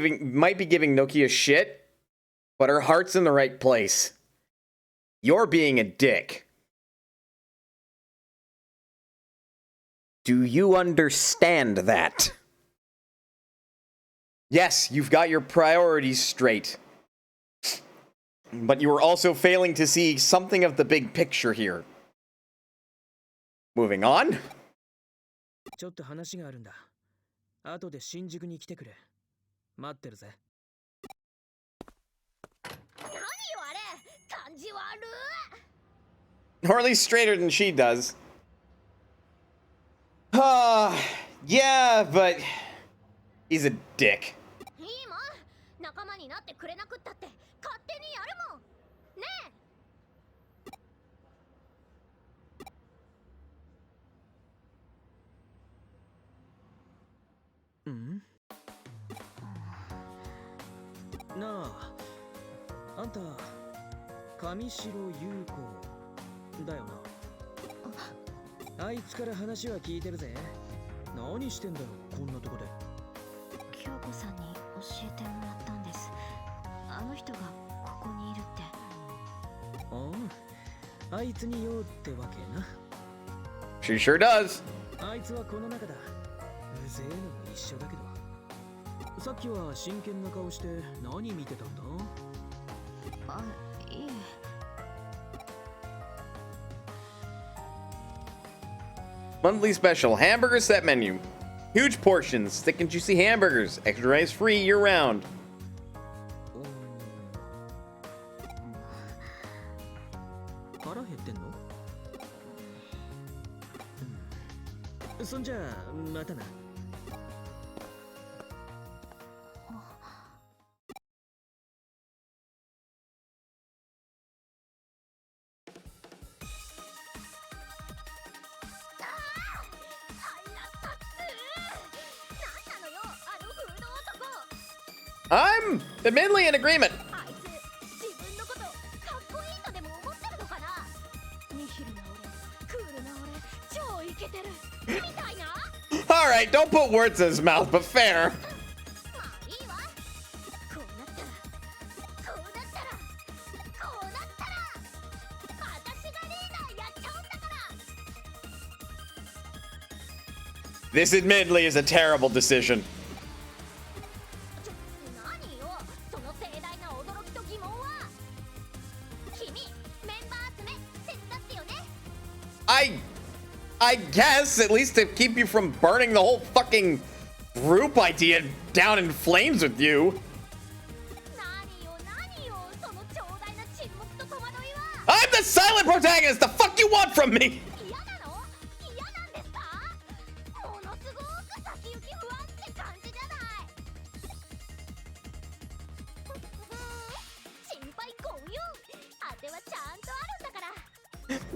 giving Nokia shit, but her heart's in the right place. You're being a dick. Do you understand that? Yes, you've got your priorities straight. But you are also failing to see something of the big picture here. Moving on. Or at least straighter than she does. Yeah, but he's a dick. She sure does. Monthly special, hamburger set menu. Huge portions, thick and juicy hamburgers, extra rice free year round. I'm admittedly in agreement. All right, don't put words in his mouth, but fair. This admittedly is a terrible decision. I guess, at least to keep you from burning the whole fucking group idea down in flames with you. I'm the silent protagonist! The fuck you want from me?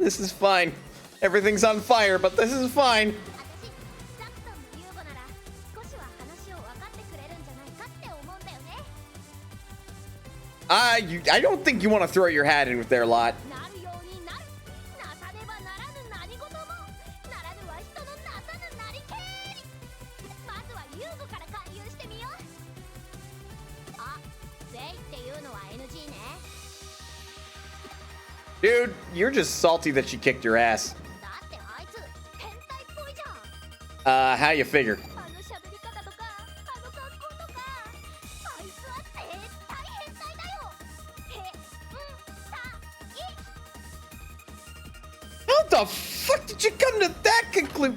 This is fine. Everything's on fire, but this is fine. I don't think you want to throw your hat in with their lot. Dude, you're just salty that she kicked your ass. How you figure? How the fuck did you come to that conclusion?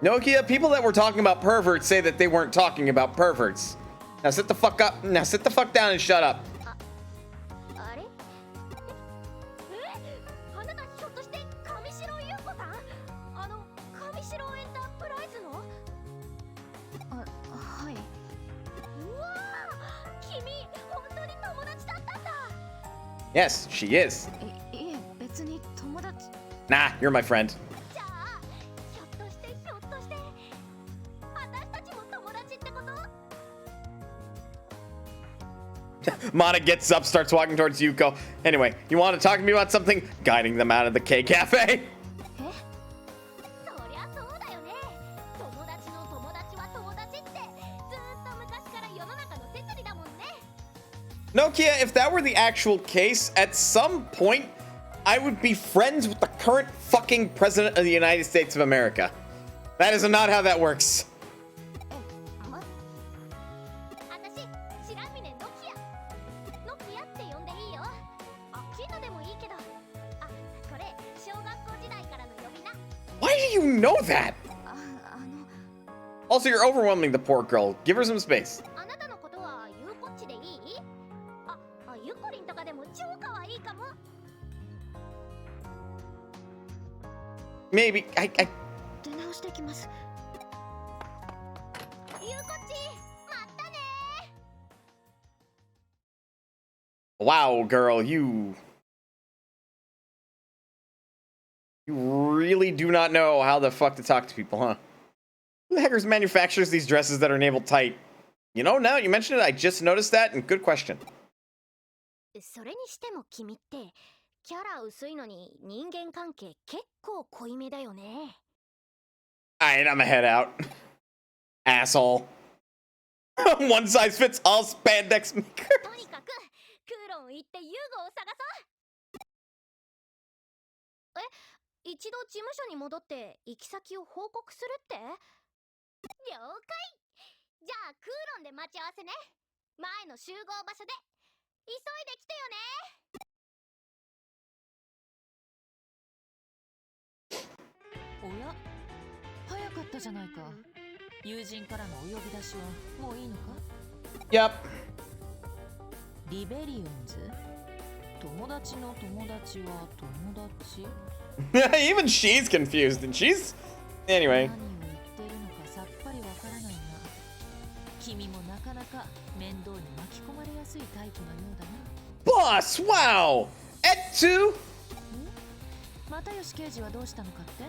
Nokia, people that were talking about perverts say that they weren't talking about perverts. Now sit the fuck up. Now sit the fuck down and shut up. Yes, she is. Nah, you're my friend. Mana gets up, starts walking towards Yuko. Anyway, you want to talk to me about something? Guiding them out of the K Cafe. Nokia, if that were the actual case, at some point, I would be friends with the current fucking president of the United States of America. That is not how that works. Why do you know that? Also, you're overwhelming the poor girl. Give her some space. Maybe Wow, girl, you really do not know how the fuck to talk to people, huh? Who the heckers manufactures these dresses that are navel tight? You know, now that you mention it, I just noticed that, and good question. Alright, I'ma head out. Asshole. One size fits all spandex makers. 一度事務所に戻って行き先を報告するって？了解。じゃあクーロンで待ち合わせね。前の集合場所で。急いで来てよね。おや、早かったじゃないか。友人からのお呼び出しはもういいのか？ Yep. リベリオンズ？友達の友達は友達？ Even she's confused, and she's... Anyway. Boss, wow! Et2? 又吉刑事はどうしたのかって？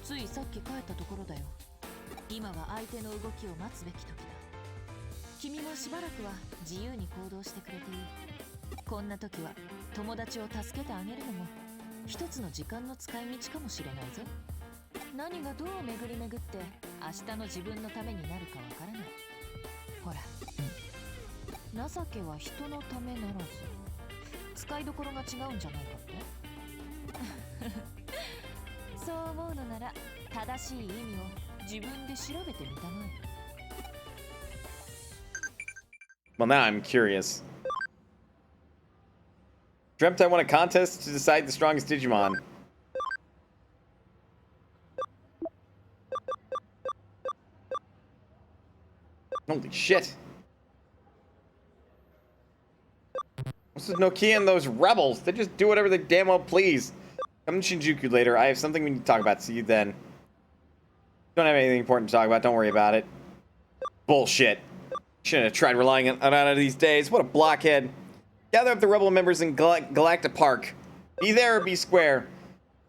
ついさっき帰ったところだよ。今は相手の動きを待つべき時だ。君もしばらくは自由に行動してくれていい。こんな時は友達を助けてあげるのも一つの時間の使い道かもしれないぞ。何がどう巡り巡って明日の自分のためになるかわからない。ほら、情けは人のためならず使いどころが違うんじゃないかって。そう思うのなら正しい意味を自分で調べてみたまえ。 Well, now I'm curious. Dreamt I won a contest to decide the strongest Digimon. Holy shit. This is Nokia and those rebels. They just do whatever they damn well please. Come to Shinjuku later. I have something we need to talk about. See you then. Don't have anything important to talk about. Don't worry about it. Bullshit. Shouldn't have tried relying on Anana these days. What a blockhead. Gather up the rebel members in Galactic Park. Be there or be square.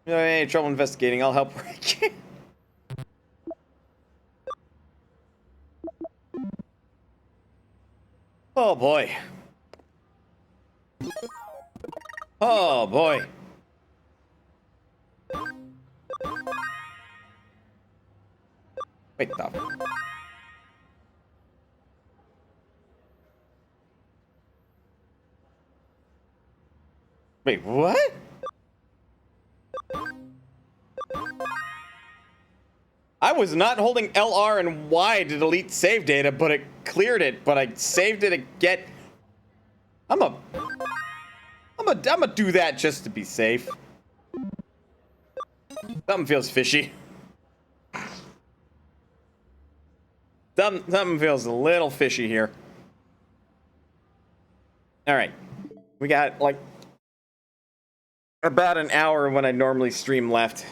If you have any trouble investigating, I'll help where I can. Oh boy. Oh boy. Wait, the... Wait, what? I was not holding LR and Y to delete save data, but it cleared it, but I saved it again. I'm gonna do that just to be safe. Something feels fishy. Something feels a little fishy here. All right. We got like about an hour when I normally stream left.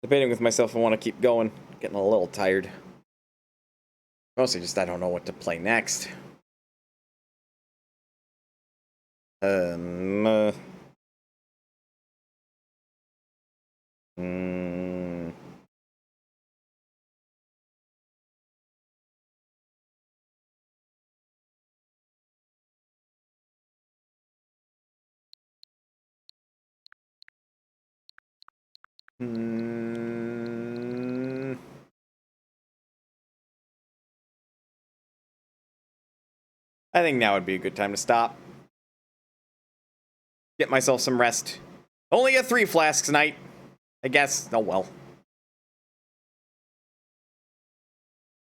Debating with myself if I want to keep going. Getting a little tired. Mostly just I don't know what to play next. I think now would be a good time to stop. Get myself some rest. Only a 3 flasks night. I guess. Oh well.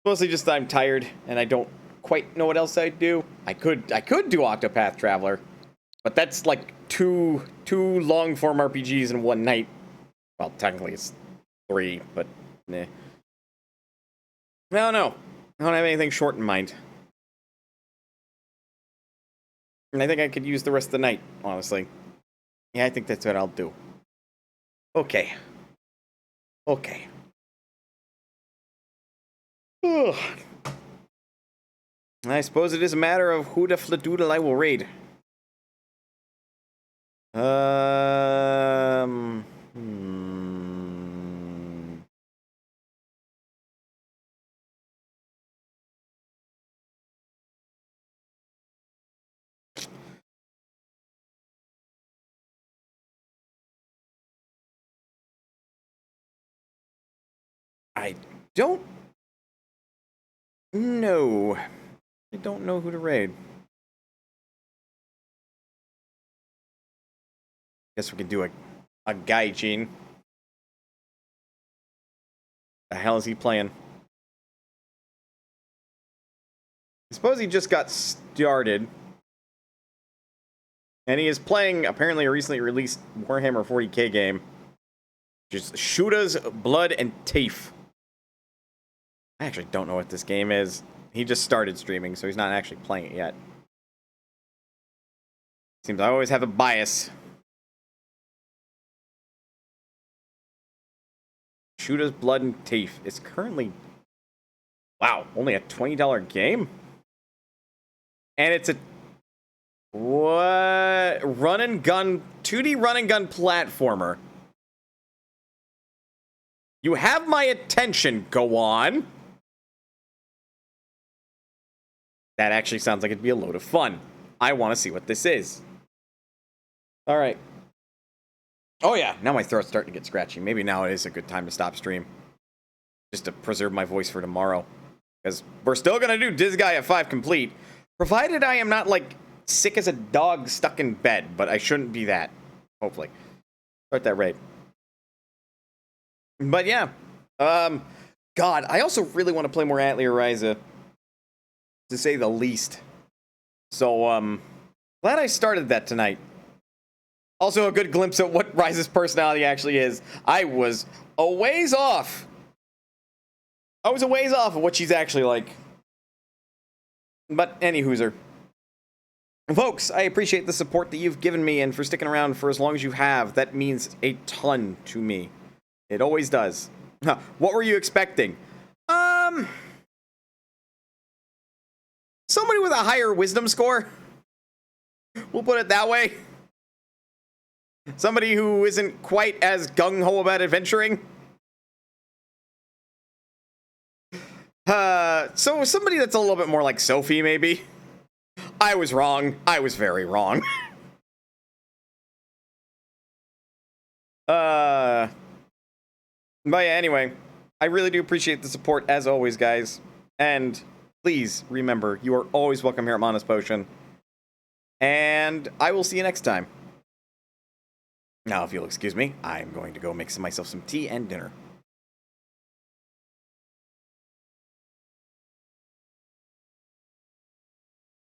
Mostly just I'm tired and I don't quite know what else I'd do. I could do Octopath Traveler, but that's like two long form RPGs in one night. Well, technically it's 3, but nah. I don't know. I don't have anything short in mind. And I think I could use the rest of the night, honestly. Yeah, I think that's what I'll do. Okay. Okay. Ugh. I suppose it is a matter of who the fladoodle I will raid. I don't know. I don't know who to raid. Guess we could do a Gaijin. The hell is he playing? I suppose he just got started. And he is playing apparently a recently released Warhammer 40k game. Just Shoota's Blood and Teeth. I actually don't know what this game is. He just started streaming, so he's not actually playing it yet. Seems I always have a bias. Shoota's Blood and Teeth. It's currently... Wow, only a $20 game? And it's a... What? Run and gun... 2D run and gun platformer. You have my attention, go on. That actually sounds like it'd be a load of fun. I want to see what this is. Alright. Oh yeah, now my throat's starting to get scratchy. Maybe now it is a good time to stop stream. Just to preserve my voice for tomorrow. Because we're still going to do Disgaea 5 complete. Provided I am not, like, sick as a dog stuck in bed. But I shouldn't be that. Hopefully. Start that raid. But yeah. God, I also really want to play more Atelier Ryza. To say the least. So, glad I started that tonight. Also a good glimpse at what Ryza's personality actually is. I was a ways off. I was a ways off of what she's actually like. But, any hooser. Folks, I appreciate the support that you've given me and for sticking around for as long as you have. That means a ton to me. It always does. Huh, what were you expecting? Somebody with a higher wisdom score? We'll put it that way. Somebody who isn't quite as gung-ho about adventuring. So somebody that's a little bit more like Sophie, maybe. I was wrong. I was very wrong. But yeah, anyway, I really do appreciate the support as always, guys. And please remember, you are always welcome here at Mona's Potion. And I will see you next time. Now, if you'll excuse me, I'm going to go make myself some tea and dinner.